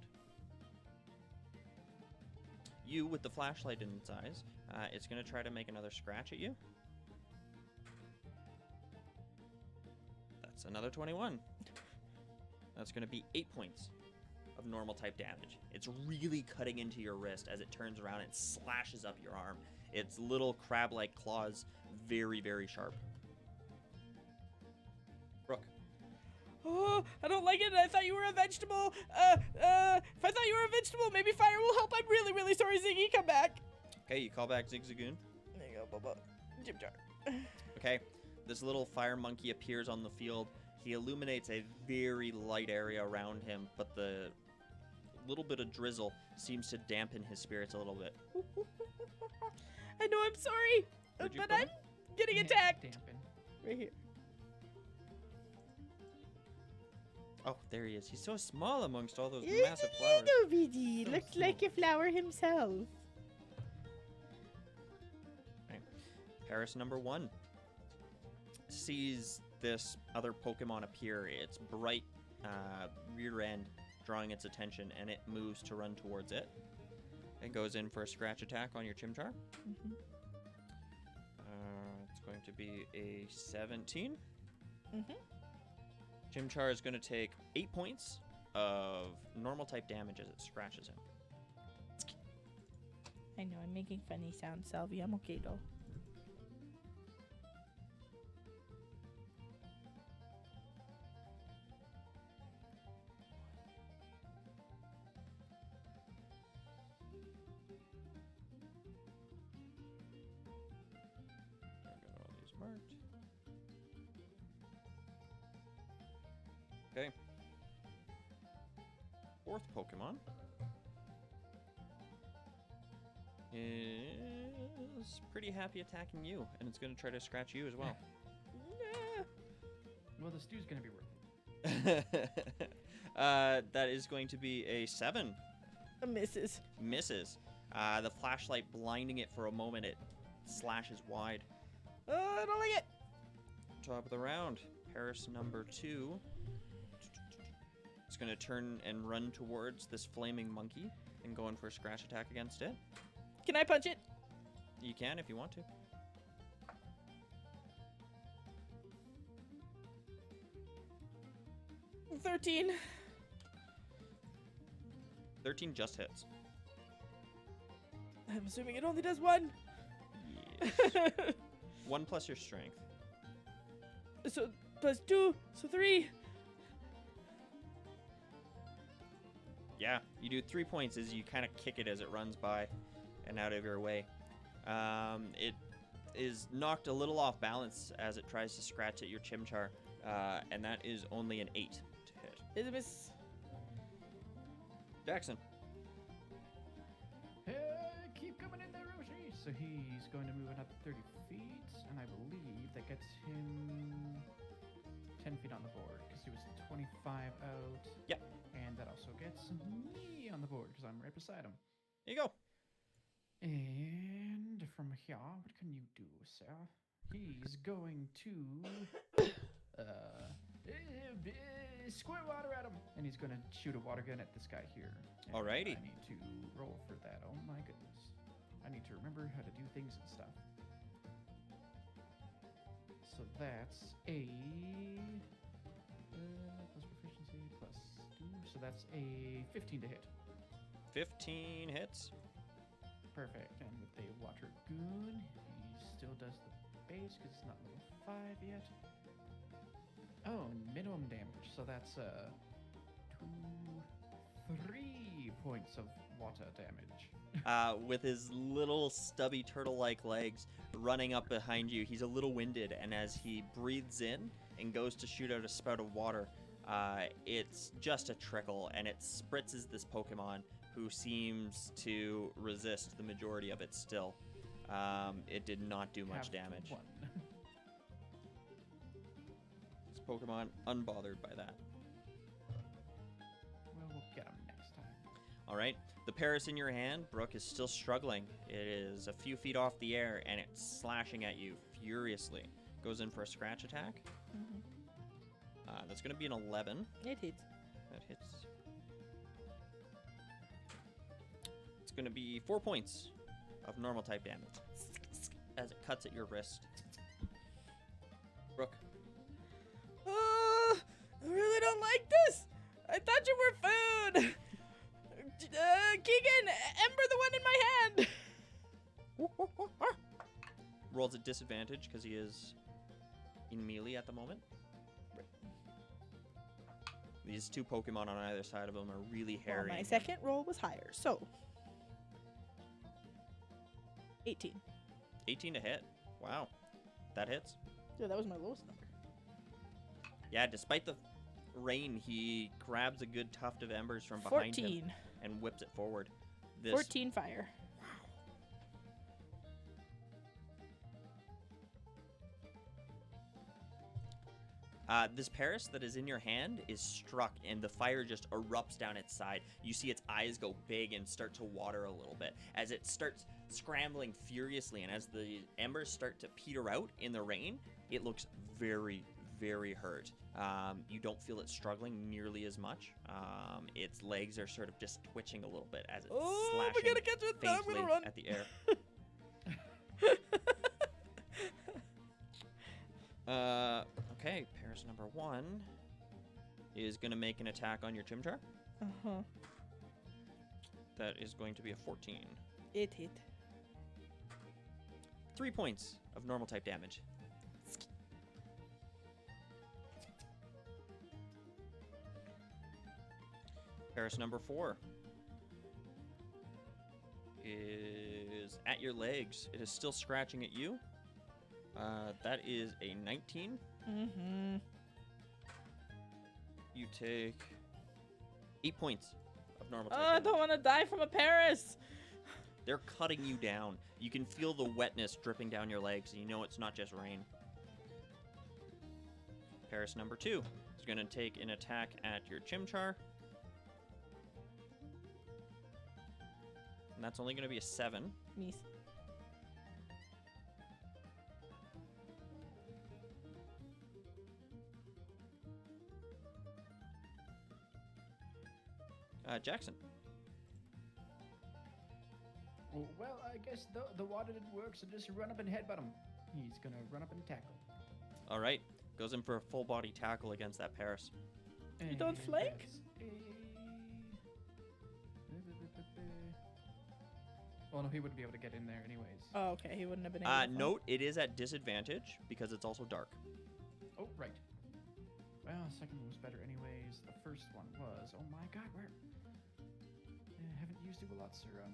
you with the flashlight in its eyes. It's going to try to make another scratch at you. That's another 21. That's going to be 8 points of normal type damage. It's really cutting into your wrist as it turns around and slashes up your arm. Its little crab-like claws, very, very sharp. Brooke. Oh, I don't like it. I thought you were a vegetable. If I thought you were a vegetable, maybe fire will help. I'm really, really sorry, Ziggy. Come back. Okay, you call back Zigzagoon. There you go, Bubba. Jim Jar. Okay, this little fire monkey appears on the field. He illuminates a very light area around him, but the little bit of drizzle seems to dampen his spirits a little bit. I know, I'm sorry, Where'd you but put I'm him? getting Yeah, attacked. Dampen. Right here. Oh, there he is. He's so small amongst all those massive flowers. Bitty. So Looks small. like a flower himself. Paris number 1 sees this other Pokemon appear. Its bright rear end drawing its attention, and it moves to run towards it. It goes in for a scratch attack on your Chimchar. Mm-hmm. It's going to be a 17. Mm-hmm. Chimchar is going to take 8 points of normal type damage as it scratches him. I know, I'm making funny sounds, Selby. I'm okay, though. I got all these marked. Okay. 4th Pokemon is pretty happy attacking you, and it's going to try to scratch you as well. Nah. Well, the stew's gonna be worth it. That is going to be a 7. A misses. Misses. The flashlight blinding it for a moment, it slashes wide. I don't like it. Top of the round, Paris number 2. It's going to turn and run towards this flaming monkey and go in for a scratch attack against it. Can I punch it? You can if you want to. 13. 13 just hits. I'm assuming it only does one. Yes. 1 plus your strength. So plus 2, so 3. Yeah, you do 3 points as you kind of kick it as it runs by and out of your way. It is knocked a little off balance as it tries to scratch at your Chimchar, and that is only an 8 to hit. Is it miss? Jackson. Keep coming in there, Roshi. So he's going to move another 30 feet, and I believe that gets him 10 feet on the board because he was 25 out. Yep. And that also gets me on the board because I'm right beside him. There you go. And from here, what can you do, sir? He's going to squirt water at him, and he's going to shoot a water gun at this guy here. And Alrighty. I need to roll for that. Oh my goodness! I need to remember how to do things and stuff. So that's a plus proficiency plus 2. So that's a 15 to hit. 15 hits. Perfect. And with the water goon, he still does the base because it's not level 5 yet. Oh, minimum damage. So that's 3 points of water damage. With his little stubby turtle-like legs running up behind you, he's a little winded, and as he breathes in and goes to shoot out a spout of water, it's just a trickle, and it spritzes this Pokemon, who seems to resist the majority of it still. It did not do much Have damage. 1. This Pokemon unbothered by that. Well, we'll get him next time. All right, the Paris in your hand, Brooke, is still struggling. It is a few feet off the air, and it's slashing at you furiously. Goes in for a scratch attack. That's going to be an 11. It hits. That hits. It's going to be 4 points of normal type damage as it cuts at your wrist. Brooke. I really don't like this. I thought you were food. Keegan, Ember the one in my hand. Rolls at disadvantage because he is in melee at the moment. These two Pokemon on either side of him are really hairy. Well, my second roll was higher, so 18. 18 to hit. Wow. That hits. Yeah, that was my lowest number. Yeah, despite the rain, he grabs a good tuft of embers from behind 14. him and whips it forward. This 14 fire. This Paris that is in your hand is struck, and the fire just erupts down its side. You see its eyes go big and start to water a little bit as it starts scrambling furiously, and as the embers start to peter out in the rain, it looks very, very hurt. You don't feel it struggling nearly as much. Its legs are sort of just twitching a little bit as it's slashing we gotta catch it. I'm faintly gonna run. at the air. Okay, Paris number 1 is going to make an attack on your Chimchar. Uh-huh. That is going to be a 14. It hit. 3 points of normal type damage. Paris number 4 is at your legs. It is still scratching at you. That is a 19. Mm-hmm. You take 8 points of normal type I damage. don't want to die from a Paris. They're cutting you down. You can feel the wetness dripping down your legs, and you know it's not just rain. Paris number 2 is going to take an attack at your Chimchar. And that's only going to be a 7. Nice. Jackson. Well, I guess the water didn't work, so just run up and headbutt him. He's gonna run up and tackle. All right. Goes in for a full body tackle against that Paris. You don't flank? That's Well, no, he wouldn't be able to get in there anyways. Oh, okay. He wouldn't have been able to Note, it is at disadvantage because it's also dark. Oh, right. Well, second one was better anyways. The first one was... Oh my god, where... I haven't used it a lot, sir. I'm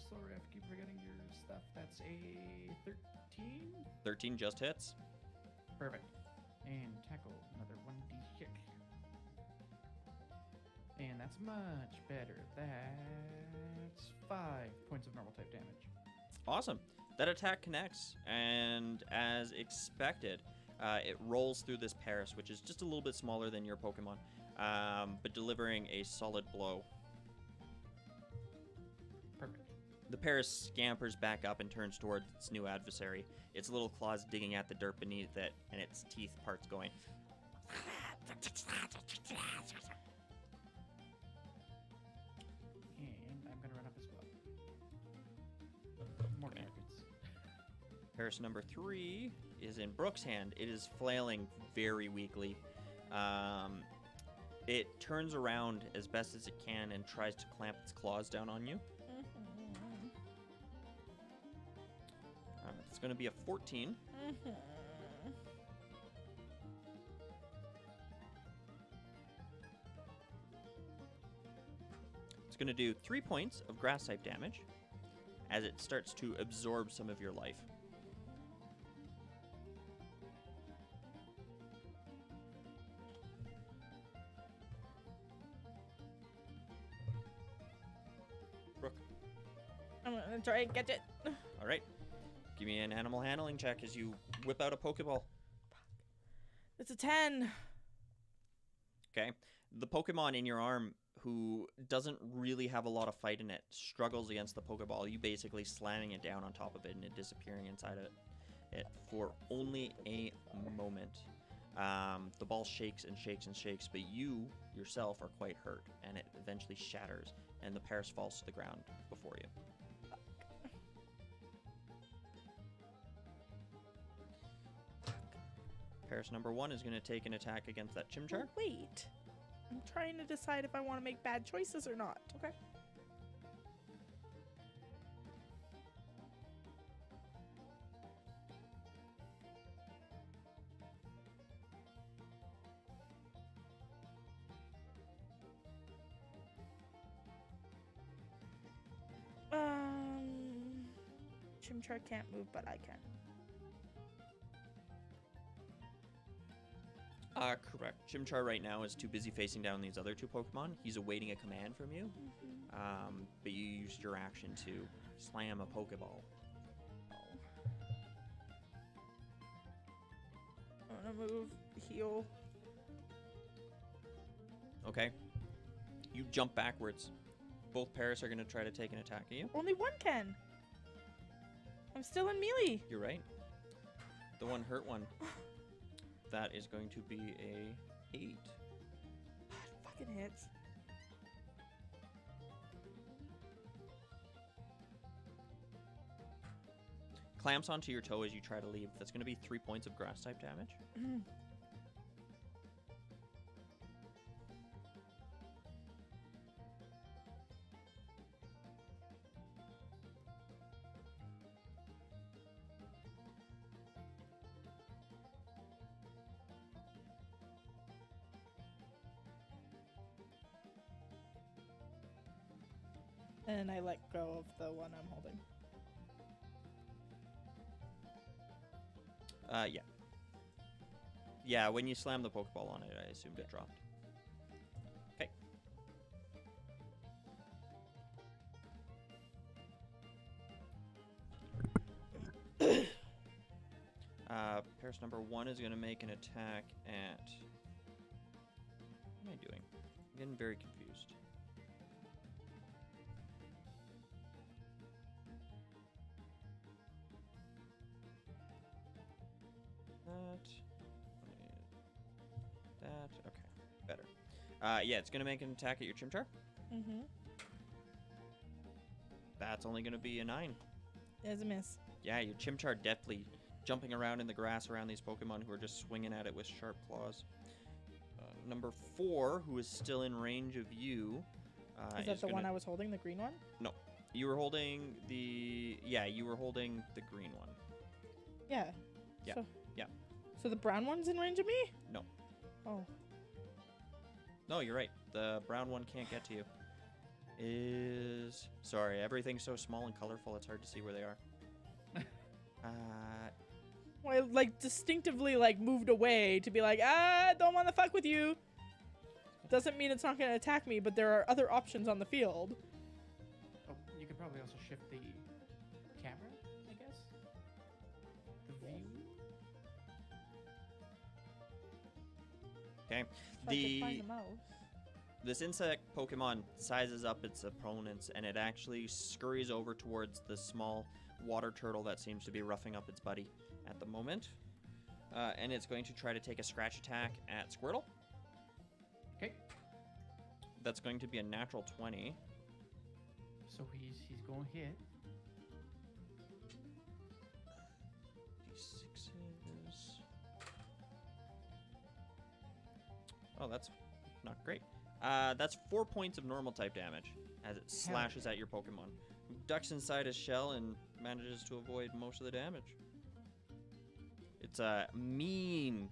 sorry, I keep forgetting your stuff. That's a 13? 13 just hits. Perfect. And tackle, another 1d kick. And that's much better. That's 5 points of normal type damage. Awesome. That attack connects, and as expected, it rolls through this Paris, which is just a little bit smaller than your Pokemon, but delivering a solid blow. Perfect. The Paris scampers back up and turns towards its new adversary, its little claws digging at the dirt beneath it, and its teeth parts going. And I'm gonna run up as well. More Okay. targets. Paris number 3 is in Brooke's hand. It is flailing very weakly. It turns around as best as it can and tries to clamp its claws down on you. It's going to be a 14. It's going to do 3 points of grass type damage as it starts to absorb some of your life. Brooke. I'm gonna try and catch it. All right. Give me an animal handling check as you whip out a Pokeball. It's a 10. Okay. The Pokemon in your arm who doesn't really have a lot of fight in it struggles against the Pokeball. You basically slamming it down on top of it and it disappearing inside of it for only a moment. The ball shakes and shakes and shakes, but you yourself are quite hurt, and it eventually shatters, and the Paris falls to the ground before you. Paris number 1 is going to take an attack against that Chimchar. Oh, wait. I'm trying to decide if I want to make bad choices or not. Okay. Chimchar can't move, but I can. Correct. Chimchar right now is too busy facing down these other 2 Pokemon. He's awaiting a command from you. But you used your action to slam a Pokeball. I'm gonna move, heal. Okay. You jump backwards. Both Paris are going to try to take an attack at you. Only one can. I'm still in melee. You're right. The one hurt one. That is going to be a 8. Fucking hits. Clamps onto your toe as you try to leave. That's going to be 3 points of grass type damage. And I let go of the one I'm holding. Yeah. Yeah, when you slam the Pokeball on it, I assumed it dropped. Okay. Paris number 1 is going to make an attack at... What am I doing? I'm getting very confused. That, okay, better. Yeah, it's gonna make an attack at your Chimchar. That's only gonna be a 9. There's a miss. Yeah, your Chimchar deftly jumping around in the grass around these Pokemon who are just swinging at it with sharp claws. Number 4, who is still in range of you. Is that the one I was holding, the green one? No, you were holding the... Yeah, you were holding the green one. Yeah. Yeah. Yeah. So the brown one's in range of me? No. Oh. No, you're right. The brown one can't get to you. Sorry, everything's so small and colorful, it's hard to see where they are. Well, I, like, distinctively, like, moved away to be like, don't want to fuck with you. Doesn't mean it's not going to attack me, but there are other options on the field. Oh, you could probably also shift the camera, I guess? The view? Okay. If I could find the mouse. This insect Pokemon sizes up its opponents, and it actually scurries over towards the small water turtle that seems to be roughing up its buddy at the moment. And it's going to try to take a scratch attack at Squirtle. Okay. That's going to be a natural 20. So he's going to hit. D6s. Oh, that's not great. That's 4 points of normal type damage as it slashes at your Pokemon. Ducks inside his shell and manages to avoid most of the damage. It's a mean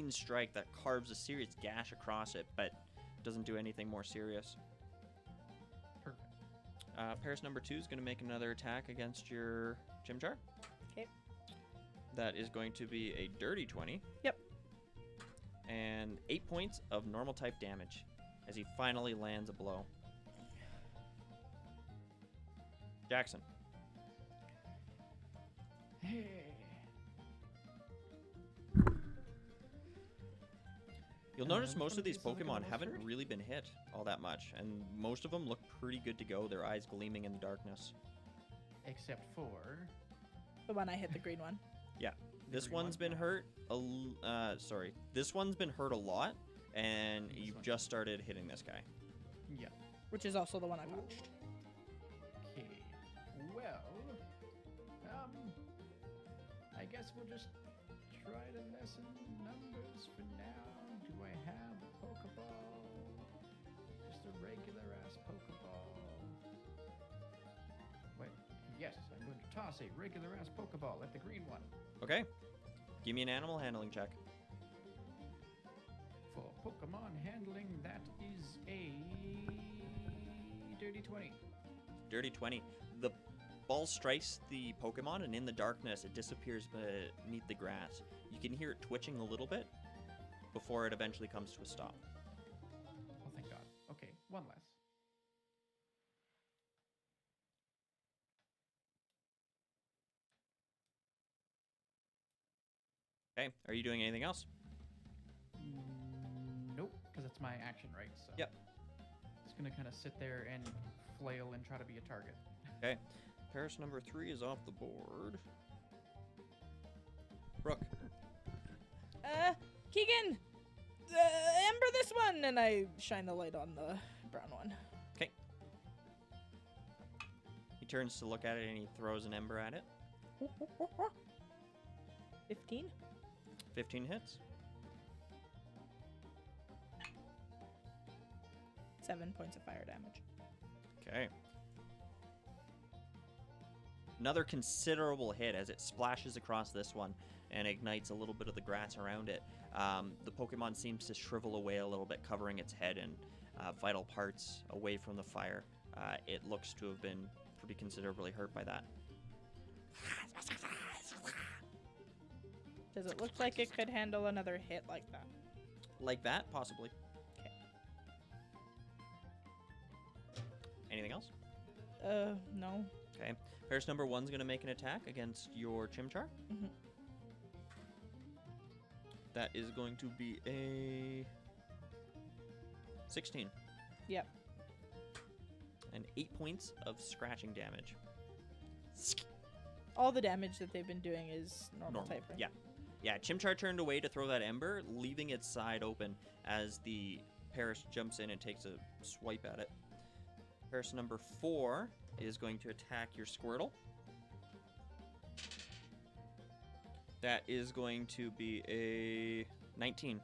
strike that carves a serious gash across it, but doesn't do anything more serious. Perfect. Paris number 2 is going to make another attack against your Chimchar. Okay. That is going to be a dirty 20. Yep. And 8 points of normal type damage as he finally lands a blow. Jackson. Hey. You'll notice which most one of these these look a Pokemon little haven't hurt? really been hit all that much, and most of them look pretty good to go, their eyes gleaming in the darkness. Except for... The one I hit, the green one. Yeah. This green one's one? been hurt sorry. This one's been hurt a lot, and This you've one. just started hitting this guy. Yeah. Which is also the one I punched. Okay. Well... I guess we'll just try to lessen numbers for now. Do I have a Pokeball? Just a regular ass Pokeball. Wait, yes, I'm going to toss a regular ass Pokeball at the green one. Okay. Give me an animal handling check. For Pokemon handling, that is a dirty 20. Dirty 20. The ball strikes the Pokemon, and in the darkness, it disappears beneath the grass. You can hear it twitching a little bit before it eventually comes to a stop. Oh, thank God. Okay, one less. Okay. Are you doing anything else? Nope, because it's my action, right? So Yep. It's gonna kind of sit there and flail and try to be a target. Okay. Paris number 3 is off the board. Brooke. Keegan, Ember this one, and I shine the light on the brown one. Okay. He turns to look at it and he throws an ember at it. 15. 15 hits. 7 points of fire damage. Okay. Another considerable hit as it splashes across this one and ignites a little bit of the grass around it. The Pokemon seems to shrivel away a little bit, covering its head and vital parts away from the fire. It looks to have been pretty considerably hurt by that. Does it look like it could handle another hit like that? Like that, possibly. Okay. Anything else? No. Okay. Paris number 1's going to make an attack against your Chimchar. Mhm. That is going to be a 16. Yep. And 8 points of scratching damage. All the damage that they've been doing is normal type, right? Yeah. Yeah, Chimchar turned away to throw that ember, leaving its side open as the Paris jumps in and takes a swipe at it. Paris number 4 is going to attack your Squirtle. That is going to be a 19.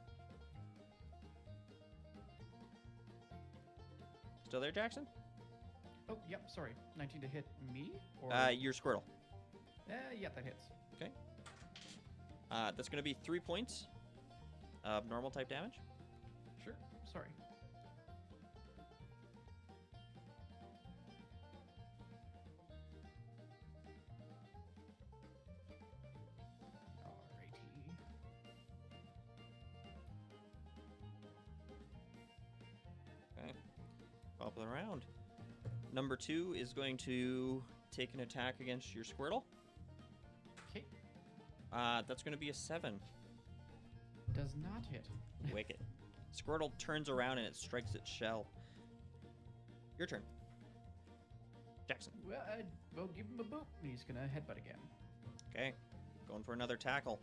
Still there, Jackson? Oh, yep, sorry. 19 to hit me? Or Your Squirtle. yeah, that hits. Okay. That's going to be 3 points of normal type damage. Sure, sorry. Alrighty. Okay. Top of the round. Number 2 is going to take an attack against your Squirtle. Okay. That's going to be a 7. Does not hit. Wicked. Squirtle turns around and it strikes its shell. Your turn. Jackson. Well, we'll give him a boop, and he's gonna headbutt again. Okay. Going for another tackle.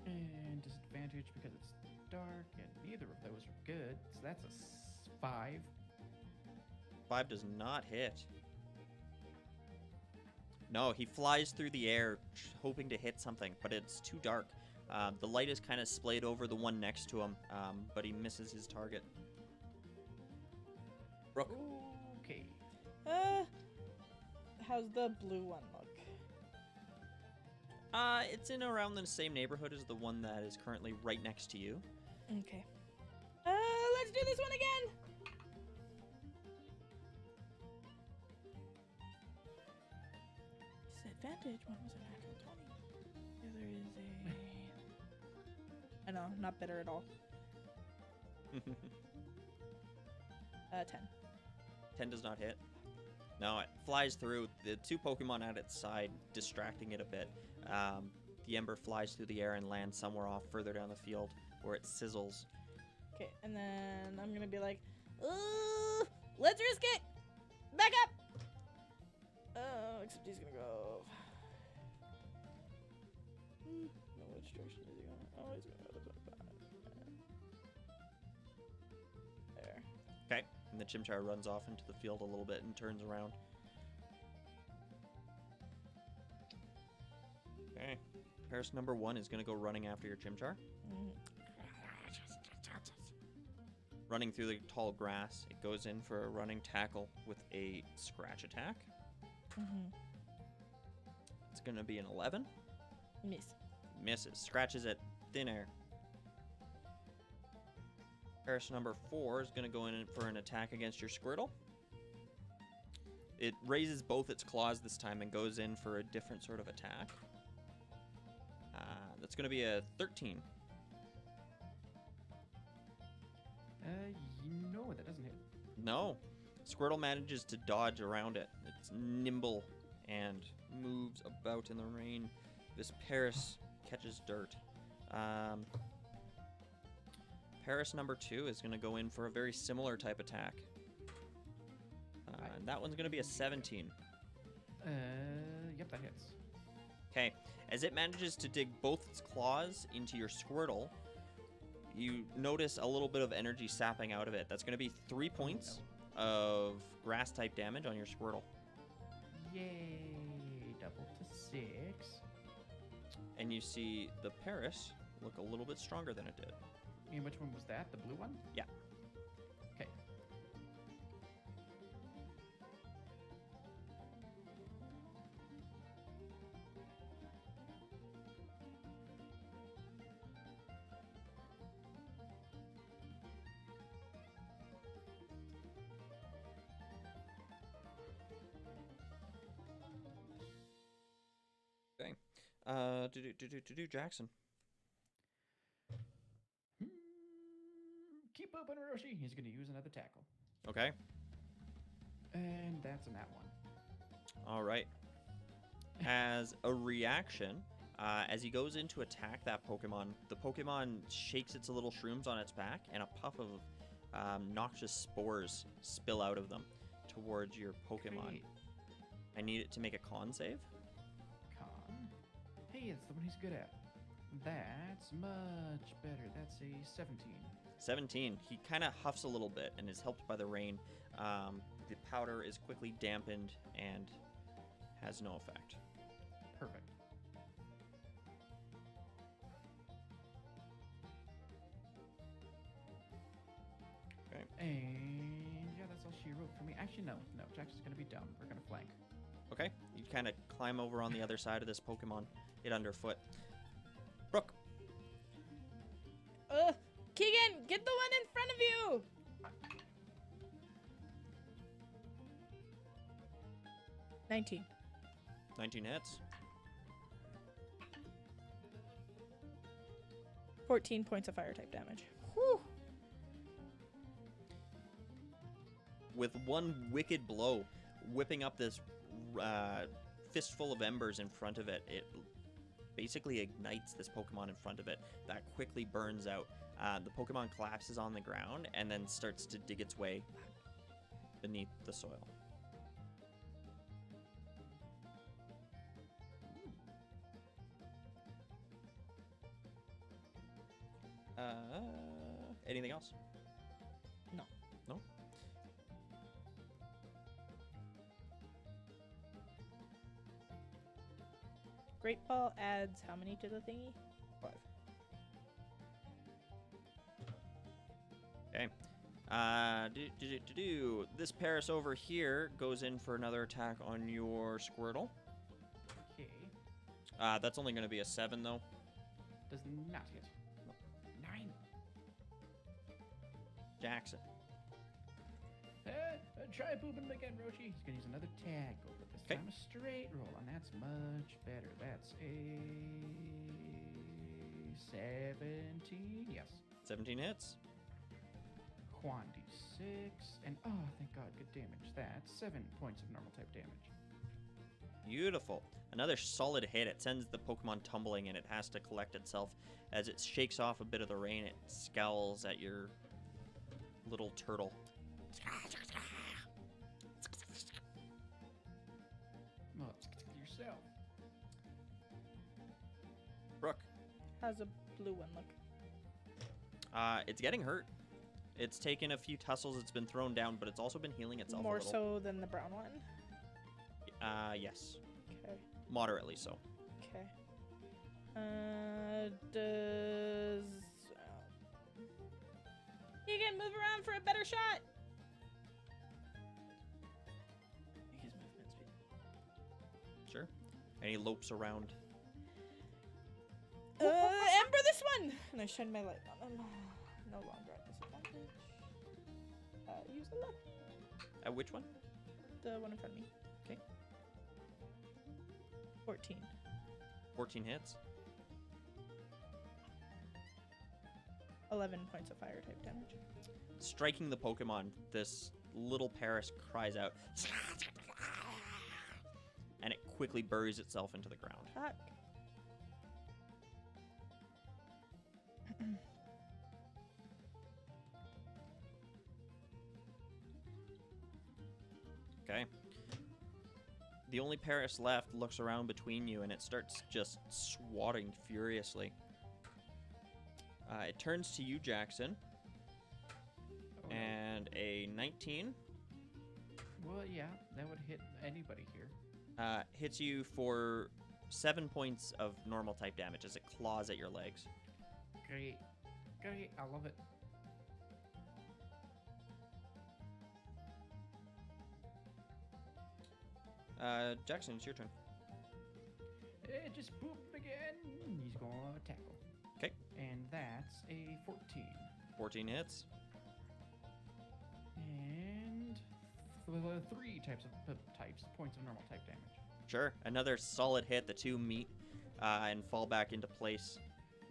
And disadvantage because it's dark, and neither of those are good. So that's a 5. 5 does not hit. No, he flies through the air hoping to hit something, but it's too dark. The light is kind of splayed over the one next to him, but he misses his target. Brooke. Okay. How's the blue one look? It's in around the same neighborhood as the one that is currently right next to you. Okay. Let's do this one again. Disadvantage. One was a natural 20. The other is a. I know, not better at all. 10. 10 does not hit. No, it flies through. The 2 Pokemon at its side, distracting it a bit. The ember flies through the air and lands somewhere off further down the field where it sizzles. Okay, and then I'm gonna be like, let's risk it! Back up! Except he's gonna go. No, which direction is he going? Oh, he's gonna go this way. There. Okay. And the Chimchar runs off into the field a little bit and turns around. Okay. Paris number 1 is going to go running after your Chimchar. Running through the tall grass, it goes in for a running tackle with a scratch attack. It's going to be an 11. Miss. Misses. Scratches at thin air. Paris number 4 is going to go in for an attack against your Squirtle. It raises both its claws this time and goes in for a different sort of attack. That's going to be a 13. No, that doesn't hit. No. Squirtle manages to dodge around it. It's nimble and moves about in the rain. This Paris catches dirt. Paris number 2 is going to go in for a very similar type attack. And that one's going to be a 17. Yep, that hits. Okay. As it manages to dig both its claws into your Squirtle, you notice a little bit of energy sapping out of it. That's going to be 3 points of grass-type damage on your Squirtle. Yay! Double to 6. And you see the Paris look a little bit stronger than it did. And which one was that? The blue one? Yeah. Okay. Okay. Jackson. Keep up on Roshi. He's going to use another tackle. Okay. And that's a nat 1. All right. As a reaction, as he goes in to attack that Pokemon, the Pokemon shakes its little shrooms on its back, and a puff of noxious spores spill out of them towards your Pokemon. Great. I need it to make a con save. Con. Hey, it's the one he's good at. That's much better. That's a 17. 17. He kind of huffs a little bit and is helped by the rain. The powder is quickly dampened and has no effect. Perfect. Okay. And yeah, that's all she wrote for me. Actually, no. Jackson's going to be dumb. We're going to flank. Okay. You kind of climb over on the other side of this Pokemon, get underfoot. Brook. Keegan, get the one in front of you! 19. 19 hits. 14 points of fire type damage. Whew. With one wicked blow, whipping up this fistful of embers in front of it, it basically ignites this Pokemon in front of it. That quickly burns out. The Pokemon collapses on the ground and then starts to dig its way beneath the soil. Anything else? No. No? Great Ball adds how many to the thingy? 5. Okay. This Paris over here goes in for another attack on your Squirtle. Okay. That's only going to be a 7, though. Does not hit. 9. Jackson. Try booping him again, Roshi. He's going to use another tackle, but this time a straight roll, and that's much better. That's a 17. Yes. 17 hits. Quandy 6. And oh, thank God, good damage. That's 7 points of normal type damage. Beautiful. Another solid hit. It sends the Pokemon tumbling, and it has to collect itself. As it shakes off a bit of the rain, it scowls at your little turtle. Well, yourself. Brook. How's a blue one look? It's getting hurt. It's taken a few tussles. It's been thrown down, but it's also been healing itself More a little. so than the brown one? Yes. Okay. Moderately so. Okay. Does he can move around for a better shot? His movement speed. Sure. And he lopes around. Ember this one! And I shine my light on him. No longer at disadvantage. Use a luck. Which one? The one in front of me. Okay. 14. 14 hits. 11 points of fire type damage. Striking the Pokemon, this little Paris cries out. And it quickly buries itself into the ground. Fuck. Okay. The only Paris left looks around between you and it starts just swatting furiously. It turns to you, Jackson, Oh, no. and a 19 Well, yeah, that would hit anybody here. hits you for 7 points of normal type damage as it claws at your legs. Great. Great. I love it. Jackson, it's your turn. Just boop again. He's gonna tackle. 'Kay. And that's a 14. 14 hits. And 3 types of points of normal type damage. Sure. Another solid hit. The two meet and fall back into place.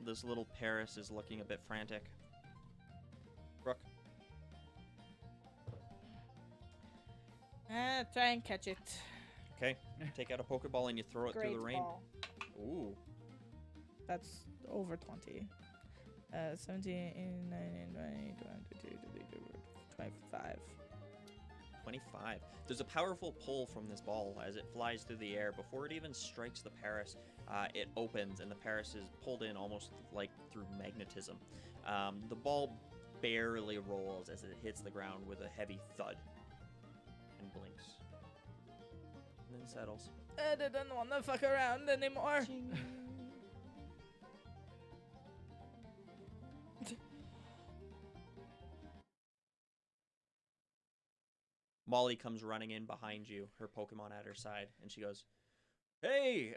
This little Paris is looking a bit frantic. Brook. Try and catch it. Okay. Take out a Pokeball and you throw it Great through the rain. ball. Ooh. That's over 20. 17, 19, 20, 22, 25. 25. There's a powerful pull from this ball as it flies through the air. Before it even strikes the Paris, it opens and the Paris is pulled in almost like through magnetism. The ball barely rolls as it hits the ground with a heavy thud and blinks. And then settles. I didn't want to fuck around anymore. Molly comes running in behind you, her Pokemon at her side, and she goes, "Hey,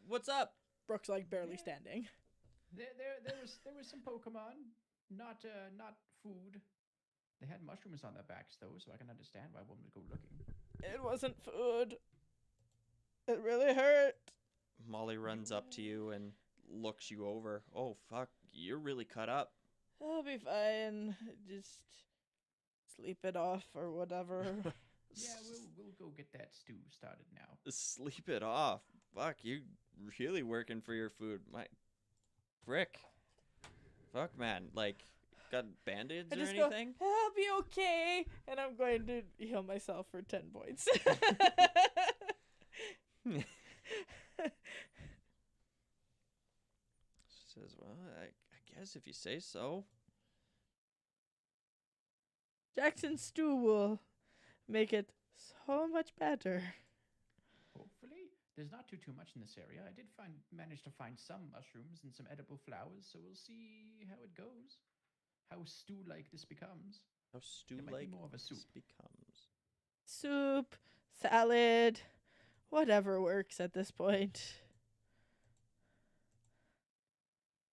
what's up?" Brooke's like barely standing. There was some Pokemon, not food. They had mushrooms on their backs though, so I can understand why one would go looking. It wasn't food. It really hurt. Molly runs up to you and looks you over. Oh, fuck, you're really cut up. I'll be fine. Just sleep it off or whatever. Yeah, we'll go get that stew started now. Sleep it off. Fuck, you really working for your food. My frick. Fuck, man. Like, got band-aids I or just anything? go, I'll be okay. And I'm going to heal myself for 10 points. She says, well, I guess if you say so. Jackson's stew will make it so much better. Hopefully, there's not too much in this area. I did manage to find some mushrooms and some edible flowers, so we'll see how it goes. How stew-like this becomes. How It might be stew-like more of a soup. this becomes. Soup, salad, whatever works at this point.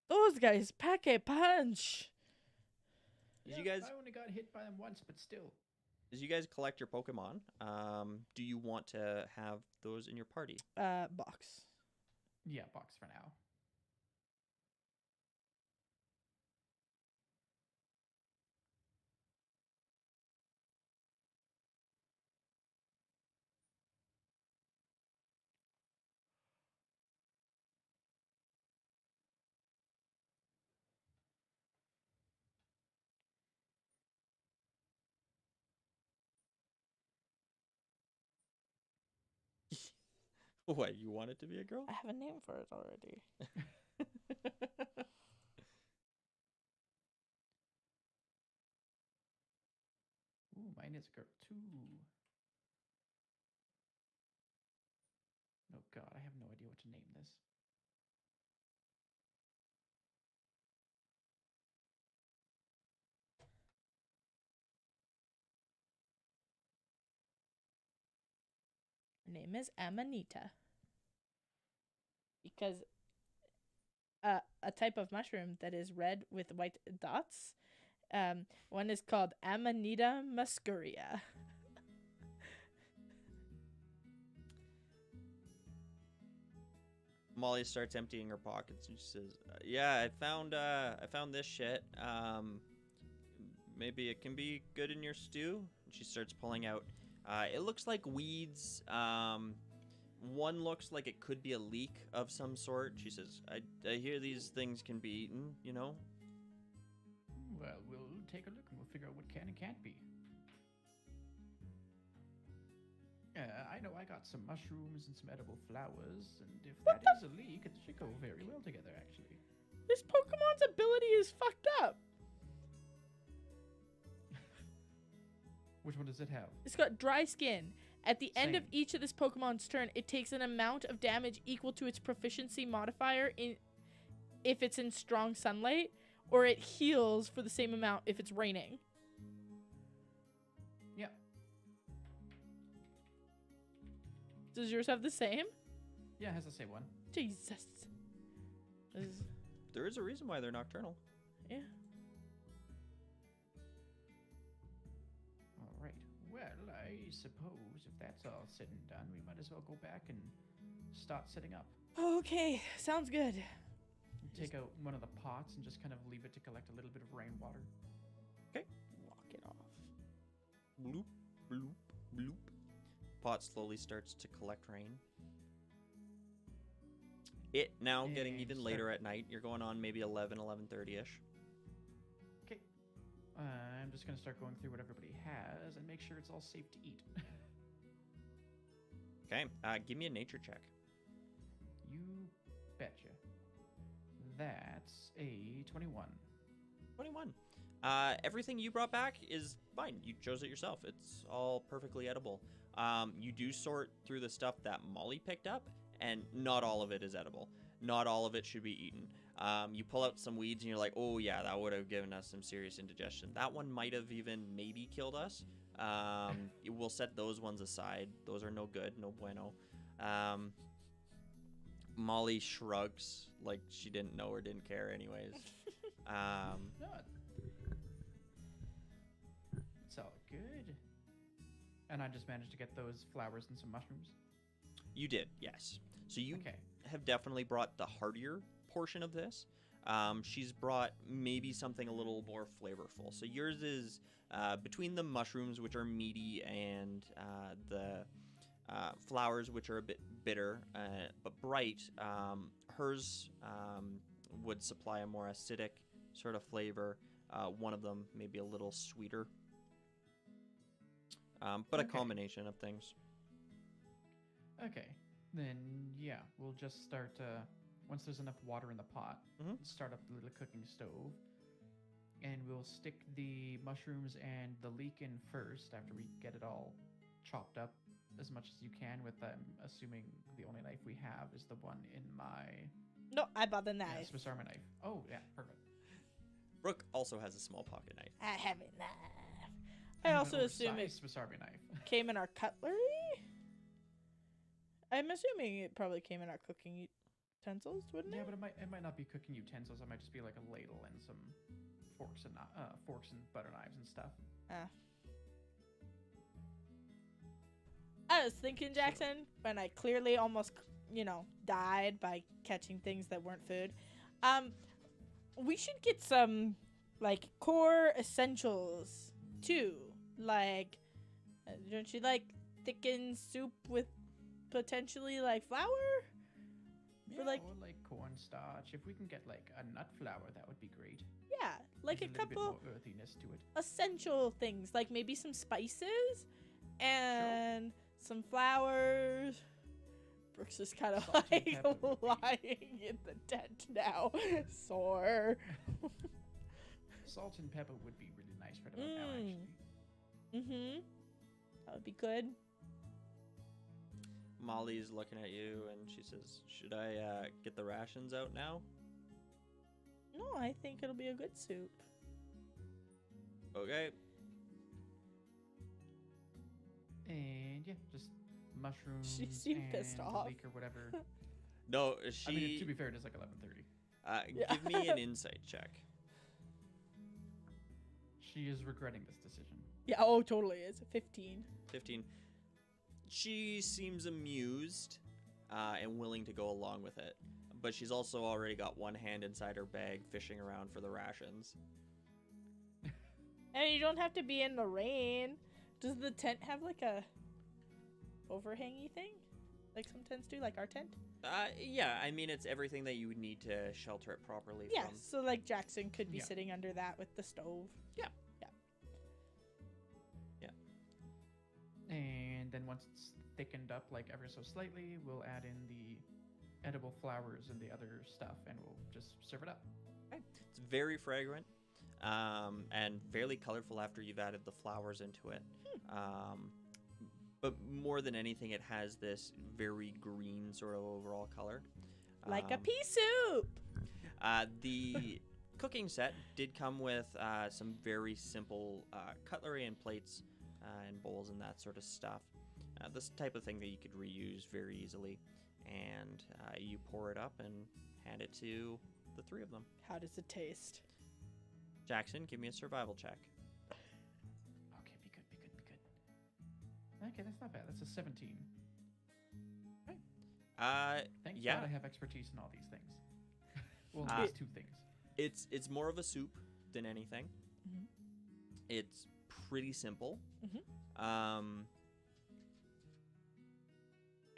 Those guys pack a punch. As you guys, I only got hit by them once, but still. as you guys collect your Pokemon, do you want to have those in your party? Box. Yeah, box for now. What, you want it to be a girl? I have a name for it already. Ooh, mine is a girl too. Oh god, I have no idea what to name this. name is Amanita. Because a type of mushroom that is red with white dots, one is called Amanita muscaria. Molly starts emptying her pockets and she says, "Yeah, I found this shit. Maybe it can be good in your stew." And she starts pulling out. It looks like weeds. One looks like it could be a leek of some sort. She says, "I hear these things can be eaten. You know." Well, we'll take a look and we'll figure out what can and can't be. I know I got some mushrooms and some edible flowers, and if that is a leek, it should go very well together, actually. This Pokemon's ability is fucked up. Which one does it have? It's got dry skin. At the end of Same. each of this Pokemon's turn, it takes an amount of damage equal to its proficiency modifier if it's in strong sunlight, or it heals for the same amount if it's raining. Yeah. Does yours have the same? Yeah, it has the same one. Jesus. This is- There is a reason why they're nocturnal. yeah. All right. Well, I suppose if that's all said and done, we might as well go back and start setting up. Okay, sounds good. Take out one of the pots and just kind of leave it to collect a little bit of rainwater. Walk it off. Bloop, bloop, bloop. Pot slowly starts to collect rain. It now getting And even start- later at night. You're going on maybe 11:30ish. Okay. I'm just going to start going through what everybody has and make sure it's all safe to eat. Okay, give me a nature check. You betcha. That's a 21. 21. Everything you brought back is fine. You chose it yourself. It's all perfectly edible. You do sort through the stuff that Molly picked up, and not all of it is edible. Not all of it should be eaten. You pull out some weeds, and you're like, oh yeah, that would have given us some serious indigestion. That one might have even maybe killed us. We'll set those ones aside. Those are no good, no bueno. Molly shrugs like she didn't know or didn't care anyways. No, it's all good. And I just managed to get those flowers and some mushrooms. You did, yes. So you Okay. have definitely brought the heartier portion of this. She's brought maybe something a little more flavorful. So yours is between the mushrooms, which are meaty, and the flowers, which are a bit bitter but bright. Hers would supply a more acidic sort of flavor. One of them maybe a little sweeter. But a Okay. combination of things. Okay. Then, yeah, we'll just start, once there's enough water in the pot, Mhm. start up the little cooking stove. And we'll stick the mushrooms and the leek in first after we get it all chopped up as much as you can with, assuming the only knife we have is the one in my No, I bought the knife. Swiss Army knife. Oh, yeah, perfect. Brooke also has a small pocket knife. I have a knife. I I have also an assume it oversized Swiss Army knife. came in our cutlery. I'm assuming it probably came in our cooking utensils, wouldn't Yeah, it? but it might not be cooking utensils. It might just be like a ladle and some forks and butter knives and stuff. Ah. I was thinking, Jackson, when I clearly almost, died by catching things that weren't food. We should get some, core essentials, too. Don't you like thickened soup with potentially, flour? Yeah, For, or like cornstarch. If we can get a nut flour, that would be great. Yeah, like Gives a little bit couple more earthiness to it. essential things, like maybe some spices and some flowers. Brooks is kind of Salt and pepper would be- lying in the tent now, sore. Salt and pepper would be really nice right about now, Mm. actually. That would be good. Molly's looking at you and she says, should I get the rations out now? No, I think it'll be a good soup. Okay. And yeah, just mushrooms seemed and pissed the off. leak or whatever. No, I mean, to be fair, it is like 11:30. Yeah. Give me an insight check. She is regretting this decision. Yeah, oh, totally is. 15. 15. She seems amused and willing to go along with it, but she's also already got one hand inside her bag fishing around for the rations. And you don't have to be in the rain. Does the tent have like a overhangy thing? Like some tents do, like our tent? Yeah, I mean, it's everything that you would need to shelter it properly Yeah, from. so like Jackson could be Yeah. sitting under that with the stove. And then once it's thickened up, like ever so slightly, we'll add in the edible flowers and the other stuff, and we'll just serve it up. It's very fragrant and fairly colorful after you've added the flowers into it. But more than anything, it has this very green sort of overall color. Like a pea soup! The cooking set did come with some very simple cutlery and plates and bowls and that sort of stuff. This type of thing that you could reuse very easily. And you pour it up and hand it to the three of them. How does it taste? Jackson, give me a survival check. Okay, be good, be good, be good. Okay, that's not bad. That's a 17. Thank Yeah. God I have expertise in all these things. Well, Uh, these two things. It's more of a soup than anything. Mhm. It's pretty simple. Mhm.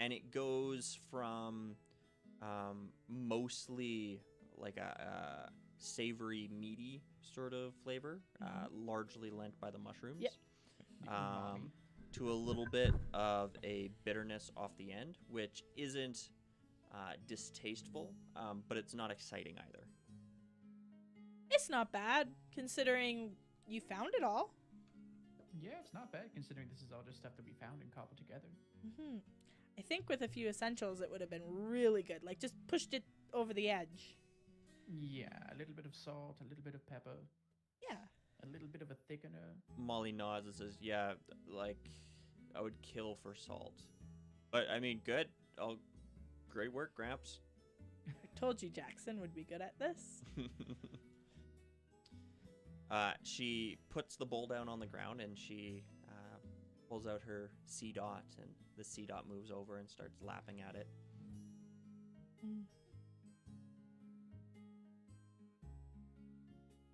And it goes from mostly like a savory, meaty sort of flavor, largely lent by the mushrooms, Yep. The umami. to a little bit of a bitterness off the end, which isn't distasteful, but it's not exciting either. It's not bad, considering you found it all. Yeah, it's not bad considering this is all just stuff that we found and cobbled together. Hmm. I think with a few essentials, it would have been really good. Like, just pushed it over the edge. Yeah, a little bit of salt, a little bit of pepper, Yeah. a little bit of a thickener. Molly nods and says, "Yeah, like I would kill for salt, but I mean, good. Great work, Gramps." I told you Jackson would be good at this. She puts the bowl down on the ground and she pulls out her C dot, and the C dot moves over and starts lapping at it. Mm.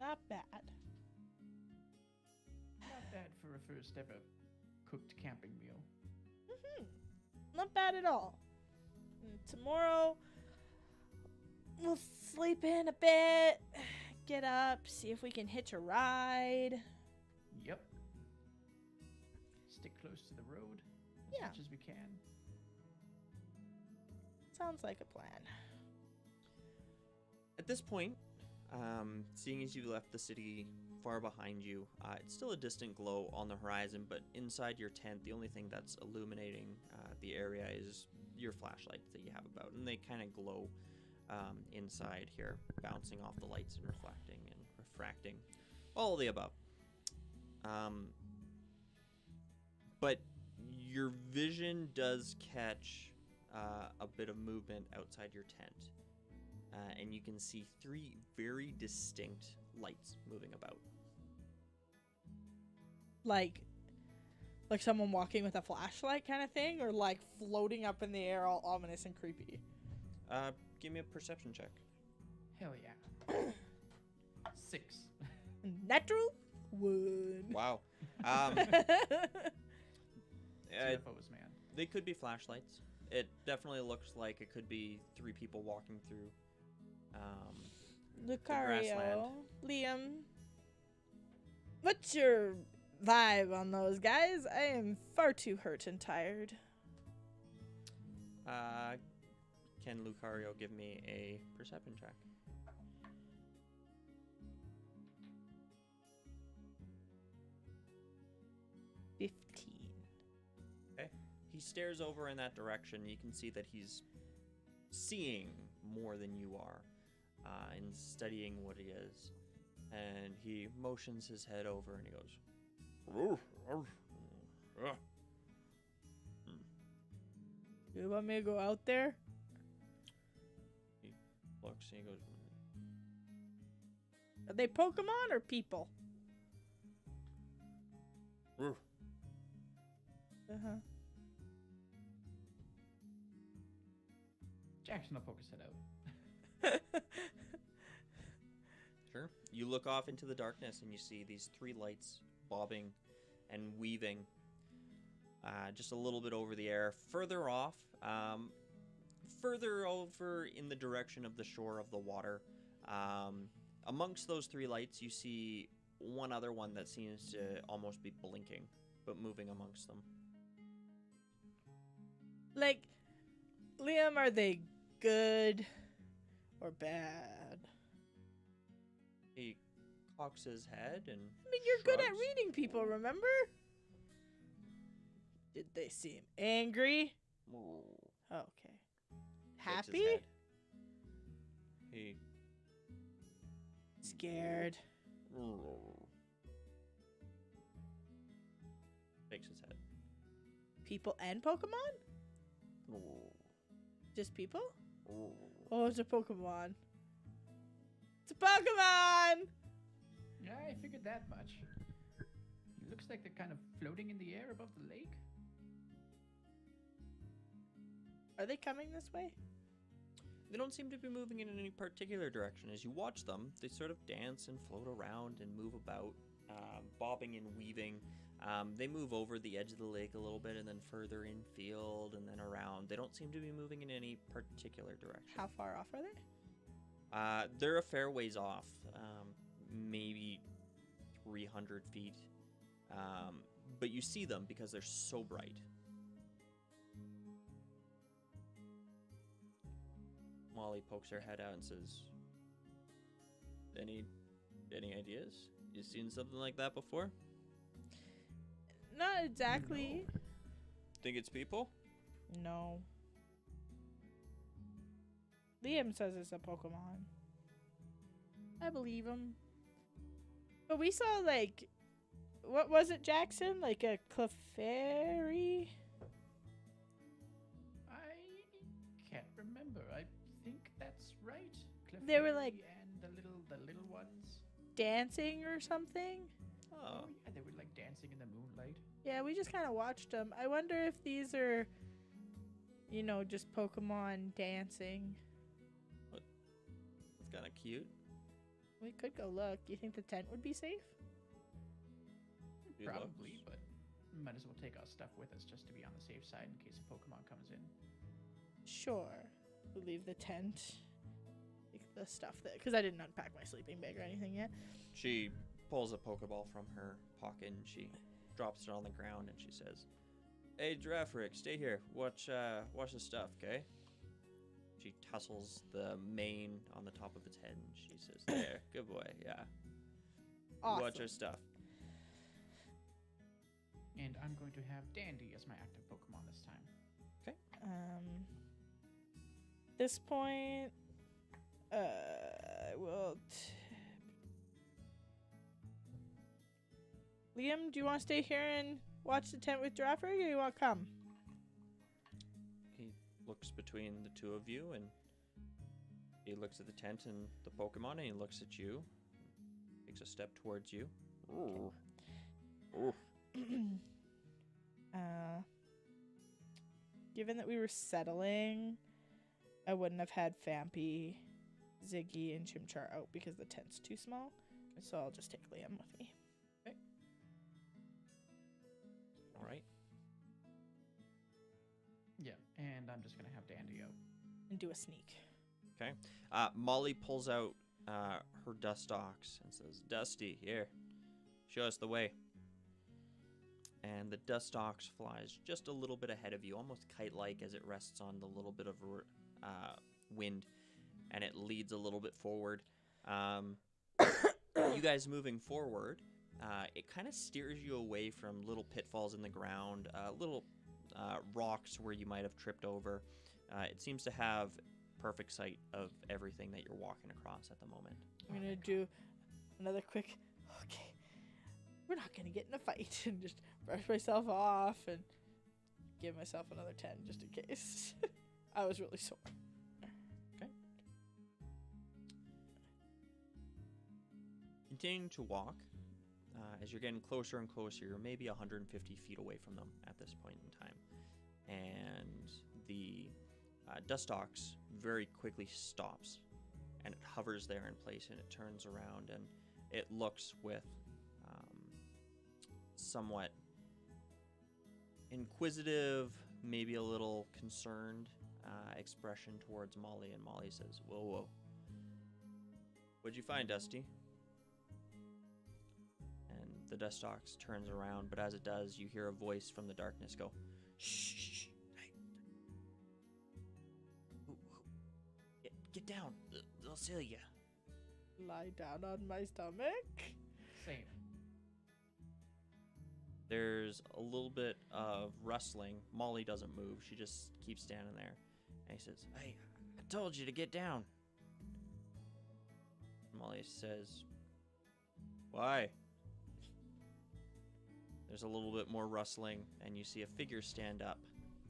Not bad. Not bad for a first ever cooked camping meal. Not bad at all. And tomorrow, we'll sleep in a bit, get up, see if we can hitch a ride. Yep. Stick close to the road as Yeah. much as we can. Sounds like a plan. At this point, seeing as you left the city far behind you, it's still a distant glow on the horizon, but inside your tent, the only thing that's illuminating the area is your flashlights that you have about, and they kind of glow inside here, bouncing off the lights and refracting, all of the above. But your vision does catch a bit of movement outside your tent. And you can see three very distinct lights moving about. Like someone walking with a flashlight kind of thing, or like floating up in the air all ominous and creepy? Give me a perception check. Hell yeah. 6. Natural 1. Wow. CFOs, man. They could be flashlights. It definitely looks like it could be three people walking through. Lucario, grassland. Liam, what's your vibe on those guys? I am far too hurt and tired. Can Lucario give me a perception check? He stares over in that direction. You can see that he's seeing more than you are and studying what he is. And he motions his head over and he goes, You want me to go out there? He looks and he goes, Are they Pokemon or people? "Roof." Uh-huh. Jackson will poke his head out. Sure. You look off into the darkness and you see these 3 lights bobbing and weaving just a little bit over the air. Further off, further over in the direction of the shore of the water. Amongst those 3 lights, you see one other one that seems to almost be blinking, but moving amongst them. Like, Liam, are they good or bad? He cocks his head and I mean, you're good at shrugs. reading people, remember? Did they seem angry? Okay. Shakes his Happy? head. He Scared. shakes his head. People and Pokemon? Just people? Oh, it's a Pokemon. It's a Pokemon! Yeah, I figured that much. It looks like they're kind of floating in the air above the lake. Are they coming this way? They don't seem to be moving in any particular direction. As you watch them, they sort of dance and float around and move about, bobbing and weaving. They move over the edge of the lake a little bit and then further infield and then around. They don't seem to be moving in any particular direction. How far off are they? They're a fair ways off, maybe 300 feet. But you see them because they're so bright. Molly pokes her head out and says, Any ideas? You seen something like that before? Not exactly. Think it's people? No. Liam says it's a Pokemon. I believe him. But we saw, like, what was it, Jackson? Like a Clefairy? I can't remember. I think that's right. They were like- and the little ones. Dancing or something? Oh, Yeah, they were like dancing in the moonlight. Yeah, we just kind of watched them. I wonder if these are, just Pokemon dancing. it's kind of cute. We could go look. You think the tent would be safe? He Probably, looks. but might as well take our stuff with us just to be on the safe side in case a Pokemon comes in. Sure. We'll leave the tent. Like the stuff that... Because I didn't unpack my sleeping bag or anything yet. She pulls a Pokeball from her pocket and she drops it on the ground and she says, Hey, Giraffe Rick, stay here. Watch the stuff, okay? She tussles the mane on the top of its head and she says, There, good boy, yeah. Awesome. Watch our stuff. And I'm going to have Dandy as my active Pokemon this time. This point, I will... Liam, do you want to stay here and watch the tent with Giraffe, or do you want to come? He looks between the two of you and he looks at the tent and the Pokemon and he looks at you. Takes a step towards you. Ooh. Ooh. Given that we were settling, I wouldn't have had Fampy, Ziggy, and Chimchar out because the tent's too small. So I'll just take Liam with me. All right. Yeah, and I'm just going to have Dandy out. And do a sneak. Okay. Molly pulls out her dust ox and says, Dusty, here, show us the way. And the dust ox flies just a little bit ahead of you, almost kite-like as it rests on the little bit of wind, and it leads a little bit forward. You guys moving forward, it kind of steers you away from little pitfalls in the ground, little rocks where you might have tripped over. It seems to have perfect sight of everything that you're walking across at the moment. I'm going to do another quick, okay, we're not going to get in a fight, and just brush myself off and give myself another 10 just in case. I was really sore. Continuing to walk, as you're getting closer and closer, you're maybe 150 feet away from them at this point in time. And the dust ox very quickly stops, and it hovers there in place, and it turns around, and it looks with somewhat inquisitive, maybe a little concerned expression towards Molly, and Molly says, "Whoa, whoa. What'd you find, Dusty?" And the dust ox turns around, but as it does, you hear a voice from the darkness go, "Shh, hey. Get down. They'll seal you." Lie down on my stomach. Same. There's a little bit of rustling. Molly doesn't move. She just keeps standing there. And he says, "Hey, I told you to get down." Molly says, "Why?" There's a little bit more rustling, and you see a figure stand up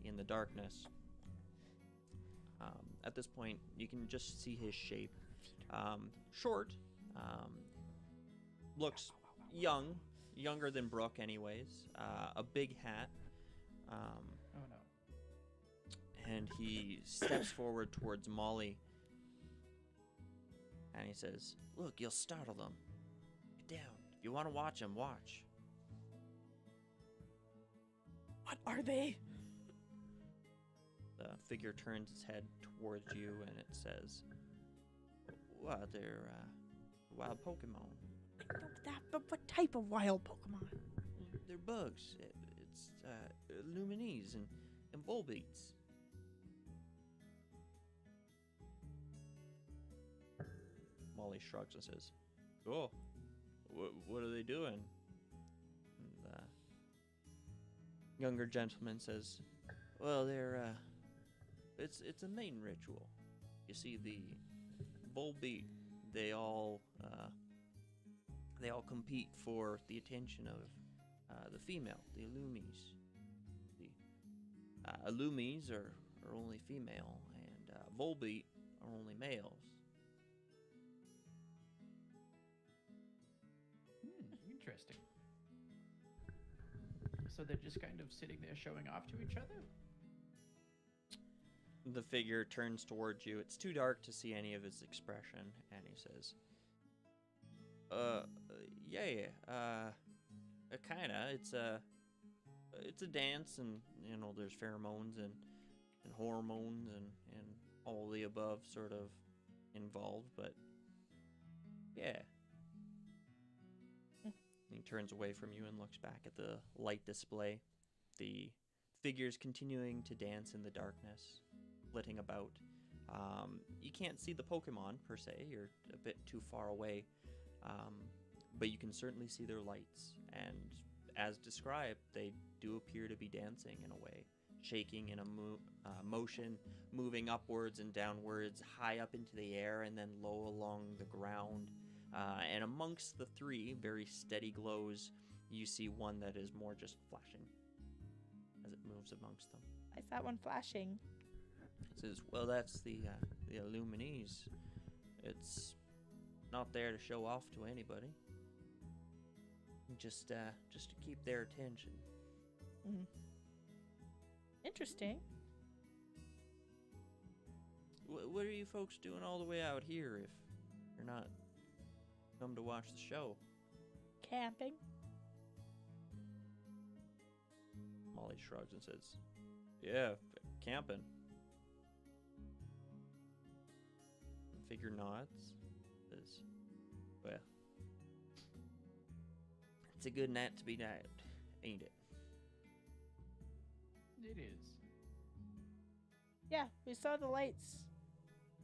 in the darkness. At this point, you can just see his shape. Short, looks young, younger than Brook anyways. A big hat. Oh no. And he steps forward towards Molly. And he says, "Look, you'll startle them. Get down. If you want to watch them, watch." What are they? The figure turns its head towards you, and it says, "Well, they're wild Pokemon. No, that, but what type of wild Pokemon? They're bugs. It's Luminese and Volbeats." Molly shrugs and says, "Oh, what are they doing?" And the younger gentleman says, "Well, they're it's a main ritual. You see, the Volbeat, they all compete for the attention of the female, the Illumies. The Illumies are only female, and Volbeat are only males." Interesting. So they're just kind of sitting there showing off to each other? The figure turns towards you. It's too dark to see any of his expression, and he says, yeah, kinda. It's a dance, and there's pheromones and hormones and all the above sort of involved, but yeah." He turns away from you and looks back at the light display. The figures continuing to dance in the darkness, flitting about. You can't see the Pokemon per se. You're a bit too far away. But you can certainly see their lights. And as described, they do appear to be dancing in a way. Shaking in a motion, moving upwards and downwards, high up into the air and then low along the ground. And amongst the three very steady glows, you see one that is more just flashing as it moves amongst them. I saw one flashing. It says, "Well, that's the Illuminese. It's not there to show off to anybody. Just to keep their attention." Mm. Interesting. What are you folks doing all the way out here if you're not come to watch the show? Camping. Molly shrugs and says, "Yeah, camping." The figure nods. Says, "Well, it's a good night to be out, ain't it?" It is. Yeah, we saw the lights.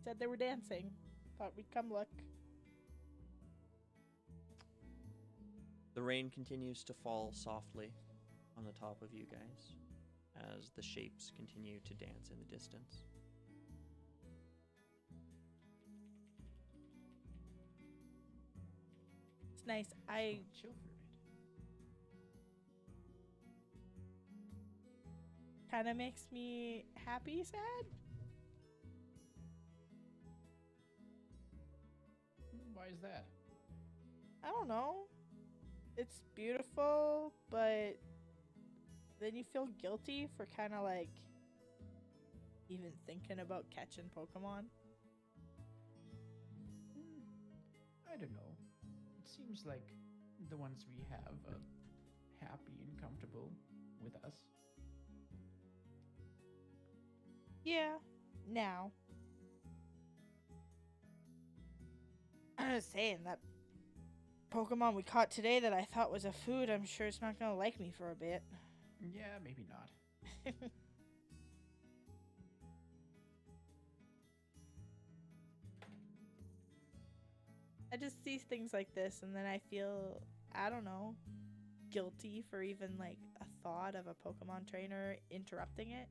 Said they were dancing. Thought we'd come look. The rain continues to fall softly on the top of you guys as the shapes continue to dance in the distance. It's nice. Chill for a bit. kind of makes me happy, sad. Why is that? I don't know. It's beautiful, but then you feel guilty for kind of like even thinking about catching Pokemon. I don't know. It seems like the ones we have are happy and comfortable with us. Yeah, now. I was saying that Pokemon we caught today that I thought was a food, I'm sure it's not gonna like me for a bit. Yeah, maybe not. I just see things like this and then I feel, I don't know, guilty for even like a thought of a Pokemon trainer interrupting it.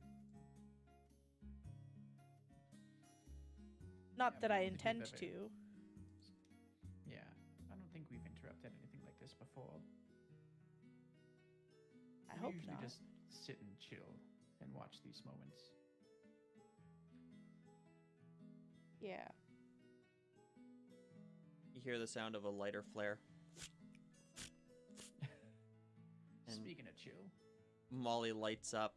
Not Yeah, that but I I don't think we've intend ever- to. Yeah, I don't think we've interrupted anything like this before. I We hope usually not. just sit and chill and watch these moments. Yeah. You hear the sound of a lighter flare. And Speaking of chill, Molly lights up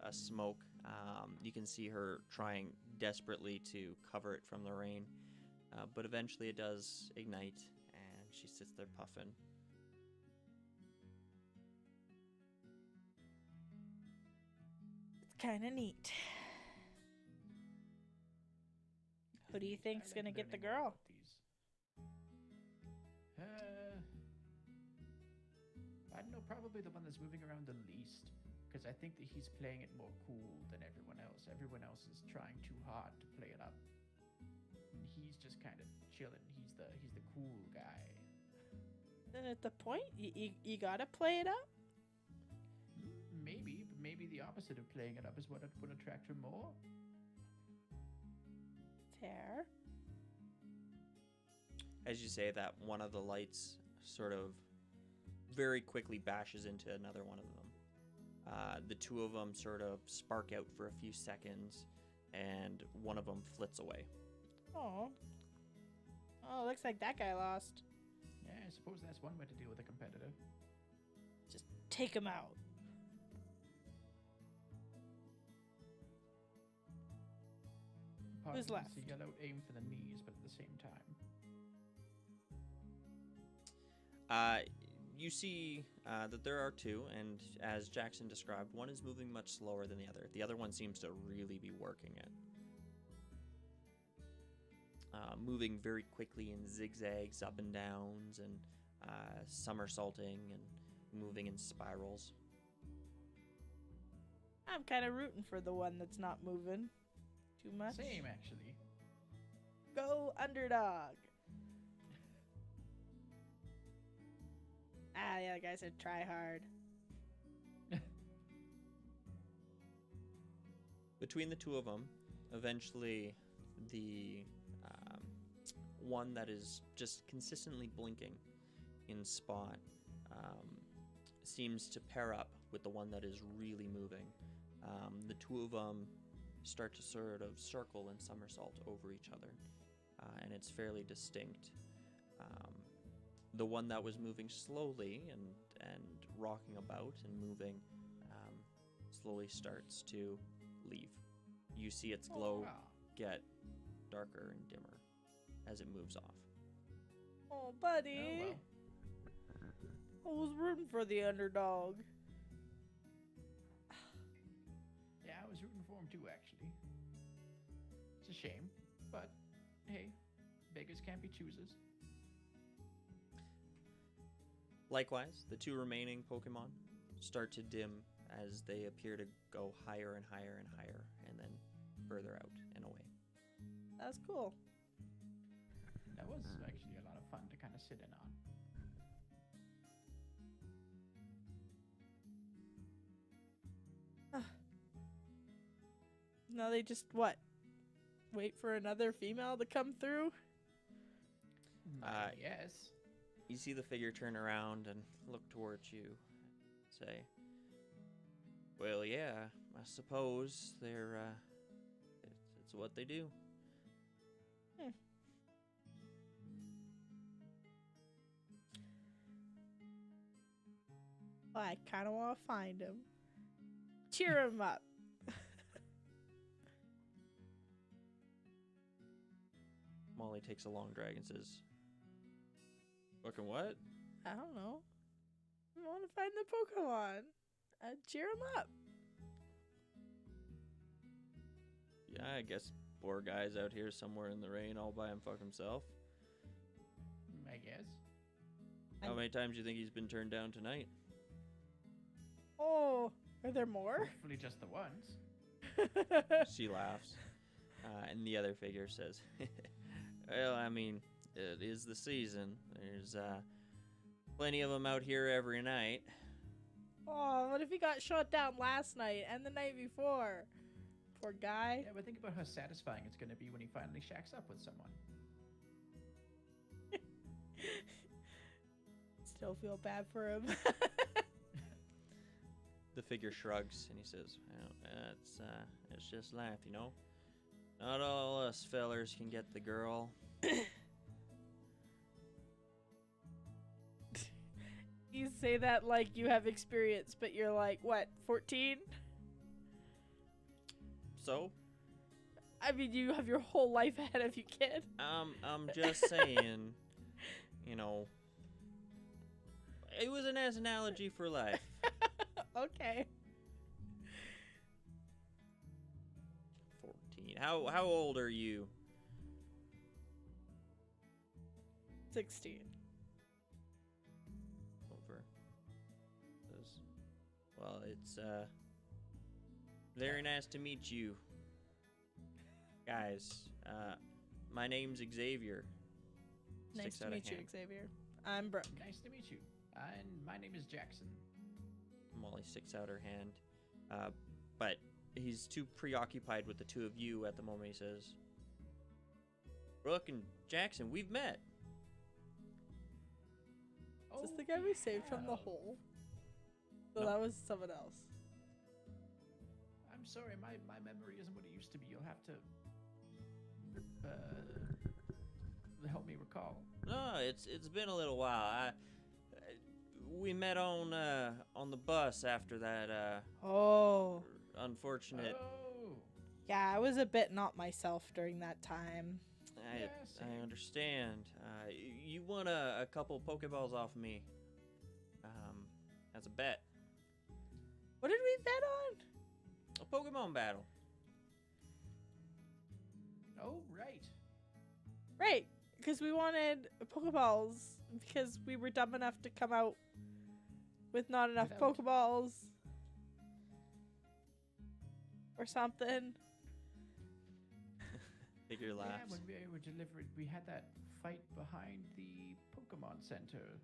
a smoke. You can see her trying desperately to cover it from the rain, but eventually it does ignite, and she sits there puffing. It's kind of neat. Who do you think's I like gonna get the learning more girl? about these. I don't know, probably the one that's moving around the least, because I think that he's playing it more cool than everyone else. Everyone else is trying too hard to play it up, and he's just kind of chilling. He's the cool guy. Then at the point, you gotta play it up. Maybe, but maybe the opposite of playing it up is what would attract her more. Fair. As you say that, one of the lights sort of very quickly bashes into another one of them. The two of them sort of spark out for a few seconds, and one of them flits away. Oh. Oh, looks like that guy lost. Yeah, I suppose that's one way to deal with a competitor. Just take him out. Part Who's of me wants left? to yell out, aim for the knees, but at the same time. You see that there are two, and as Jackson described, one is moving much slower than the other. The other one seems to really be working it. Moving very quickly in zigzags, up and downs, and somersaulting, and moving in spirals. I'm kind of rooting for the one that's not moving too much. Same, actually. Go underdog. Ah, the other guy said try hard. Between the two of them, eventually the one that is just consistently blinking in spot seems to pair up with the one that is really moving. The two of them start to sort of circle and somersault over each other, and it's fairly distinct. The one that was moving slowly and rocking about and moving slowly starts to leave. You see its glow Ah, get darker and dimmer as it moves off. Oh, oh buddy. well. I was rooting for the underdog. Yeah, I was rooting for him too, actually. It's a shame, but hey, beggars can't be choosers. Likewise, the two remaining Pokemon start to dim as they appear to go higher and higher and higher, and then further out and away. That was cool. That was actually a lot of fun to kind of sit in on. Now they just, what? Wait for another female to come through? Yes. You see the figure turn around and look towards you, say, "Well, yeah, I suppose they're, it's what they do. Well, I kind of want to find him. Cheer him up. Molly takes a long drag and says, fucking what? I don't know. I want to find the Pokemon. Cheer him up. Yeah, I guess poor guy's out here somewhere in the rain all by himself. I guess. How many times do you think he's been turned down tonight? Oh, are there more? Hopefully just the ones. She laughs. And the other figure says, well, I mean, it is the season. There's plenty of them out here every night. Oh, what if he got shot down last night and the night before? Poor guy. Yeah, but think about how satisfying it's going to be when he finally shacks up with someone. Still feel bad for him. The figure shrugs and he says, well, it's just life, you know? Not all us fellers can get the girl. You say that like you have experience, but you're like, what, 14? So? I mean, you have your whole life ahead of you, kid. I'm just saying, you know, it was an analogy for life. Okay. 14. How old are you? 16. Over. Well, it's very nice to meet you. Guys, my name's Xavier. Nice Sticks to out a meet you, hand. Xavier. I'm Brooke. Nice to meet you. And my name is Jackson. Molly sticks out her hand. But he's too preoccupied with the two of you at the moment. He says, Brook and Jackson, we've met. Is this the guy we saved from the hole? So No. that was someone else. I'm sorry, my memory isn't what it used to be. You'll have to help me recall. No, it's been a little while. We met on the bus after that Oh. unfortunate. Oh, Yeah, I was a bit not myself during that time. yeah, I same. understand. You won a couple Pokeballs off me. As a bet. What did we bet on? A Pokemon battle. Oh, right. Right, because we wanted Pokeballs because we were dumb enough to come out with not enough Without. Pokeballs or something. Figure Yeah, laughs. when we were delivered, we had that fight behind the Pokemon Center.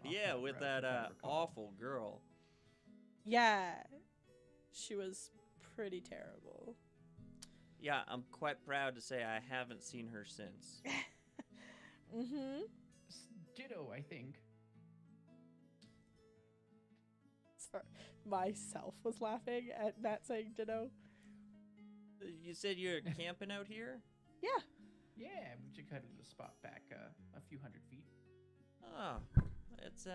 Yeah, Off-road with route, that if I recall. awful girl. Yeah, she was pretty terrible. Yeah, I'm quite proud to say I haven't seen her since. Mm-hmm. Ditto, I think. Sorry, myself was laughing at Matt saying ditto. You said you're camping out here? Yeah. Yeah, we just cut a little spot back a few hundred feet. Oh, it's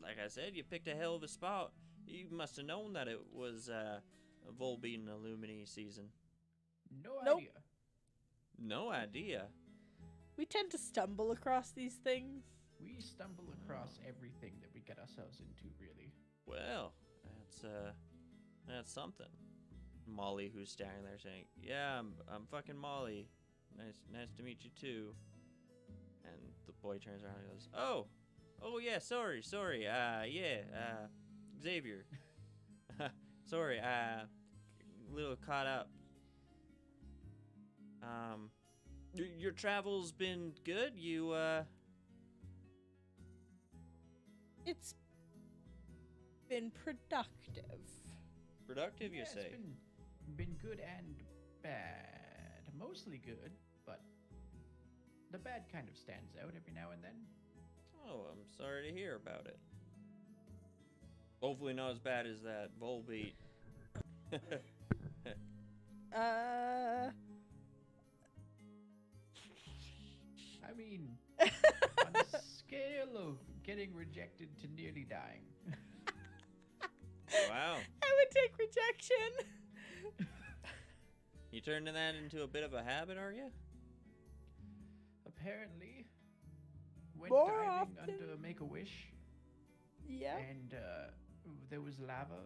like I said, you picked a hell of a spot. You must have known that it was a Volbeat and Illumini season. No Nope. idea. No idea. We tend to stumble across these things. We stumble across everything that we get ourselves into, really. Well, that's something. Molly, who's standing there saying, "Yeah, I'm fucking Molly. Nice to meet you too." And the boy turns around and goes, "Oh yeah, sorry, Xavier. Sorry, a little caught up. Your travel's been good. You It's been productive. productive, you Yeah, say? It's been good and bad. Mostly good, but the bad kind of stands out every now and then. Oh, I'm sorry to hear about it. Hopefully not as bad as that Volbeat." I mean, on a scale of getting rejected to nearly dying. Wow. I would take rejection. You turning that into a bit of a habit, are you? Apparently, went More diving often. under Make-A-Wish, Yeah. and there was lava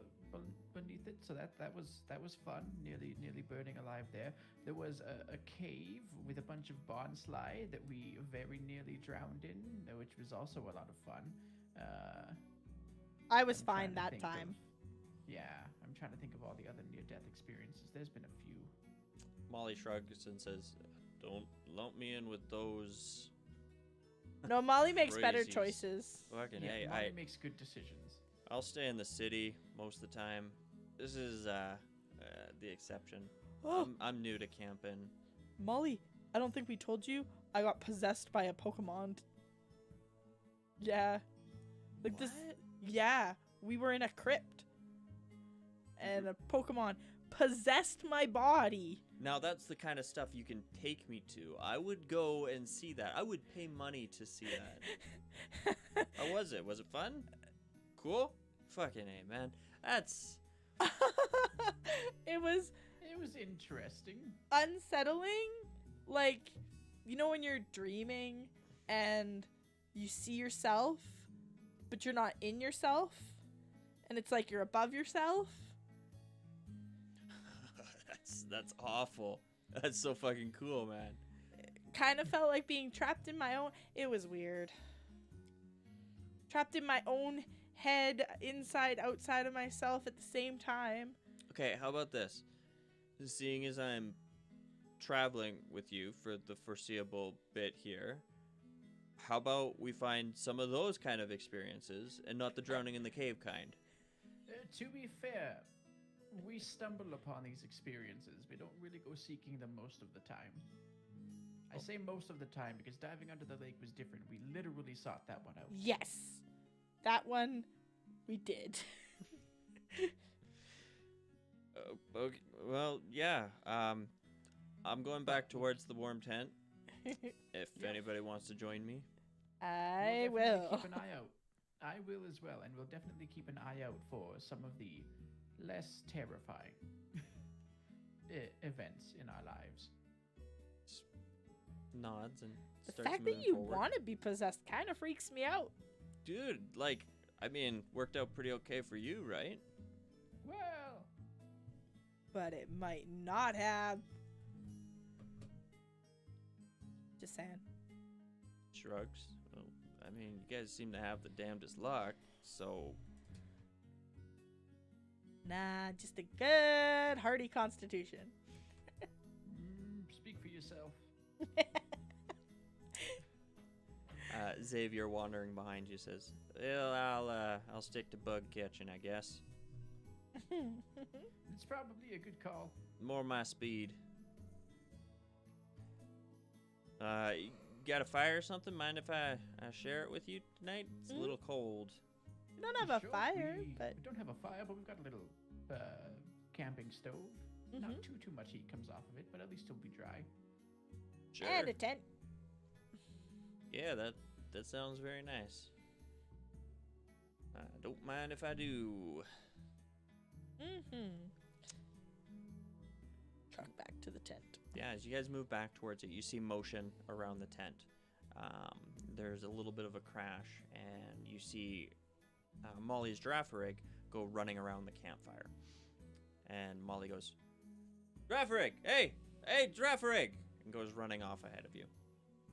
beneath it, so that was fun. Nearly burning alive there. There was a cave with a bunch of bond slide that we very nearly drowned in, which was also a lot of fun. I was I'm fine trying to that think time. I'm trying to think of all the other near-death experiences. There's been a few. Molly shrugs and says, "Don't lump me in with those." No, Molly makes better Crazies. choices. Fucking Yeah, hey, Molly makes good decisions. I'll stay in the city most of the time. This is the exception. Oh, I'm new to camping. Molly, I don't think we told you I got possessed by a Pokemon. Yeah. Like this. What? Yeah. We were in a crypt. And a Pokemon possessed my body. Now that's the kind of stuff you can take me to. I would go and see that. I would pay money to see that. How was it? Was it fun? Cool? Fucking A, man. That's... It was interesting. unsettling. Like, you know when you're dreaming and you see yourself, but you're not in yourself? And it's like you're above yourself? that's awful. That's so fucking cool, man. Kind of felt like being trapped in my own... It was weird. Trapped in my own head, inside, outside of myself at the same time. Okay, how about this? Seeing as I'm traveling with you for the foreseeable bit here, how about we find some of those kind of experiences and not the drowning in the cave kind? To be fair, we stumble upon these experiences. We don't really go seeking them most of the time. I say most of the time because diving under the lake was different. We literally sought that one out. Yes. That one, we did. Okay, well, yeah. I'm going back towards the warm tent. If Yep. anybody wants to join me. I We'll definitely will. keep an eye out. I will as well, and we'll definitely keep an eye out for some of the less terrifying events in our lives. Just nods and The starts fact moving that you forward. want to be possessed kind of freaks me out. Dude, like, I mean, worked out pretty okay for you, right? Well, But it might not have. Just saying. Shrugs. Well, I mean, you guys seem to have the damnedest luck, so... Nah, just a good, hearty constitution. speak for yourself. Xavier, wandering behind you, says, "Well, I'll stick to bug catching, I guess. It's probably a good call. More my speed. You got a fire or something? Mind if I share it with you tonight? It's a little cold." We don't have a Sure, fire, we but don't have a fire, but we've got a little camping stove. Not too much heat comes off of it, but at least it'll be dry. Sure. and a tent. Yeah, that sounds very nice. Don't mind if I do. Truck back to the tent. Yeah, as you guys move back towards it, you see motion around the tent. There's a little bit of a crash, and you see Molly's Girafarig go running around the campfire. And Molly goes, "Girafarig! Hey! Hey, Girafarig!" and goes running off ahead of you.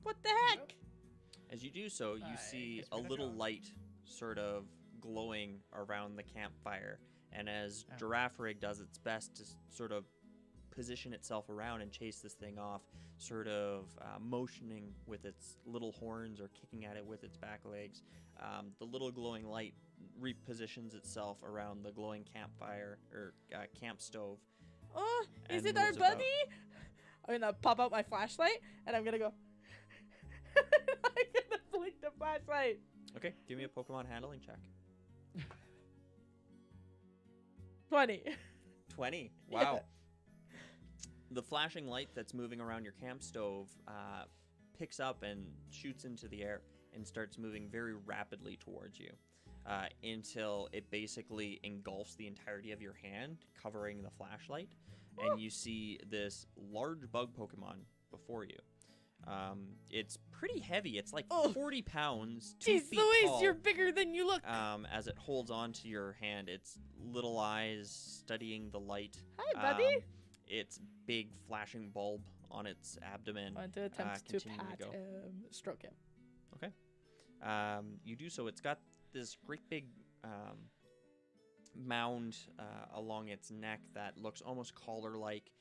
What the heck? As you do so, you I see guess a we're not little wrong. light sort of glowing around the campfire. And as Oh. Girafarig does its best to sort of position itself around and chase this thing off, sort of motioning with its little horns or kicking at it with its back legs, the little glowing light repositions itself around the glowing campfire or camp stove. Oh, is And it our moves about. buddy? I'm gonna pop out my flashlight and I'm gonna go. I'm gonna blink the flashlight. Okay, give me a Pokemon handling check. 20. 20. Yeah. Wow. The flashing light that's moving around your camp stove picks up and shoots into the air and starts moving very rapidly towards you until it basically engulfs the entirety of your hand, covering the flashlight. And you see this large bug Pokemon before you. It's pretty heavy. It's like 40 pounds, 2 Jeez feet Louise, tall. you're bigger than you look. As it holds onto your hand, its little eyes studying the light. Hi, buddy. Its big flashing bulb on its abdomen. I want to attempt to continuing pat to go. stroke him. Okay. You do so. It's got this great big mound along its neck that looks almost collar-like,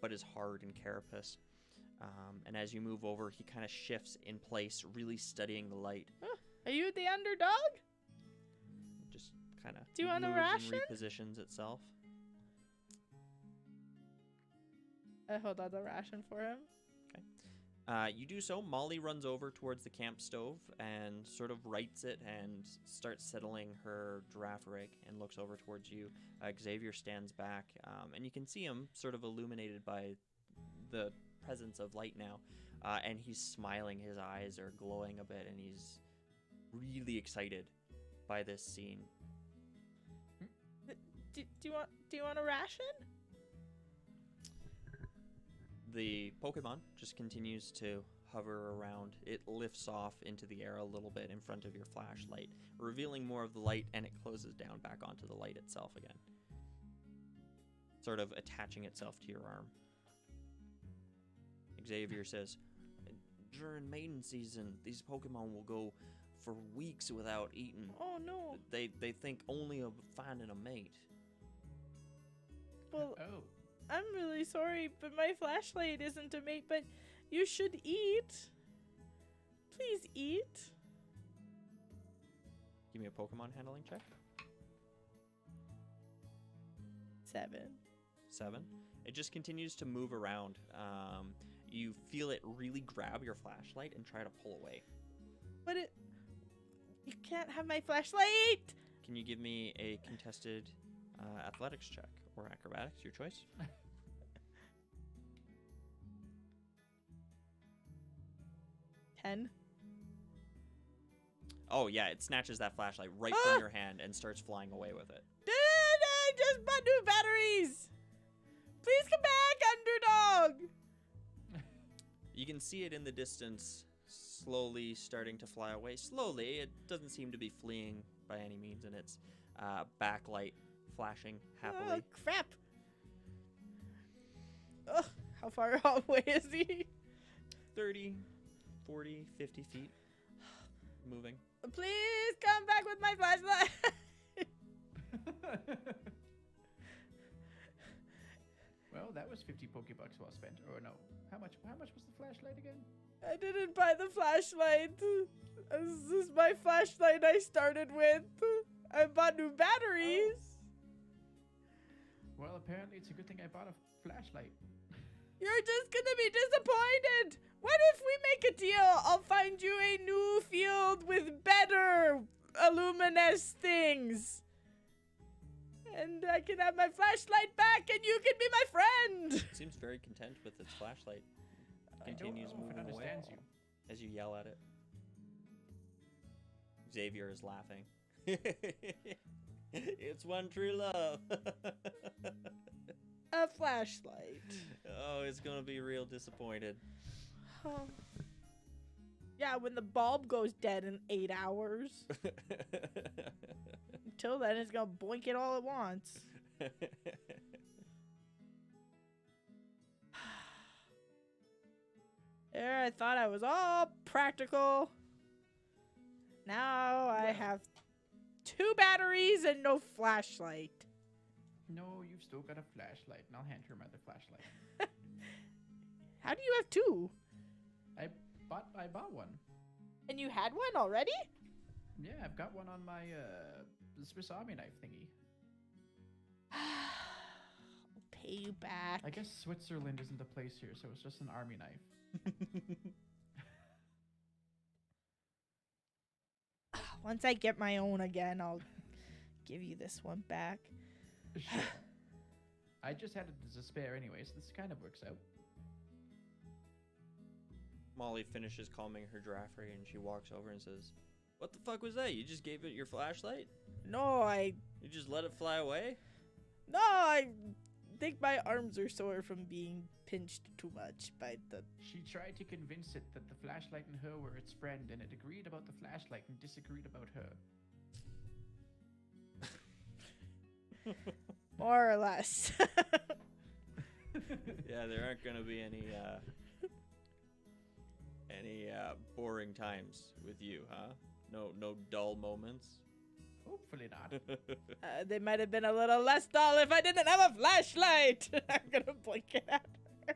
but is hard and carapace. And as you move over, he kind of shifts in place, really studying the light. Are you the underdog? Just kind of Do you want a ration? repositions itself. I hold out the ration for him. You do so. Molly runs over towards the camp stove and sort of rights it and starts settling her giraffe rig and looks over towards you. Xavier stands back, and you can see him sort of illuminated by the presence of light now, and he's smiling. His eyes are glowing a bit, and he's really excited by this scene. Do you want a ration? The Pokemon just continues to hover around. It lifts off into the air a little bit in front of your flashlight, revealing more of the light, and it closes down back onto the light itself again, sort of attaching itself to your arm. Xavier says, during mating season, these Pokemon will go for weeks without eating. Oh no. They think only of finding a mate. Well, Oh. I'm really sorry, but my flashlight isn't a mate, but you should eat. Please eat. Give me a Pokemon handling check. 7. 7. It just continues to move around. You feel it really grab your flashlight and try to pull away. But you can't have my flashlight. Can you give me a contested athletics check or acrobatics, your choice? 10. Oh yeah, it snatches that flashlight right from your hand and starts flying away with it. Dude, I just bought new batteries. Please come back, underdog. You can see it in the distance, slowly starting to fly away. Slowly, it doesn't seem to be fleeing by any means, and its backlight flashing happily. Oh, crap. Ugh, how far away is he? 30, 40, 50 feet. Moving. Please come back with my flashlight. Well, that was 50 Pokebucks well spent. Or no, how much was the flashlight again? I didn't buy the flashlight. This is my flashlight I started with. I bought new batteries. Well, apparently it's a good thing I bought a flashlight. You're just gonna be disappointed. What if we make a deal? I'll find you a new field with better luminous things. And I can have my flashlight back and you can be my friend. It seems very content with its flashlight. I don't Continues know if it moving away understands you. as you yell at it. Xavier is laughing. It's one true love. A flashlight. Oh, it's gonna be real disappointed. Oh. Yeah, when the bulb goes dead in 8 hours. Until then, it's gonna boink it all at once. There, I thought I was all practical. Now I have 2 batteries and no flashlight. No, you've still got a flashlight, and I'll hand her my other flashlight. How do you have 2? I bought one. And you had one already? Yeah, I've got one on my Swiss Army knife thingy. I'll pay you back. I guess Switzerland isn't the place here, so it's just an army knife. Once I get my own again, I'll give you this one back. Sure. I just had it as a spare anyway, so this kind of works out. Molly finishes calming her Giraffre and she walks over and says, "What the fuck was that? You just gave it your flashlight? No, You just let it fly away?" I think my arms are sore from being pinched too much by the... She tried to convince it that the flashlight and her were its friend, and it agreed about the flashlight and disagreed about her. More or less. Yeah, there aren't gonna be any boring times with you, huh? No dull moments. Hopefully not. They might have been a little less dull if I didn't have a flashlight. I'm gonna blink it at her.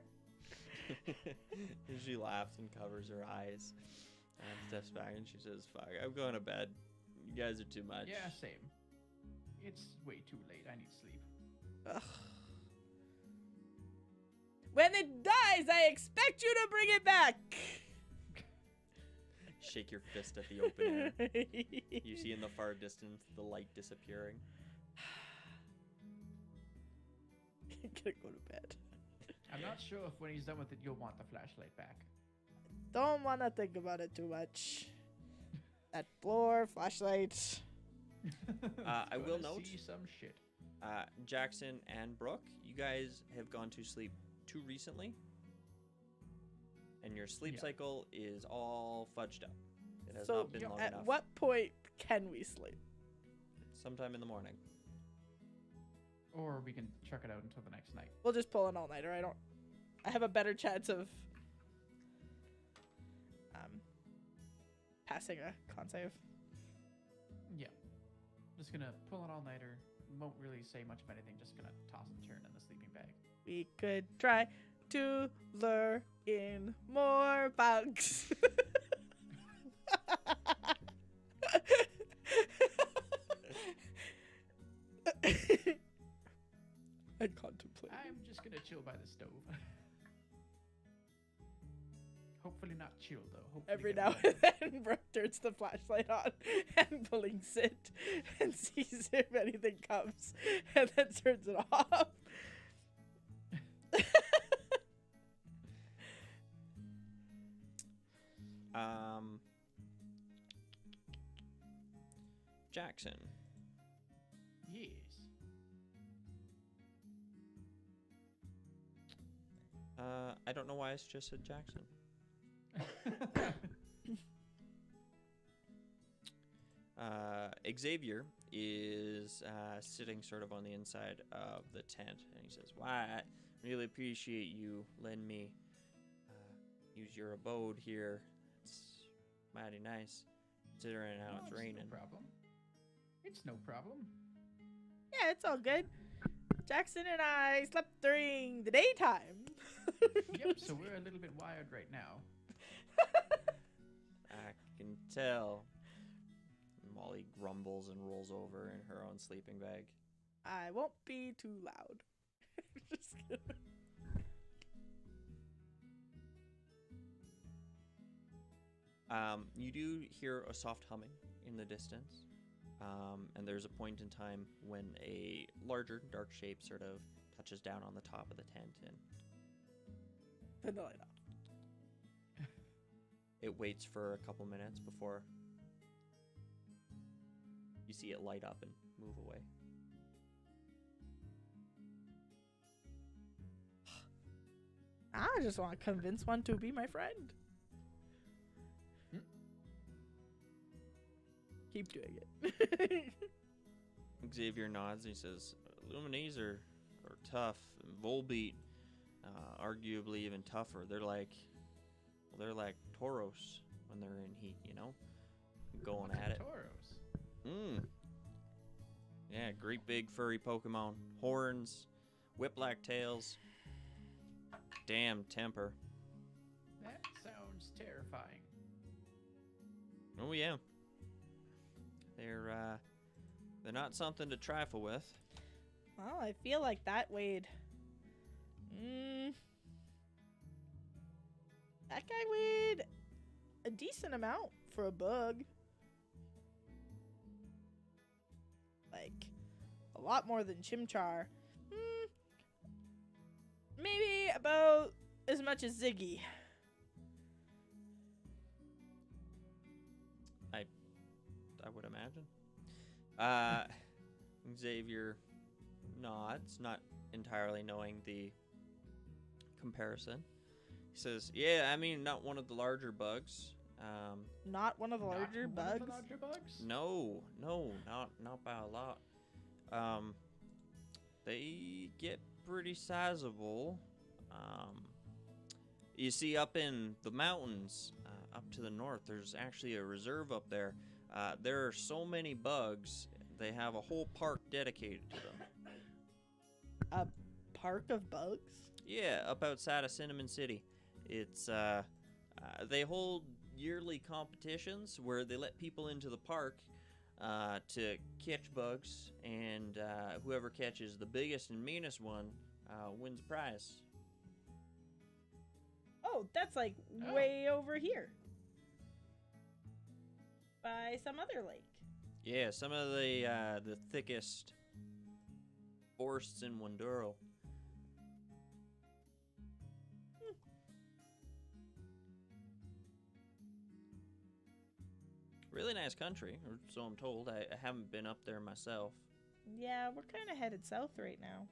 She laughs and covers her eyes and steps back and she says, "Fuck, I'm going to bed. You guys are too much." Yeah, same. It's way too late. I need sleep. Ugh. When it dies, I expect you to bring it back. Shake your fist at the open air. You see in the far distance the light disappearing. I'm gonna go to bed. I'm not sure if when he's done with it, you'll want the flashlight back. Don't wanna think about it too much. That floor, flashlight. I will Gonna note, see some shit. Jackson and Brooke, you guys have gone to sleep too recently. And your sleep Yeah. cycle is all fudged up. It has So, not been long at enough. what point can we sleep? Sometime in the morning. Or we can chuck it out until the next night. We'll just pull an all-nighter. I have a better chance of passing a con save. Yeah. Just gonna pull an all-nighter. Won't really say much of anything. Just gonna toss and turn in the sleeping bag. We could try to lure in more bugs. I contemplate. I'm just gonna chill by the stove. Hopefully not chill though. Hopefully Every get now warm. and then, Brooke turns the flashlight on and blinks it and sees if anything comes, and then turns it off. Jackson. Yes. I don't know why it's just said Jackson. Xavier is sitting sort of on the inside of the tent, and he says, "Why, I really appreciate you letting me use your abode here. It's mighty nice, considering how it's raining." No problem. It's no problem. Yeah, it's all good. Jackson and I slept during the daytime. Yep, so we're a little bit wired right now. I can tell. Molly grumbles and rolls over in her own sleeping bag. I won't be too loud. Just kidding. You do hear a soft humming in the distance, and there's a point in time when a larger dark shape sort of touches down on the top of the tent, and Turn the light off. it waits for a couple minutes before you see it light up and move away. I just want to convince one to be my friend. Keep doing it. Xavier nods and he says, "Luminese are tough. Volbeat, arguably even tougher. They're like Tauros when they're in heat, you know, going at it." Tauros. Yeah, great big furry Pokemon. Horns, whip-like tails. Damn temper. That sounds terrifying. Oh yeah. They're not something to trifle with. Well, I feel like that weighed. That guy weighed a decent amount for a bug. Like, a lot more than Chimchar. maybe about as much as Ziggy. I would imagine. Xavier nods, not entirely knowing the comparison. He says, "Yeah, I mean, not one of the larger bugs. Not one of the larger Not bugs. one of the larger bugs? No, not by a lot. They get pretty sizable. You see, up in the mountains, up to the north, there's actually a reserve up there. There are so many bugs, they have a whole park dedicated to them. A park of bugs? Yeah, up outside of Cinnamon City. It's, they hold yearly competitions where they let people into the park to catch bugs, and whoever catches the biggest and meanest one wins a prize. Oh, that's like way over here. By some other lake. Yeah, some of the thickest forests in Wundoro. Really nice country, or so I'm told. I haven't been up there myself. Yeah, we're kind of headed south right now.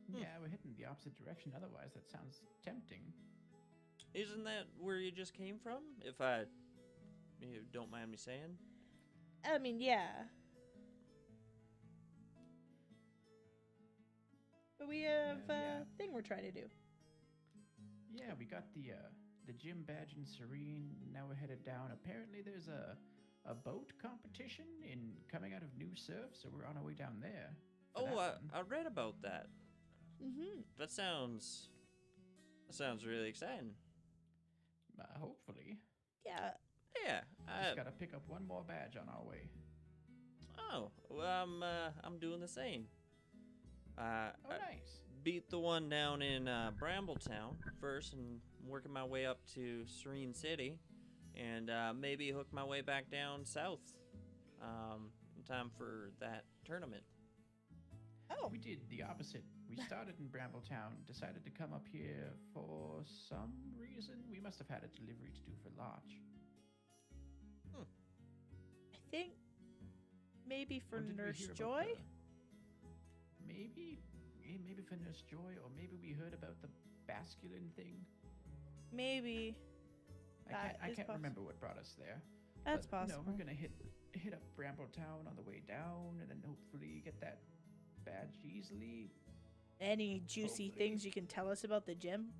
Yeah, we're heading the opposite direction. Otherwise, that sounds tempting. Isn't that where you just came from? If you don't mind me saying. I mean, yeah. But we have Yeah. a thing we're trying to do. Yeah, we got the gym badge in Serene. Now we're headed down. Apparently, there's a boat competition in coming out of New Surf, so we're on our way down there. for that one. I read about that. Mm-hmm. That sounds really exciting. Hopefully. Yeah. Yeah. Just gotta pick up one more badge on our way. Oh, well, I'm doing the same. I Nice. beat the one down in Brambletown first, and working my way up to Serene City, and maybe hook my way back down south in time for that tournament. Oh. We did the opposite. We started in Brambletown, decided to come up here for some reason. We must have had a delivery to do for Lodge. I think maybe for Or did we Nurse hear about Joy? Maybe for Nurse Joy, or maybe we heard about the Basculin thing. Maybe. That I is can't poss- remember what brought us there. That's But, possible. No, we're gonna hit up Brambletown on the way down, and then hopefully get that badge easily. Any juicy Hopefully. things you can tell us about the gym?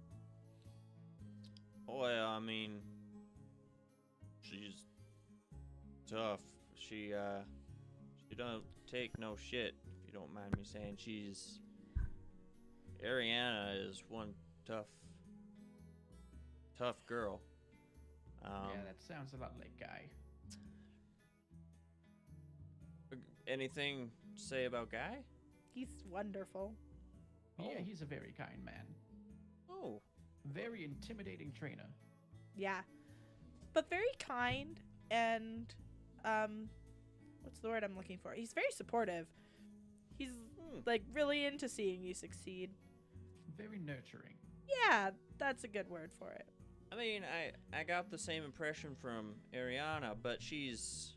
Well, I mean, she's tough. She don't take no shit, if you don't mind me saying. Ariana is one tough girl. Yeah, that sounds a lot like Guy. Anything to say about Guy? He's wonderful. Yeah, Oh. he's a very kind man. Oh, Very intimidating trainer. Yeah. But very kind and what's the word I'm looking for? He's very supportive. He's like really into seeing you succeed. Very nurturing. Yeah, that's a good word for it. I mean, I got the same impression from Ariana, but she's,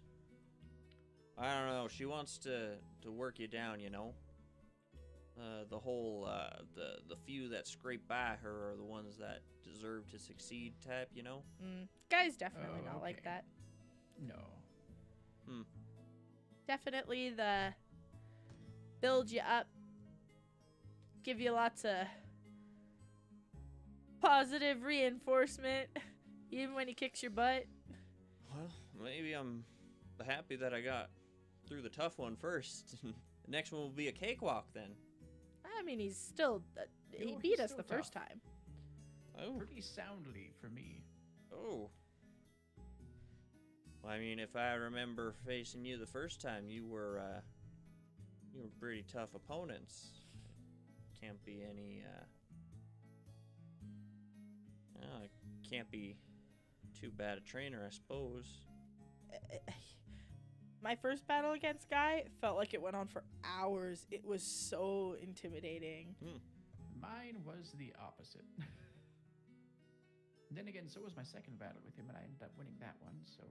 I don't know, she wants to work you down, you know? The whole, the few that scrape by her are the ones that deserve to succeed type, you know? Guy's definitely Oh, not like okay. that. No. Definitely the build you up, give you lots of positive reinforcement, even when he kicks your butt. Well, maybe I'm happy that I got through the tough one first. The next one will be a cakewalk then. I mean, he's still he He's beat us still the first tough. time. Oh. Pretty soundly for me. Oh. Well, I mean, if I remember facing you the first time, you were pretty tough opponents. Can't be any, can't be too bad a trainer, I suppose. My first battle against Guy felt like it went on for hours. It was so intimidating. Mine was the opposite. Then again, so was my second battle with him, and I ended up winning that one, so...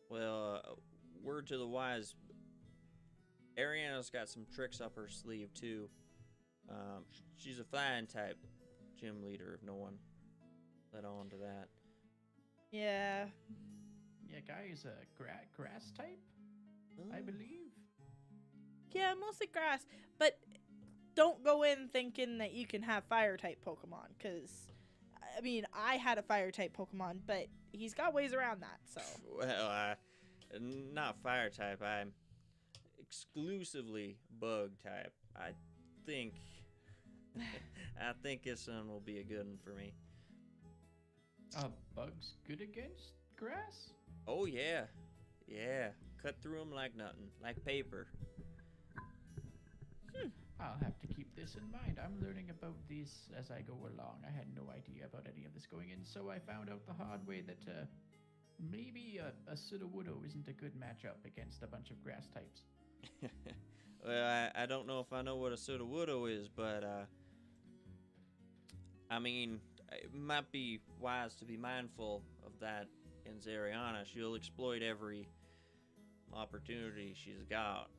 Well, word to the wise, Ariana's got some tricks up her sleeve, too. She's a flying type gym leader, if no one let on to that. Yeah. Yeah, Guy is a grass type, I believe. Yeah, mostly grass. But don't go in thinking that you can have fire type Pokemon, because, I mean, I had a fire type Pokemon, but he's got ways around that, so. Well, not fire type. I'm exclusively bug type. I think this one will be a good one for me. Bugs good against grass? Oh yeah, yeah. Cut through them like nothing, like paper. I'll have to keep this in mind. I'm learning about this as I go along. I had no idea about any of this going in, so I found out the hard way that maybe a Sudowoodo isn't a good matchup against a bunch of grass types. Well, I don't know if I know what a Sudowoodo is, but I mean, it might be wise to be mindful of that in Zariana. She'll exploit every opportunity she's got.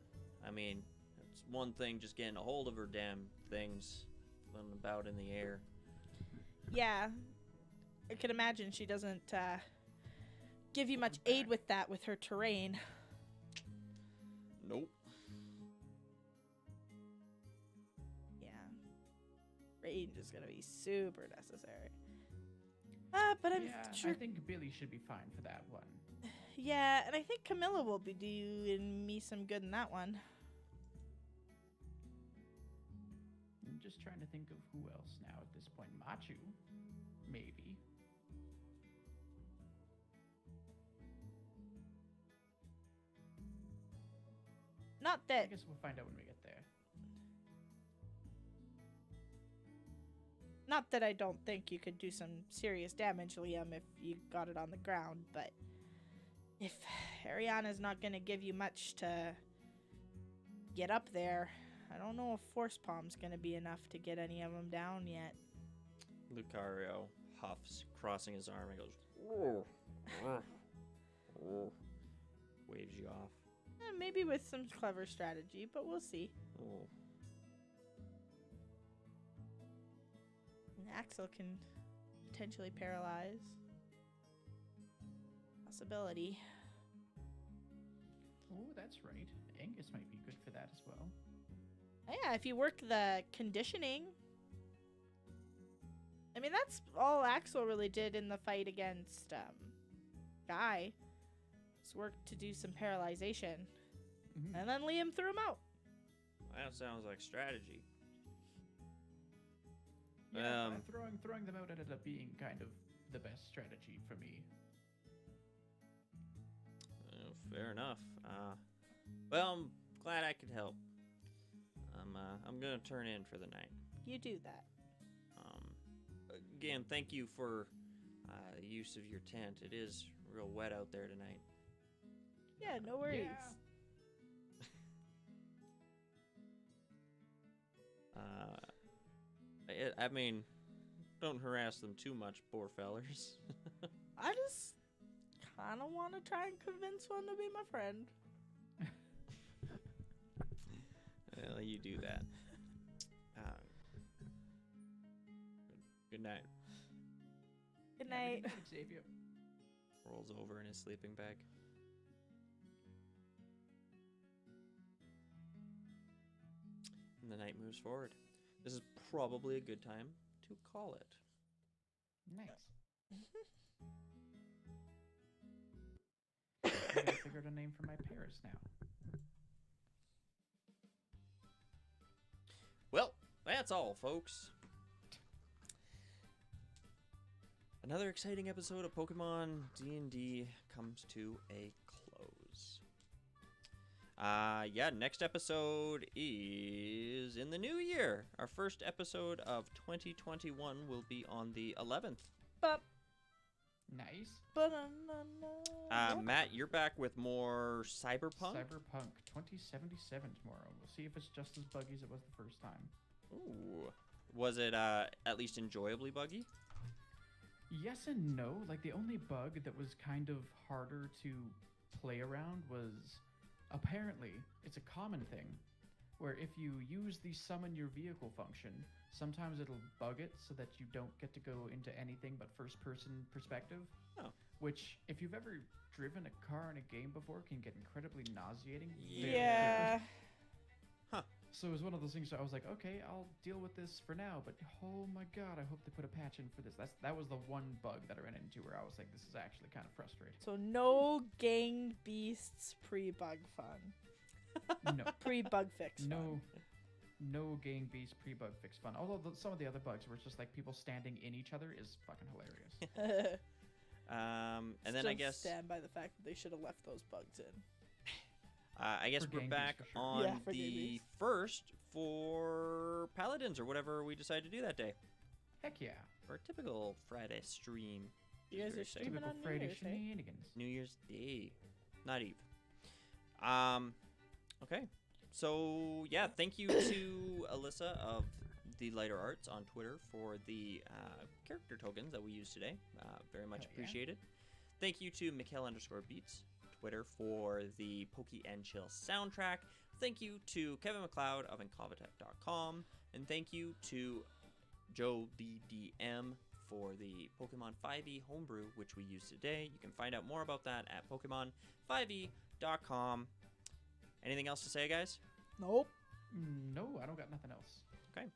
I mean, it's one thing just getting a hold of her damn things floating about in the air. Yeah. I can imagine she doesn't give you much aid with that with her terrain. Nope. Yeah. Range is going to be super necessary. But I'm sure... I think Billy should be fine for that one. Yeah, and I think Camilla will be doing me some good in that one. I'm just trying to think of who else now at this point. Machu, maybe. Not I that... guess we'll find out when we get there. Not that I don't think you could do some serious damage, Liam, if you got it on the ground, but if Ariana's not going to give you much to get up there, I don't know if Force Palm's going to be enough to get any of them down yet. Lucario huffs, crossing his arm, and goes, "Roar, roar, roar," waves you off. Maybe with some clever strategy, but we'll see. Oh. And Axel can potentially paralyze. Possibility. Oh, that's right. Angus might be good for that as well. Yeah, if you work the conditioning. I mean, that's all Axel really did in the fight against Guy. Was work to do some paralyzation. Mm-hmm. And then Liam threw him out. That sounds like strategy. Yeah, throwing them out ended up being kind of the best strategy for me. Fair enough. Well, I'm glad I could help. I'm gonna turn in for the night. You do that. Again, thank you for the use of your tent. It is real wet out there tonight. Yeah, no worries. I mean, don't harass them too much, poor fellers. I just kind of want to try and convince one to be my friend. Well, you do that. Good night. Good night. Xavier. Rolls over in his sleeping bag. And the night moves forward. This is probably a good time to call it. Nice. I figured a name for my Paris now. Well, that's all, folks. Another exciting episode of Pokemon D&D comes to a close. Yeah, next episode is in the new year. Our first episode of 2021 will be on the 11th. But Nice. Matt, you're back with more Cyberpunk? Cyberpunk 2077 tomorrow. We'll see if it's just as buggy as it was the first time. Ooh, Was it at least enjoyably buggy? Yes and no. Like, the only bug that was kind of harder to play around was, apparently, it's a common thing, where if you use the summon your vehicle function, sometimes it'll bug it so that you don't get to go into anything but first-person perspective. Oh. Which, if you've ever driven a car in a game before, can get incredibly nauseating. very Yeah. quickly. So it was one of those things where I was like, okay, I'll deal with this for now, but oh my god, I hope they put a patch in for this. That was the one bug that I ran into where I was like, this is actually kind of frustrating. So no gang beasts pre-bug fun. No. Pre-bug fix fun. No gang beast pre-bug fix fun. Although some of the other bugs where it's just like people standing in each other is fucking hilarious. And then I Still guess stand by the fact that they should have left those bugs in. I guess For we're gang back beasts, for sure. on Yeah, for gang the beasts. first for Paladins or whatever we decide to do that day. Heck yeah. For a typical Friday stream. which You is guys very are exciting. streaming Typical on New Friday Year's, eh? shenanigans. New Year's Day, not Eve. Okay. So yeah, thank you to Alyssa of the Lighter Arts on Twitter for the character tokens that we used today. Very much Hell yeah. appreciated. Thank you to Mikhail_Beats Twitter for the Pokey and Chill soundtrack. Thank you to Kevin McLeod of Incompetech.com, and thank you to Joe the DM for the Pokemon 5e homebrew, which we used today. You can find out more about that at Pokemon5e.com. Anything else to say, guys? Nope. No, I don't got nothing else. Okay.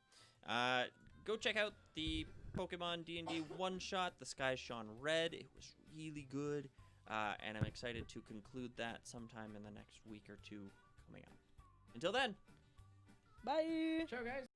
Go check out the Pokemon D&D one-shot, The Skies Shone Red. It was really good, and I'm excited to conclude that sometime in the next week or two coming up. Until then. Bye. Ciao, guys.